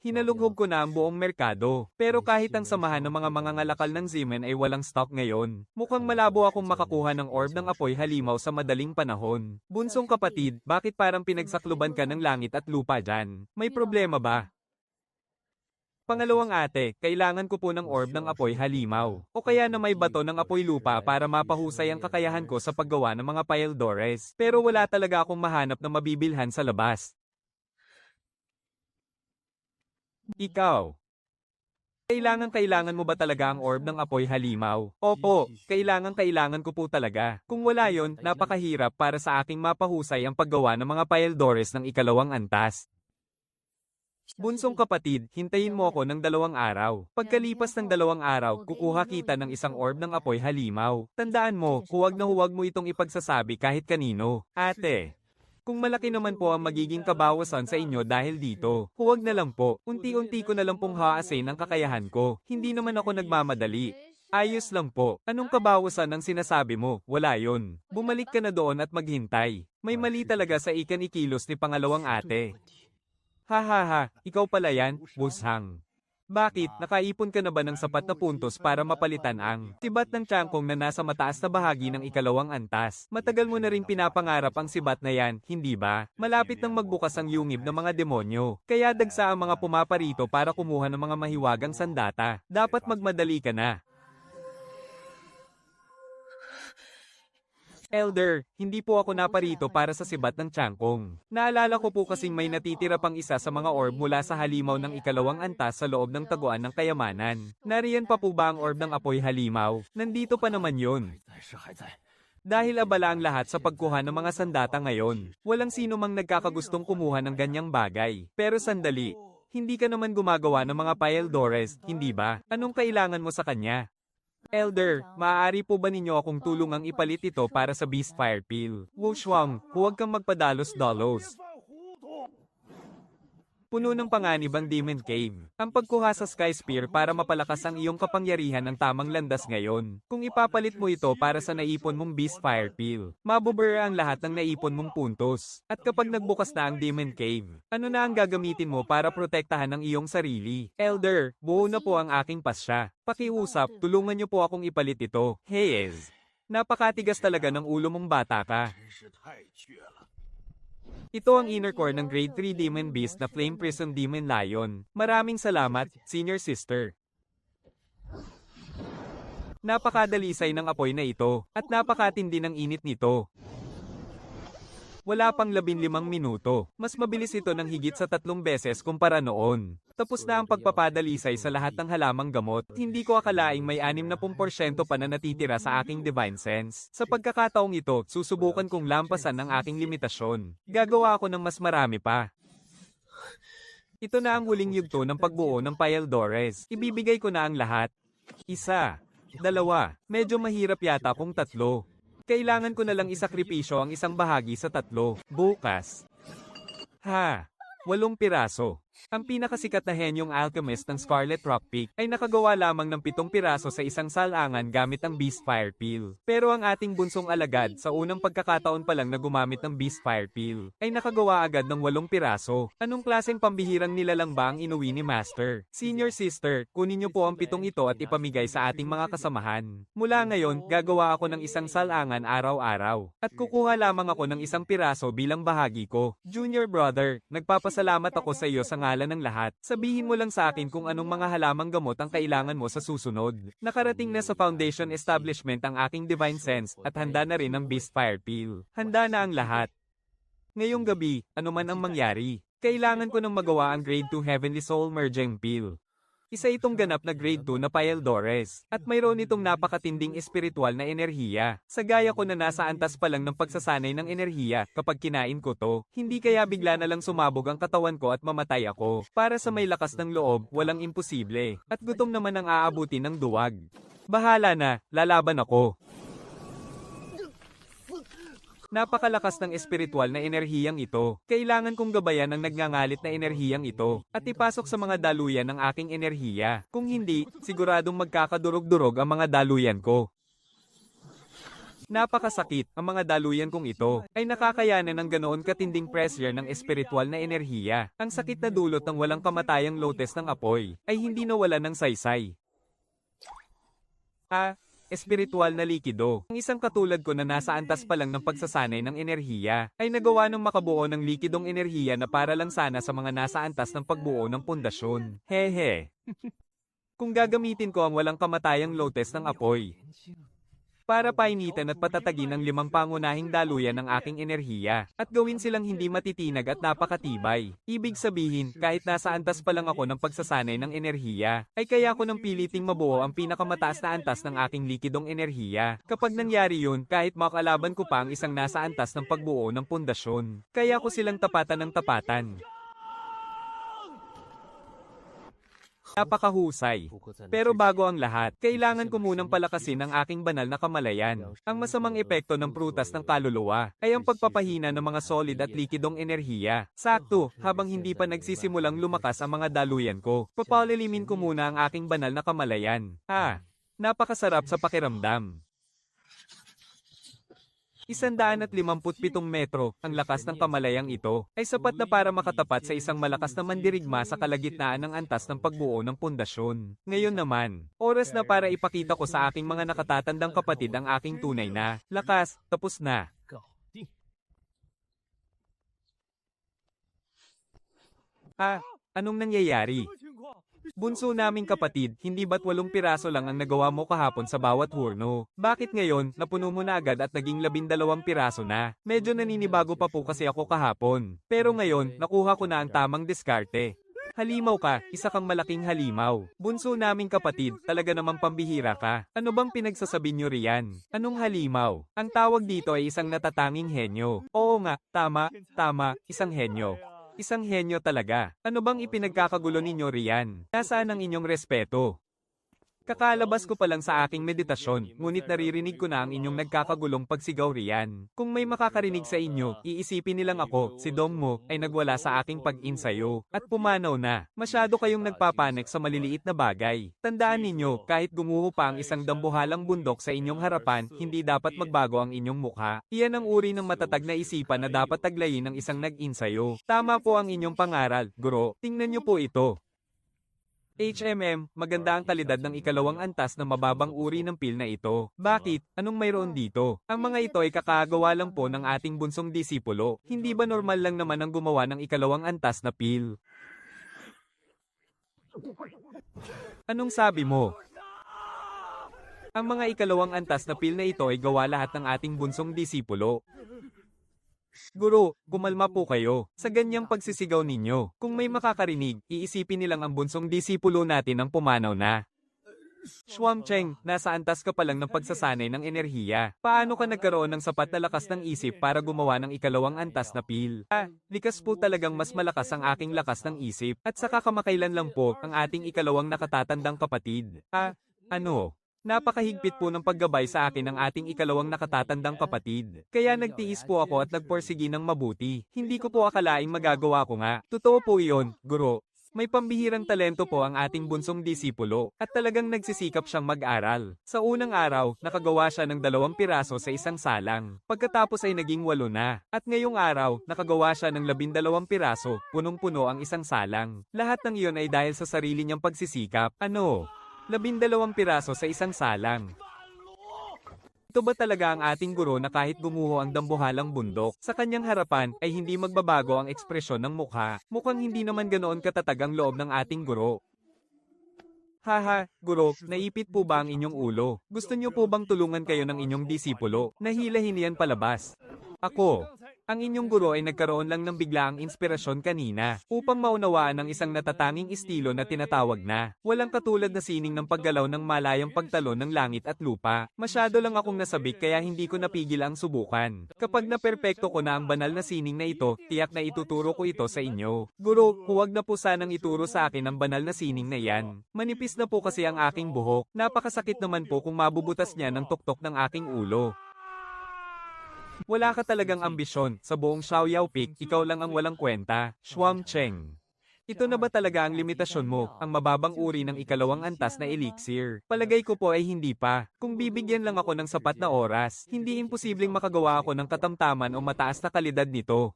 Hinalughog ko na ang buong merkado, pero kahit ang samahan ng mga mangangalakal ng Zeman ay walang stock ngayon, mukhang malabo akong makakuha ng orb ng apoy halimaw sa madaling panahon. Bunsong kapatid, bakit parang pinagsakluban ka ng langit at lupa dyan? May problema ba? Pangalawang ate, kailangan ko po ng orb ng apoy halimaw, o kaya na may bato ng apoy lupa para mapahusay ang kakayahan ko sa paggawa ng mga paildores, pero wala talaga akong mahanap na mabibilhan sa labas. Ikaw. Kailangan mo ba talaga ang orb ng apoy halimaw? Opo, kailangan ko po talaga. Kung wala yon, napakahirap para sa aking mapahusay ang paggawa ng mga paildores ng ikalawang antas. Bunsong kapatid, hintayin mo ako ng 2 araw. Pagkalipas ng 2 araw, kukuha kita ng isang orb ng apoy halimaw. Tandaan mo, huwag mo itong ipagsasabi kahit kanino. Ate. Kung malaki naman po ang magiging kabawasan sa inyo dahil dito, huwag na lang po, unti-unti ko na lang pong haasin ang kakayahan ko, hindi naman ako nagmamadali. Ayos lang po, anong kabawasan ang sinasabi mo? Wala yon. Bumalik ka na doon at maghintay. May mali talaga sa ikilos ni pangalawang ate. Hahaha, ikaw pala yan, Bushang. Bakit, nakaipon ka na ba ng sapat na puntos para mapalitan ang sibat ng tiyangkong na nasa mataas na bahagi ng ikalawang antas? Matagal mo na rin pinapangarap ang sibat na yan, hindi ba? Malapit nang magbukas ang yungib ng mga demonyo. Kaya dagsa ang mga pumaparito para kumuha ng mga mahiwagang sandata. Dapat magmadali ka na. Elder, hindi po ako naparito para sa sibat ng tiyangkong. Naalala ko po kasing may natitira pang isa sa mga orb mula sa halimaw ng ikalawang antas sa loob ng taguan ng kayamanan. Nariyan pa po ba ang orb ng apoy halimaw? Nandito pa naman yun. Dahil abala ang lahat sa pagkuha ng mga sandata ngayon, walang sino mang nagkakagustong kumuha ng ganyang bagay. Pero sandali, hindi ka naman gumagawa ng mga paildores, hindi ba? Anong kailangan mo sa kanya? Elder, maaari po ba ninyo akong tulungang ipalit ito para sa Beast Fire Pill? Wushwang, huwag kang magpadalos-dalos. Puno ng panganib ang Demon Cave. Ang pagkuha sa Sky Spear para mapalakas ang iyong kapangyarihan ng tamang landas ngayon. Kung ipapalit mo ito para sa naipon mong Beast Fire Pill, mabubura ang lahat ng naipon mong puntos. At kapag nagbukas na ang Demon Cave, ano na ang gagamitin mo para protektahan ang iyong sarili? Elder, buo na po ang aking pasya. Pakiusap, tulungan niyo po akong ipalit ito. Hayes. Napakatigas talaga ng ulo mong bata ka. Ito ang inner core ng Grade 3 Demon Beast na Flame Prison Demon Lion. Maraming salamat, Senior Sister. Napakadalisay ng apoy na ito, at napakatindi ng init nito. Wala pang 15 minuto. Mas mabilis ito ng higit sa 3 beses kumpara noon. Tapos na ang pagpapadalisay sa lahat ng halamang gamot. Hindi ko akalaing may 60% pa na natitira sa aking Divine Sense. Sa pagkakataong ito, susubukan kong lampasan ang aking limitasyon. Gagawa ako ng mas marami pa. Ito na ang huling yugto ng pagbuo ng Paildores. Ibibigay ko na ang lahat. 1, 2, medyo mahirap yata kung 3. Kailangan ko na lang isakripisyo ang isang bahagi sa 3. Bukas. 8 piraso. Ang pinakasikat na henyong alchemist ng Scarlet Rock Peak ay nakagawa lamang ng 7 piraso sa isang salangan gamit ang Beast Fire Pill. Pero ang ating bunsong alagad sa unang pagkakataon pa lang na gumamit ng Beast Fire Pill ay nakagawa agad ng 8 piraso. Anong klaseng pambihirang nilalang ba ang inuwi ni Master? Senior Sister, kunin niyo po ang 7 ito at ipamigay sa ating mga kasamahan. Mula ngayon, gagawa ako ng isang salangan araw-araw. At kukuha lamang ako ng 1 piraso bilang bahagi ko. Junior brother, nagpapasalamat ako sa iyo sa ngalan ng lahat. Sabihin mo lang sa akin kung anong mga halamang gamot ang kailangan mo sa susunod. Nakarating na sa Foundation Establishment ang aking Divine Sense at handa na rin ang Beast Fire Pill. Handa na ang lahat. Ngayong gabi, ano man ang mangyari, kailangan ko nang magawa ang Grade 2 Heavenly Soul Merging Pill. Isa itong ganap na Grade 2 na Paildores, at mayroon itong napakatinding espiritual na enerhiya. Sa gaya ko na nasa antas pa lang ng pagsasanay ng enerhiya kapag kinain ko to, hindi kaya bigla na lang sumabog ang katawan ko at mamatay ako. Para sa may lakas ng loob, walang imposible. At gutom naman ang aabutin ng duwag. Bahala na, lalaban ako. Napakalakas ng espiritual na enerhiyang ito. Kailangan kong gabayan ang nagngangalit na enerhiyang ito at ipasok sa mga daluyan ng aking enerhiya. Kung hindi, siguradong magkakadurog-durog ang mga daluyan ko. Napakasakit, ang mga daluyan kong ito ay nakakayanan ng ganoon katinding pressure ng espiritual na enerhiya. Ang sakit na dulot ng walang kamatayang lotes ng apoy ay hindi nawala ng saysay. Espiritual na likido. Ang isang katulad ko na nasa antas pa lang ng pagsasanay ng enerhiya, ay nagawa ng makabuo ng likidong enerhiya na para lang sana sa mga nasa antas ng pagbuo ng pundasyon. Hehe. Kung gagamitin ko ang walang kamatayang lotes ng apoy, para painitan at patatagin ang 5 pangunahing daluyan ng aking enerhiya, at gawin silang hindi matitinag at napakatibay. Ibig sabihin, kahit nasa antas pa lang ako ng pagsasanay ng enerhiya, ay kaya ko nang piliting mabuo ang pinakamataas na antas ng aking likidong enerhiya. Kapag nangyari yun, kahit makalaban ko pa ang isang nasa antas ng pagbuo ng pundasyon, kaya ko silang tapatan ng tapatan. Napakahusay. Pero bago ang lahat, kailangan ko munang palakasin ang aking banal na kamalayan. Ang masamang epekto ng prutas ng kaluluwa ay ang pagpapahina ng mga solid at likidong enerhiya. Sakto, habang hindi pa nagsisimulang lumakas ang mga daluyan ko, papalilimin ko muna ang aking banal na kamalayan. Napakasarap sa pakiramdam. 157 metro, ang lakas ng kamalayang ito, ay sapat na para makatapat sa isang malakas na mandirigma sa kalagitnaan ng antas ng pagbuo ng pundasyon. Ngayon naman, oras na para ipakita ko sa aking mga nakatatandang kapatid ang aking tunay na lakas. Tapos na. Anong nangyayari? Bunso naming kapatid, hindi ba't 8 piraso lang ang nagawa mo kahapon sa bawat hurno? Bakit ngayon, napuno mo na agad at naging 12 piraso na? Medyo naninibago pa po kasi ako kahapon. Pero ngayon, nakuha ko na ang tamang diskarte. Halimaw ka, isa kang malaking halimaw. Bunso naming kapatid, talaga namang pambihira ka. Ano bang pinagsasabi nyo riyan? Anong halimaw? Ang tawag dito ay isang natatanging henyo. Oo nga, tama, isang henyo. Isang henyo talaga. Ano bang ipinagkakagulo ninyo riyan? Nasaan ang inyong respeto? Kakalabas ko pa lang sa aking meditasyon, ngunit naririnig ko na ang inyong nagkakagulong pagsigaw riyan. Kung may makakarinig sa inyo, iisipin nilang ako, si Dong mo, ay nagwala sa aking pag-insayo, at pumanaw na. Masyado kayong nagpapanik sa maliliit na bagay. Tandaan ninyo, kahit gumuho pa ang isang dambuhalang bundok sa inyong harapan, hindi dapat magbago ang inyong mukha. Iyan ang uri ng matatag na isipan na dapat taglayin ng isang nag-insayo. Tama po ang inyong pangaral, guro. Tingnan niyo po ito. Maganda ang kalidad ng ikalawang antas na mababang uri ng pil na ito. Bakit? Anong mayroon dito? Ang mga ito ay kakagawa lang po ng ating bunsong disipulo. Hindi ba normal lang naman ang gumawa ng ikalawang antas na pil? Anong sabi mo? Ang mga ikalawang antas na pil na ito ay gawa lahat ng ating bunsong disipulo. Guro, kumalma po kayo. Sa ganyang pagsisigaw ninyo, kung may makakarinig, iisipin nilang ang bunsong disipulo natin ang pumanaw na. Xuancheng, nasa antas ka pa lang ng pagsasanay ng enerhiya. Paano ka nagkaroon ng sapat na lakas ng isip para gumawa ng ikalawang antas na pil? Likas po talagang mas malakas ang aking lakas ng isip. At saka kamakailan lang po ang ating ikalawang nakatatandang kapatid. Napakahigpit po ng paggabay sa akin ng ating ikalawang nakatatandang kapatid. Kaya nagtiis po ako at nagporsigi ng mabuti. Hindi ko po akalaing magagawa ko nga. Totoo po iyon, guro. May pambihirang talento po ang ating bunsong disipulo at talagang nagsisikap siyang mag-aral. Sa unang araw, nakagawa siya ng 2 piraso sa isang salang. Pagkatapos ay naging 8 na. At ngayong araw, nakagawa siya ng 12 piraso, punong-puno ang isang salang. Lahat ng iyon ay dahil sa sarili niyang pagsisikap. 12 piraso sa isang salang. Ito ba talaga ang ating guro na kahit gumuho ang dambuhalang bundok, sa kanyang harapan ay hindi magbabago ang ekspresyon ng mukha? Mukhang hindi naman ganoon katatag ang loob ng ating guro. Guro, naipit po ba ang inyong ulo? Gusto niyo po bang tulungan kayo ng inyong disipulo? Nahilahin yan palabas. Ako. Ang inyong guro ay nagkaroon lang ng biglaang inspirasyon kanina upang maunawaan ang isang natatanging estilo na tinatawag na walang katulad na sining ng paggalaw ng malayang pagtalon ng langit at lupa. Masyado lang akong nasabik kaya hindi ko napigil ang subukan. Kapag naperpekto ko na ang banal na sining na ito, tiyak na ituturo ko ito sa inyo. Guro, huwag na po sanang ituro sa akin ang banal na sining na yan. Manipis na po kasi ang aking buhok. Napakasakit naman po kung mabubutas niya ng tuktok ng aking ulo. Wala ka talagang ambisyon, sa buong Xiaoyao Peak, ikaw lang ang walang kwenta, Shuang Cheng. Ito na ba talaga ang limitasyon mo, ang mababang uri ng ikalawang antas na elixir? Palagay ko po ay hindi pa. Kung bibigyan lang ako ng sapat na oras, hindi imposibleng makagawa ako ng katamtaman o mataas na kalidad nito.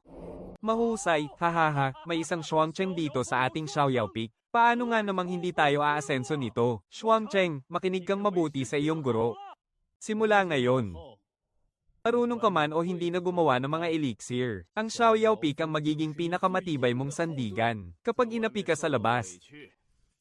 Mahusay, hahaha, may isang Shuangcheng dito sa ating Xiaoyao Peak. Paano nga namang hindi tayo aasenso nito? Shuangcheng, makinig kang mabuti sa iyong guro. Simula ngayon. Marunong ka man o hindi na gumawa ng mga elixir, ang Xiaoyao Peak ang magiging pinakamatibay mong sandigan. Kapag inapi ka sa labas,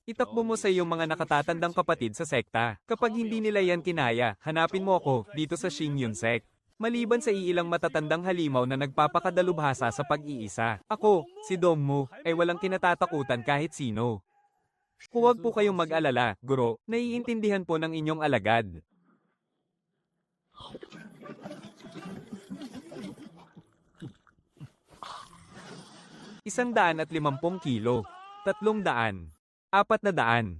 itakbo mo sa iyong mga nakatatandang kapatid sa sekta. Kapag hindi nila yan kinaya, hanapin mo ako dito sa Xingyun Sect. Maliban sa iilang matatandang halimaw na nagpapakadalubhasa sa pag-iisa, ako, si Dongmu, ay walang kinatatakutan kahit sino. Huwag po kayong mag-alala, guro, naiintindihan po ng inyong alagad. ₱150 kilo, 300, 400.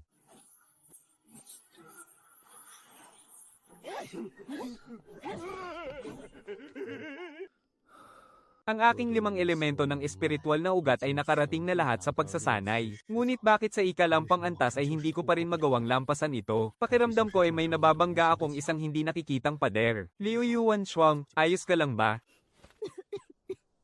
Ang aking 5 elemento ng espiritual na ugat ay nakarating na lahat sa pagsasanay. Ngunit bakit sa ikalampang antas ay hindi ko pa rin magawang lampasan ito? Pakiramdam ko ay may nababangga akong isang hindi nakikitang pader. Liu Yuan Shuang, ayos ka lang ba?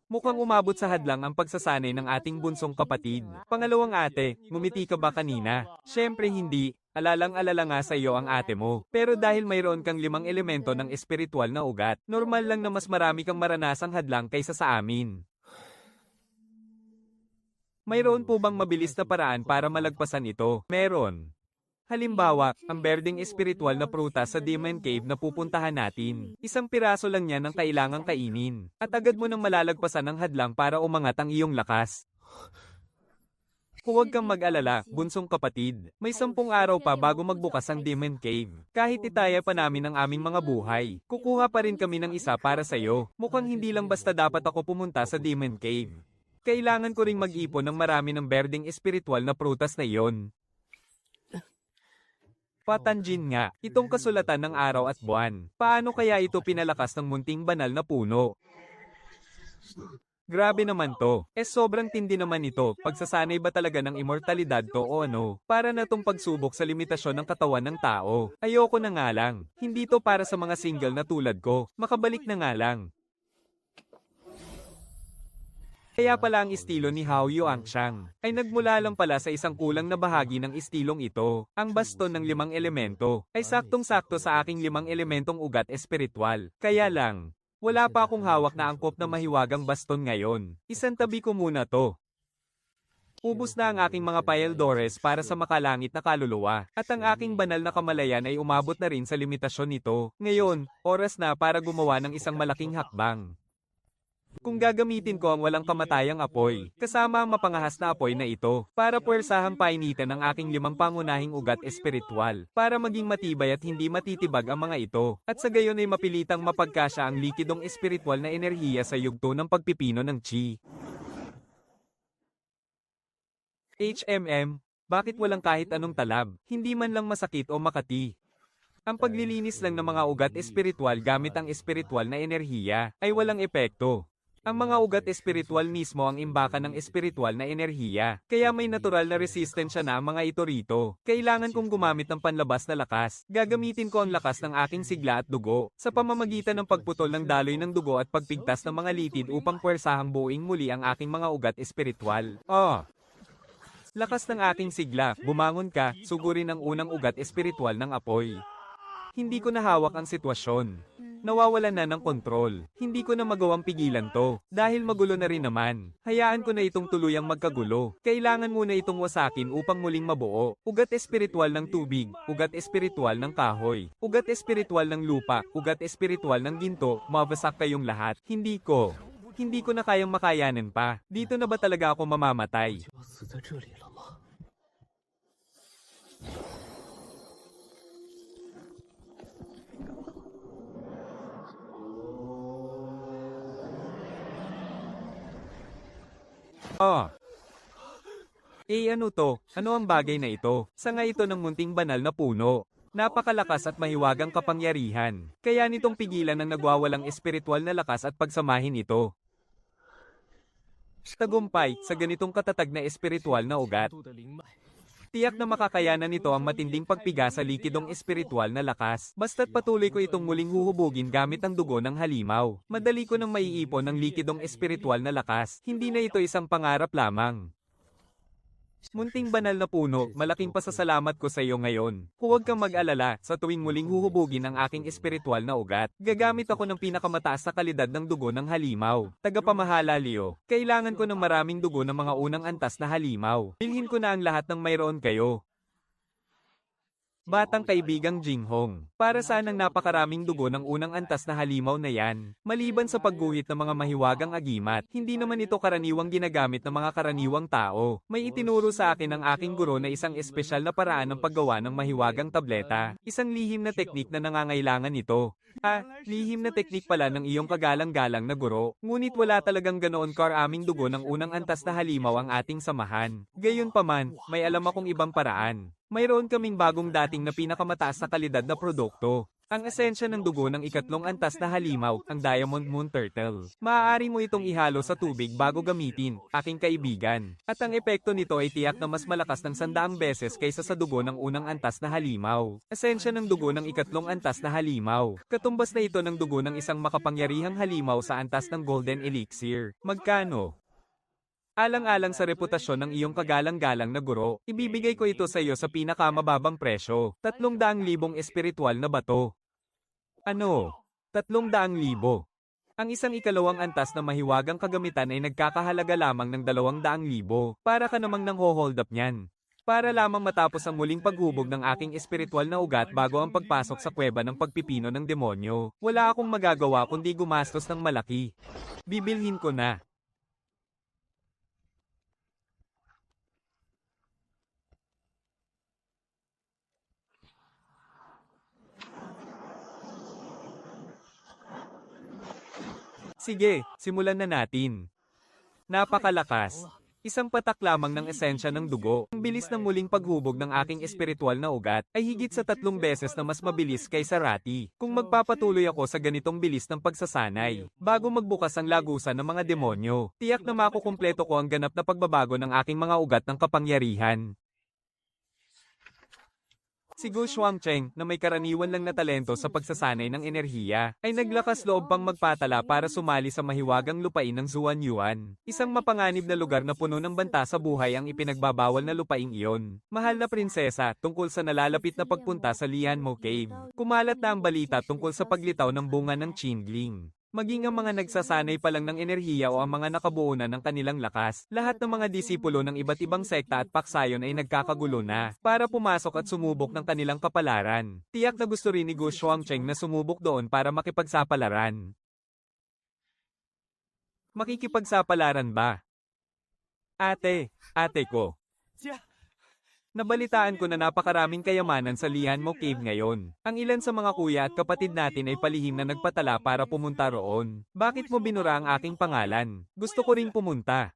Mukhang umabot sa hadlang ang pagsasanay ng ating bunsong kapatid. Pangalawang ate, ngumiti ka ba kanina? Siyempre hindi, alalang-alala nga sa iyo ang ate mo. Pero dahil mayroon kang 5 elemento ng espiritual na ugat, normal lang na mas marami kang maranasang hadlang kaysa sa amin. Mayroon po bang mabilis na paraan para malagpasan ito? Meron. Halimbawa, ang berdeng espiritual na prutas sa Demon Cave na pupuntahan natin. Isang piraso lang yan ang kailangang kainin. At agad mo nang malalagpasan ang hadlang para umangat ang iyong lakas. Huwag kang mag-alala, bunsong kapatid. May 10 araw pa bago magbukas ang Demon Cave. Kahit itaya pa namin ang aming mga buhay, kukuha pa rin kami ng isa para sa'yo. Mukhang hindi lang basta dapat ako pumunta sa Demon Cave. Kailangan ko ring mag-ipon ng marami ng berdeng espiritual na prutas na iyon. Patanjin nga, itong kasulatan ng araw at buwan. Paano kaya ito pinalakas ng munting banal na puno? Grabe naman to. Sobrang tindi naman ito. Pagsasanay ba talaga ng immortalidad to o ano? Para na tong pagsubok sa limitasyon ng katawan ng tao. Ayoko na nga lang. Hindi to para sa mga single na tulad ko. Makabalik na nga lang. Kaya pala ang estilo ni Hao Yuanxiang ay nagmula lang pala sa isang kulang na bahagi ng estilong ito. Ang baston ng 5 elemento ay saktong-sakto sa aking 5 elementong ugat espiritual. Kaya lang, wala pa akong hawak na angkop na mahiwagang baston ngayon. Isantabi ko muna to. Ubus na ang aking mga paeldores para sa makalangit na kaluluwa, at ang aking banal na kamalayan ay umabot na rin sa limitasyon nito. Ngayon, oras na para gumawa ng isang malaking hakbang. Kung gagamitin ko ang walang kamatayang apoy, kasama ang mapangahas na apoy na ito, para puwersahang painitan ang aking 5 pangunahing ugat espiritual, para maging matibay at hindi matitibag ang mga ito, at sa gayon ay mapilitang mapagkasya ang likidong espiritual na enerhiya sa yugto ng pagpipino ng Qi. Bakit walang kahit anong talab, hindi man lang masakit o makati? Ang paglilinis lang ng mga ugat espiritual gamit ang espiritual na enerhiya, ay walang epekto. Ang mga ugat espiritual mismo ang imbakan ng espiritual na enerhiya, kaya may natural na resistensya na ang mga ito rito. Kailangan kong gumamit ng panlabas na lakas. Gagamitin ko ang lakas ng aking sigla at dugo, sa pamamagitan ng pagputol ng daloy ng dugo at pagpigtas ng mga litid upang puwersahang buuing muli ang aking mga ugat espiritual. Lakas ng aking sigla, bumangon ka, sugurin ang unang ugat espiritual ng apoy. Hindi ko nahawak ang sitwasyon. Nawawalan na ng kontrol. Hindi ko na magawang pigilan to. Dahil magulo na rin naman. Hayaan ko na itong tuluyang magkagulo. Kailangan muna itong wasakin upang muling mabuo. Ugat espiritual ng tubig. Ugat espiritual ng kahoy. Ugat espiritual ng lupa. Ugat espiritual ng ginto. Mawasak kayong lahat. Hindi ko na kayang makayanan pa. Dito na ba talaga ako mamamatay? Ano to? Ano ang bagay na ito? Sanga ito ng munting banal na puno. Napakalakas at mahiwagang kapangyarihan. Kaya nitong pigilan ang nagwawalang espiritual na lakas at pagsamahin ito. Tagumpay, sa ganitong katatag na espiritual na ugat. Tiyak na makakayanan nito ang matinding pagpiga sa likidong espiritual na lakas. Basta't patuloy ko itong muling huhubugin gamit ang dugo ng halimaw. Madali ko nang maiipon ang likidong espiritual na lakas. Hindi na ito isang pangarap lamang. Munting banal na puno, malaking pasasalamat ko sa iyo ngayon. Huwag kang mag-alala, sa tuwing muling huhubugin ang aking espiritual na ugat, gagamit ako ng pinakamataas na kalidad ng dugo ng halimaw. Tagapamahala Leo, kailangan ko ng maraming dugo ng mga unang antas na halimaw. Bilhin ko na ang lahat ng mayroon kayo. Batang kaibigang Jinghong, para saan ang napakaraming dugo ng unang antas na halimaw na yan? Maliban sa pagguhit ng mga mahiwagang agimat, hindi naman ito karaniwang ginagamit ng mga karaniwang tao. May itinuro sa akin ng aking guro na isang espesyal na paraan ng paggawa ng mahiwagang tableta. Isang lihim na teknik na nangangailangan ito. Lihim na teknik pala ng iyong kagalang-galang na guro, ngunit wala talagang ganoon karaming dugo ng unang antas na halimaw ang ating samahan. Gayunpaman, may alam akong ibang paraan. Mayroon kaming bagong dating na pinakamataas na kalidad na produkto. Ang esensya ng dugo ng ikatlong antas na halimaw, ang Diamond Moon Turtle. Maaari mo itong ihalo sa tubig bago gamitin, aking kaibigan. At ang epekto nito ay tiyak na mas malakas ng 100 beses kaysa sa dugo ng unang antas na halimaw. Esensya ng dugo ng ikatlong antas na halimaw. Katumbas na ito ng dugo ng isang makapangyarihang halimaw sa antas ng Golden Elixir. Magkano? Alang-alang sa reputasyon ng iyong kagalang-galang na guro, ibibigay ko ito sa iyo sa pinakamababang presyo, 300,000 espiritual na bato. Ano? 300,000. Ang isang ikalawang antas na mahiwagang kagamitan ay nagkakahalaga lamang ng 200,000. Para ka namang nang hold up niyan. Para lamang matapos ang muling paghubog ng aking espiritual na ugat bago ang pagpasok sa kuweba ng pagpipino ng demonyo. Wala akong magagawa kundi gumastos ng malaki. Bibilhin ko na. Sige, simulan na natin. Napakalakas. Isang patak lamang ng esensya ng dugo. Ang bilis ng muling paghubog ng aking espiritual na ugat ay higit sa 3 beses na mas mabilis kaysa Rati. Kung magpapatuloy ako sa ganitong bilis ng pagsasanay, bago magbukas ang lagusan ng mga demonyo, tiyak na makukumpleto ko ang ganap na pagbabago ng aking mga ugat ng kapangyarihan. Si Gu Shuangcheng, na may karaniwan lang na talento sa pagsasanay ng enerhiya, ay naglakas loob pang magpatala para sumali sa mahiwagang lupain ng Zuanyuan. Isang mapanganib na lugar na puno ng banta sa buhay ang ipinagbabawal na lupaing iyon. Mahal na prinsesa, tungkol sa nalalapit na pagpunta sa Lianmo Cave. Kumalat na ang balita tungkol sa paglitaw ng bunga ng Qingling. Maging ang mga nagsasanay pa lang ng enerhiya o ang mga nakabuo na ng kanilang lakas, lahat ng mga disipulo ng iba't ibang sekta at paksayon ay nagkakagulo na para pumasok at sumubok ng kanilang kapalaran. Tiyak na gusto rin ni Gu Shuangcheng na sumubok doon para makipagsapalaran. Makikipagsapalaran ba? Ate ko. Nabalitaan ko na napakaraming kayamanan sa Lianmo Cave ngayon. Ang ilan sa mga kuya at kapatid natin ay palihim na nagpatala para pumunta roon. Bakit mo binura ang aking pangalan? Gusto ko ring pumunta.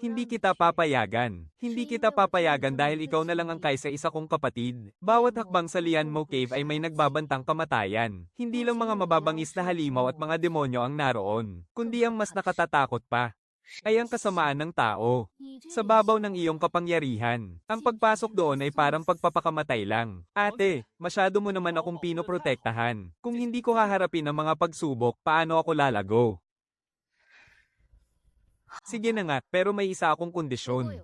Hindi kita papayagan. Hindi kita papayagan dahil ikaw na lang ang kaysa isa kong kapatid. Bawat hakbang sa Lianmo Cave ay may nagbabantang kamatayan. Hindi lang mga mababangis na halimaw at mga demonyo ang naroon, kundi ang mas nakatatakot pa ay ang kasamaan ng tao. Sa babaw ng iyong kapangyarihan, ang pagpasok doon ay parang pagpapakamatay lang. Ate, masyado mo naman akong pinoprotektahan. Kung hindi ko haharapin ang mga pagsubok, paano ako lalago? Sige na nga, pero may isa akong kondisyon.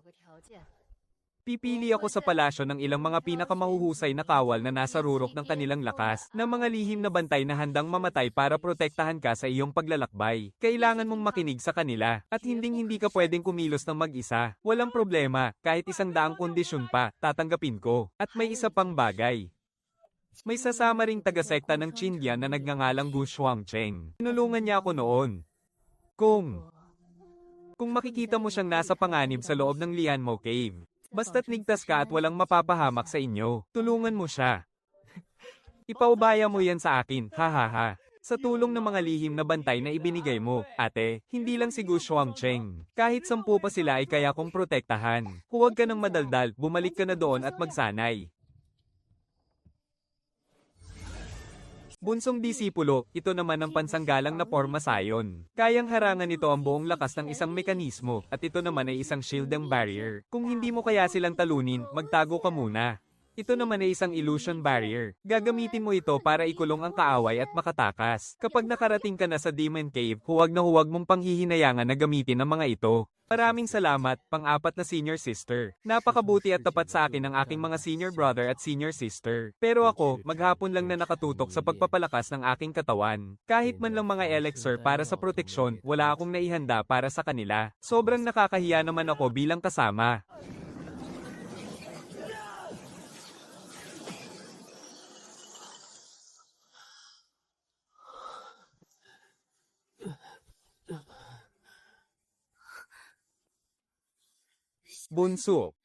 Pipili ako sa palasyo ng ilang mga pinakamahuhusay na kawal na nasa rurok ng kanilang lakas, na mga lihim na bantay na handang mamatay para protektahan ka sa iyong paglalakbay. Kailangan mong makinig sa kanila, at hindi ka pwedeng kumilos ng mag-isa. Walang problema, kahit 100 kondisyon pa, tatanggapin ko. At may isa pang bagay. May sasama ring taga-sekta ng Qindian na nagngangalang Gu Shuangcheng. Tinulungan niya ako noon. Kung makikita mo siyang nasa panganib sa loob ng Lianmo Cave, basta't ligtas ka at walang mapapahamak sa inyo, tulungan mo siya. Ipaubaya mo yan sa akin, hahaha. Sa tulong ng mga lihim na bantay na ibinigay mo, ate, hindi lang si Gu Shuangcheng. Kahit 10 pa sila ay kaya kong protektahan. Huwag ka nang madaldal, bumalik ka na doon at magsanay. Bunsong disipulo, ito naman ang pansanggalang na forma sayon. Kayang harangan nito ang buong lakas ng isang mekanismo, at ito naman ay isang shielding barrier. Kung hindi mo kaya silang talunin, magtago ka muna. Ito naman ay isang illusion barrier. Gagamitin mo ito para ikulong ang kaaway at makatakas. Kapag nakarating ka na sa Demon Cave, huwag na huwag mong panghihinayangan na gamitin ang mga ito. Maraming salamat, pang-apat na senior sister. Napakabuti at tapat sa akin ang aking mga senior brother at senior sister. Pero ako, maghapon lang na nakatutok sa pagpapalakas ng aking katawan. Kahit man lang mga elixir para sa proteksyon, wala akong naihanda para sa kanila. Sobrang nakakahiya naman ako bilang kasama. Bunso.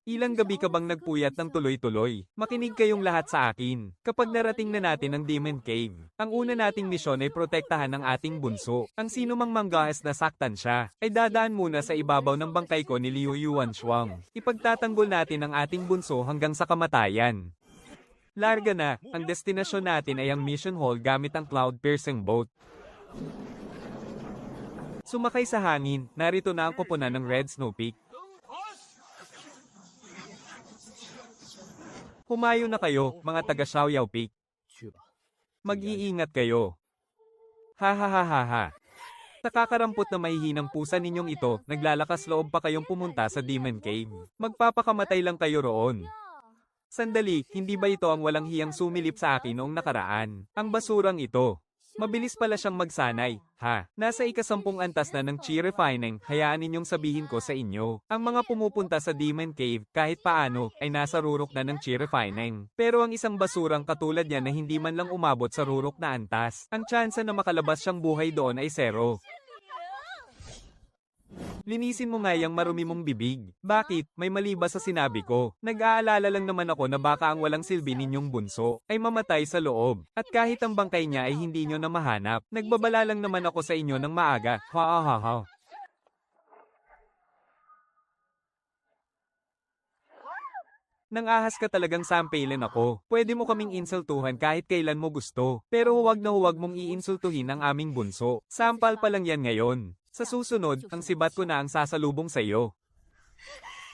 Ilang gabi ka bang nagpuyat ng tuloy-tuloy? Makinig kayong lahat sa akin. Kapag narating na natin ang Demon Cave, ang una nating misyon ay protektahan ang ating bunso. Ang sino mang manggahas na saktan siya, ay dadaan muna sa ibabaw ng bangkay ko ni Liu Yuanshuang. Ipagtatanggol natin ang ating bunso hanggang sa kamatayan. Larga na, ang destinasyon natin ay ang mission hall gamit ang cloud-piercing boat. Sumakay sa hangin, narito na ang koponan ng Red Snow Peak. Humayo na kayo, mga taga Xiaoyao Peak. Mag-iingat kayo. Ha ha ha ha ha. Nakakarampot na mahihinang pusa ninyong ito, naglalakas loob pa kayong pumunta sa Demon Cave. Magpapakamatay lang kayo roon. Sandali, hindi ba ito ang walang hiyang sumilip sa akin noong nakaraan? Ang basurang ito. Mabilis pala siyang magsanay, ha? Nasa ikasampung antas na ng Chi Refining, hayaan ninyong sabihin ko sa inyo. Ang mga pumupunta sa Demon Cave, kahit paano, ay nasa rurok na ng Chi Refining. Pero ang isang basurang katulad niya na hindi man lang umabot sa rurok na antas, ang tsansa na makalabas siyang buhay doon ay 0. Linisin mo nga yung marumi mong bibig. Bakit? May mali ba sa sinabi ko? Nag-aalala lang naman ako na baka ang walang silbi ninyong bunso ay mamatay sa loob. At kahit ang bangkay niya ay hindi nyo na mahanap, nagbabala lang naman ako sa inyo ng maaga. Ha ha ha ha. Nang-ahas ka talagang sampailan ako. Pwede mo kaming insultuhan kahit kailan mo gusto. Pero huwag na huwag mong iinsultuhin ang aming bunso. Sampal pa lang yan ngayon. Sa susunod, ang sibat ko na ang sasalubong sa iyo.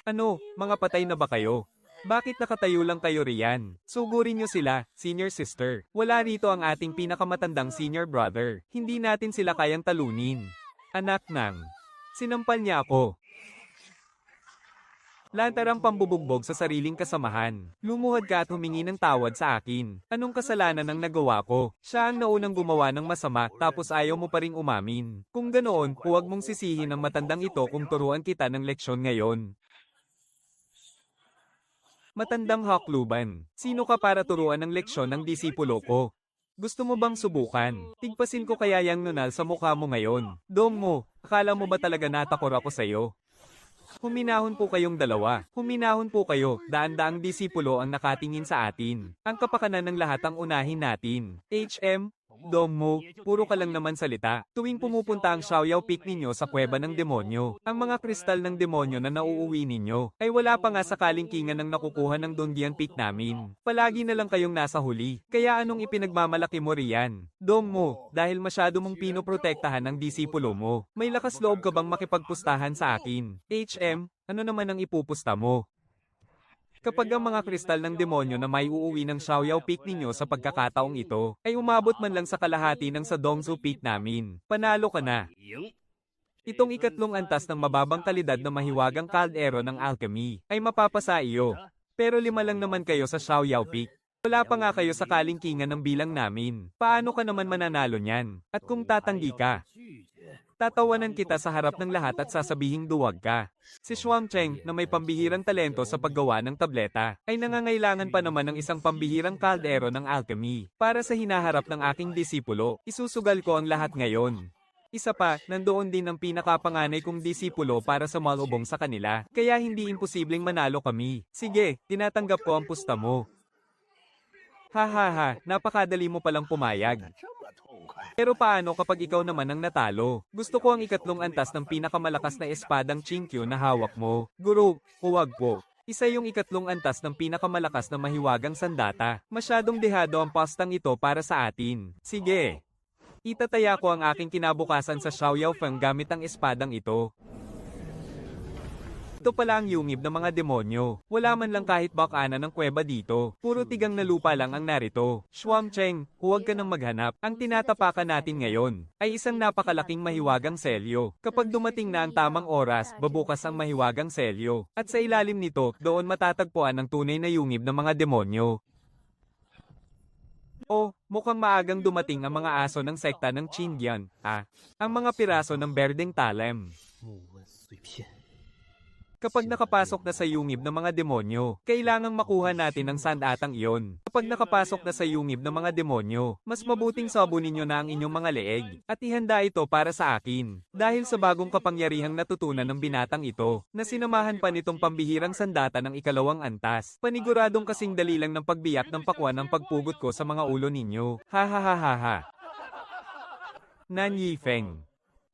Ano, mga patay na ba kayo? Bakit nakatayo lang kayo riyan? Sugurin niyo sila, senior sister. Wala rito ang ating pinakamatandang senior brother. Hindi natin sila kayang talunin. Anak nang. Sinampal niya ako. Lantarang pambubugbog sa sariling kasamahan. Lumuhad ka at humingi ng tawad sa akin. Anong kasalanan ang nagawa ko? Siya ang naunang gumawa ng masama tapos ayaw mo pa ring umamin. Kung ganoon, huwag mong sisihin ang matandang ito kung turuan kita ng leksyon ngayon. Matandang hakluban. Sino ka para turuan ng leksyon ng disipulo ko? Gusto mo bang subukan? Tigpasin ko kaya yang nunal sa mukha mo ngayon. Dong mo, akala mo ba talaga natakor ako sa'yo? Huminahon po kayong dalawa. Huminahon po kayo, daan-daang disipulo ang nakatingin sa atin. Ang kapakanan ng lahat ang unahin natin. HM, Dom mo, puro ka lang naman salita. Tuwing pumupunta ang Xiaoyao Peak ninyo sa kuweba ng demonyo, ang mga kristal ng demonyo na nauuwi ninyo, ay wala pa nga sa kalingkingan ng nakukuha ng Dongdian Peak namin. Palagi na lang kayong nasa huli. Kaya anong ipinagmamalaki mo riyan? Dong mo, dahil masyado mong pinoprotektahan ng disipulo mo. May lakas loob ka bang makipagpustahan sa akin? HM, ano naman ang ipupusta mo? Kapag ang mga kristal ng demonyo na may uuwi ng Xiaoyao Peak ninyo sa pagkakataong ito, ay umabot man lang sa kalahati ng sa Dongzhou Peak namin, panalo ka na. Itong ikatlong antas ng mababang kalidad na mahiwagang kaldero ng alchemy, ay mapapasa iyo. Pero 5 lang naman kayo sa Xiaoyao Peak. Wala pa nga kayo sa kalingkingan ng bilang namin. Paano ka naman mananalo niyan? At kung tatanggi ka, tatawanan kita sa harap ng lahat at sasabihing duwag ka. Si Shuang Cheng, na may pambihirang talento sa paggawa ng tableta, ay nangangailangan pa naman ng isang pambihirang kaldero ng alchemy. Para sa hinaharap ng aking disipulo, isusugal ko ang lahat ngayon. Isa pa, nandoon din ang pinakapanganay kong disipulo para sa malubong sa kanila, kaya hindi imposibleng manalo kami. Sige, tinatanggap ko ang pusta mo. Ha ha ha, napakadali mo palang pumayag. Pero paano kapag ikaw naman ang natalo? Gusto ko ang ikatlong antas ng pinakamalakas na espadang Chinkyu na hawak mo. Guru, huwag po. Isa yung ikatlong antas ng pinakamalakas na mahiwagang sandata. Masyadong dehado ang pastang ito para sa atin. Sige. Itataya ko ang aking kinabukasan sa Xiaoyao Feng gamit ang espadang ito. Ito pala ang yungib ng mga demonyo. Wala man lang kahit bakana ng kuweba dito. Puro tigang na lupa lang ang narito. Shuang Cheng, huwag ka nang maghanap. Ang tinatapakan natin ngayon ay isang napakalaking mahiwagang selyo. Kapag dumating na ang tamang oras, babukas ang mahiwagang selyo. At sa ilalim nito, doon matatagpuan ang tunay na yungib ng mga demonyo. Oh, mukhang maagang dumating ang mga aso ng sekta ng Qingyan. Ang mga piraso ng berdeng talem. Kapag nakapasok na sa yungib ng mga demonyo, kailangang makuha natin ang sandatang iyon. Kapag nakapasok na sa yungib ng mga demonyo, mas mabuting sabunin nyo na ang inyong mga leeg, at ihanda ito para sa akin. Dahil sa bagong kapangyarihang natutunan ng binatang ito, na sinamahan pa nitong pambihirang sandata ng ikalawang antas, paniguradong kasing dali lang ng pagbiyak ng pakwan ng pagpugot ko sa mga ulo ninyo. Ha ha ha ha ha. Nan Yifeng.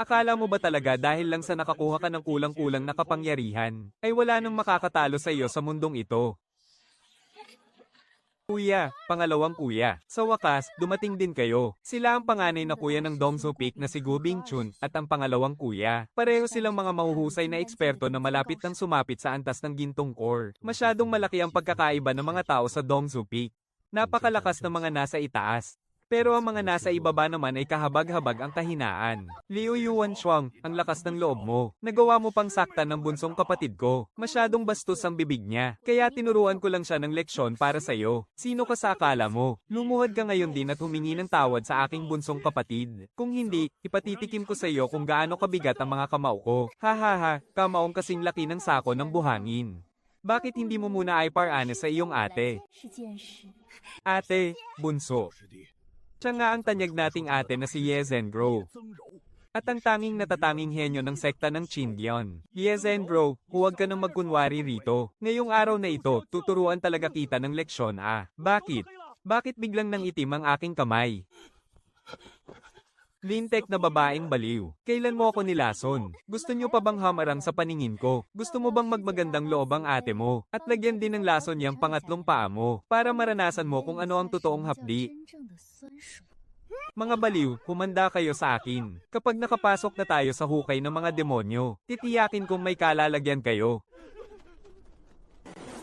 Akala mo ba talaga dahil lang sa nakakuha ka ng kulang-kulang na kapangyarihan, ay wala nang makakatalo sa iyo sa mundong ito? Kuya, pangalawang kuya. Sa wakas, dumating din kayo. Sila ang panganay na kuya ng Dongsu Peak na si Gu Bingchun at ang pangalawang kuya. Pareho silang mga mahuhusay na eksperto na malapit nang sumapit sa antas ng gintong core. Masyadong malaki ang pagkakaiba ng mga tao sa Dongsu Peak. Napakalakas ng mga nasa itaas. Pero ang mga nasa ibaba naman ay kahabag-habag ang kahinaan. Liu Yuan Shuang, ang lakas ng loob mo. Nagawa mo pang saktan ng bunsong kapatid ko. Masyadong bastos ang bibig niya. Kaya tinuruan ko lang siya ng leksyon para sa'yo. Sino ka sa akala mo? Lumuhod ka ngayon din at humingi ng tawad sa aking bunsong kapatid. Kung hindi, ipatitikim ko sa iyo kung gaano kabigat ang mga kamao ko. Ha ha ha, kamaong kasing laki ng sako ng buhangin. Bakit hindi mo muna ay parane sa iyong ate? Ate, bunso. Siya nga ang tanyag nating ate na si Ye Zhengrou. At ang tanging natatanging henyo ng sekta ng Qingyan. Ye Zhengrou, huwag ka nang magkunwari rito. Ngayong araw na ito, tuturuan talaga kita ng leksyon Bakit? Bakit biglang nang itim ang aking kamay? Lintek na babaeng baliw. Kailan mo ako nilason? Gusto niyo pa bang hamarang sa paningin ko? Gusto mo bang magmagandang loob ang ate mo? At lagyan din ng lason niyang pangatlong paa mo, para maranasan mo kung ano ang totoong hapdi. Mga baliw, humanda kayo sa akin. Kapag nakapasok na tayo sa hukay ng mga demonyo, titiyakin kong may kalalagyan kayo.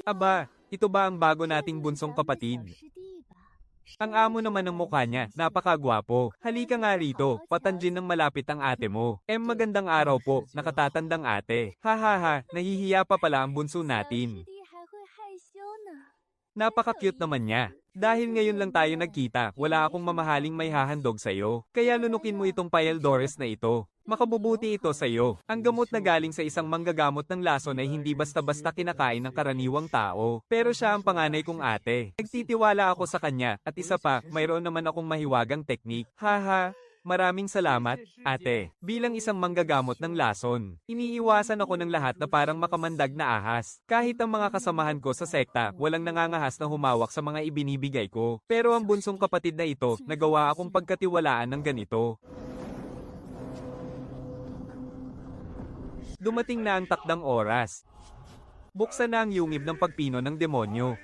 Aba, ito ba ang bago nating bunsong kapatid? Ang amo naman ng mukha niya, napakagwapo. Halika nga rito, patanjin ng malapit ang ate mo. Magandang araw po, nakatatandang ate. Ha ha ha, nahihiya pa pala ang bunso natin. Napaka-cute naman niya. Dahil ngayon lang tayo nagkita, wala akong mamahaling may hahandog sa'yo. Kaya lunukin mo itong Paeldores na ito. Makabubuti ito sa'yo. Ang gamot na galing sa isang manggagamot ng lason ay hindi basta-basta kinakain ng karaniwang tao. Pero siya ang panganay kong ate. Nagtitiwala ako sa kanya. At isa pa, mayroon naman akong mahiwagang teknik. Haha. Maraming salamat, ate. Bilang isang manggagamot ng lason, iniiwasan ako ng lahat na parang makamandag na ahas. Kahit ang mga kasamahan ko sa sekta, walang nangangahas na humawak sa mga ibinibigay ko. Pero ang bunsong kapatid na ito, nagawa akong pagkatiwalaan ng ganito. Dumating na ang takdang oras. Buksan na ang yungib ng pagpino ng demonyo.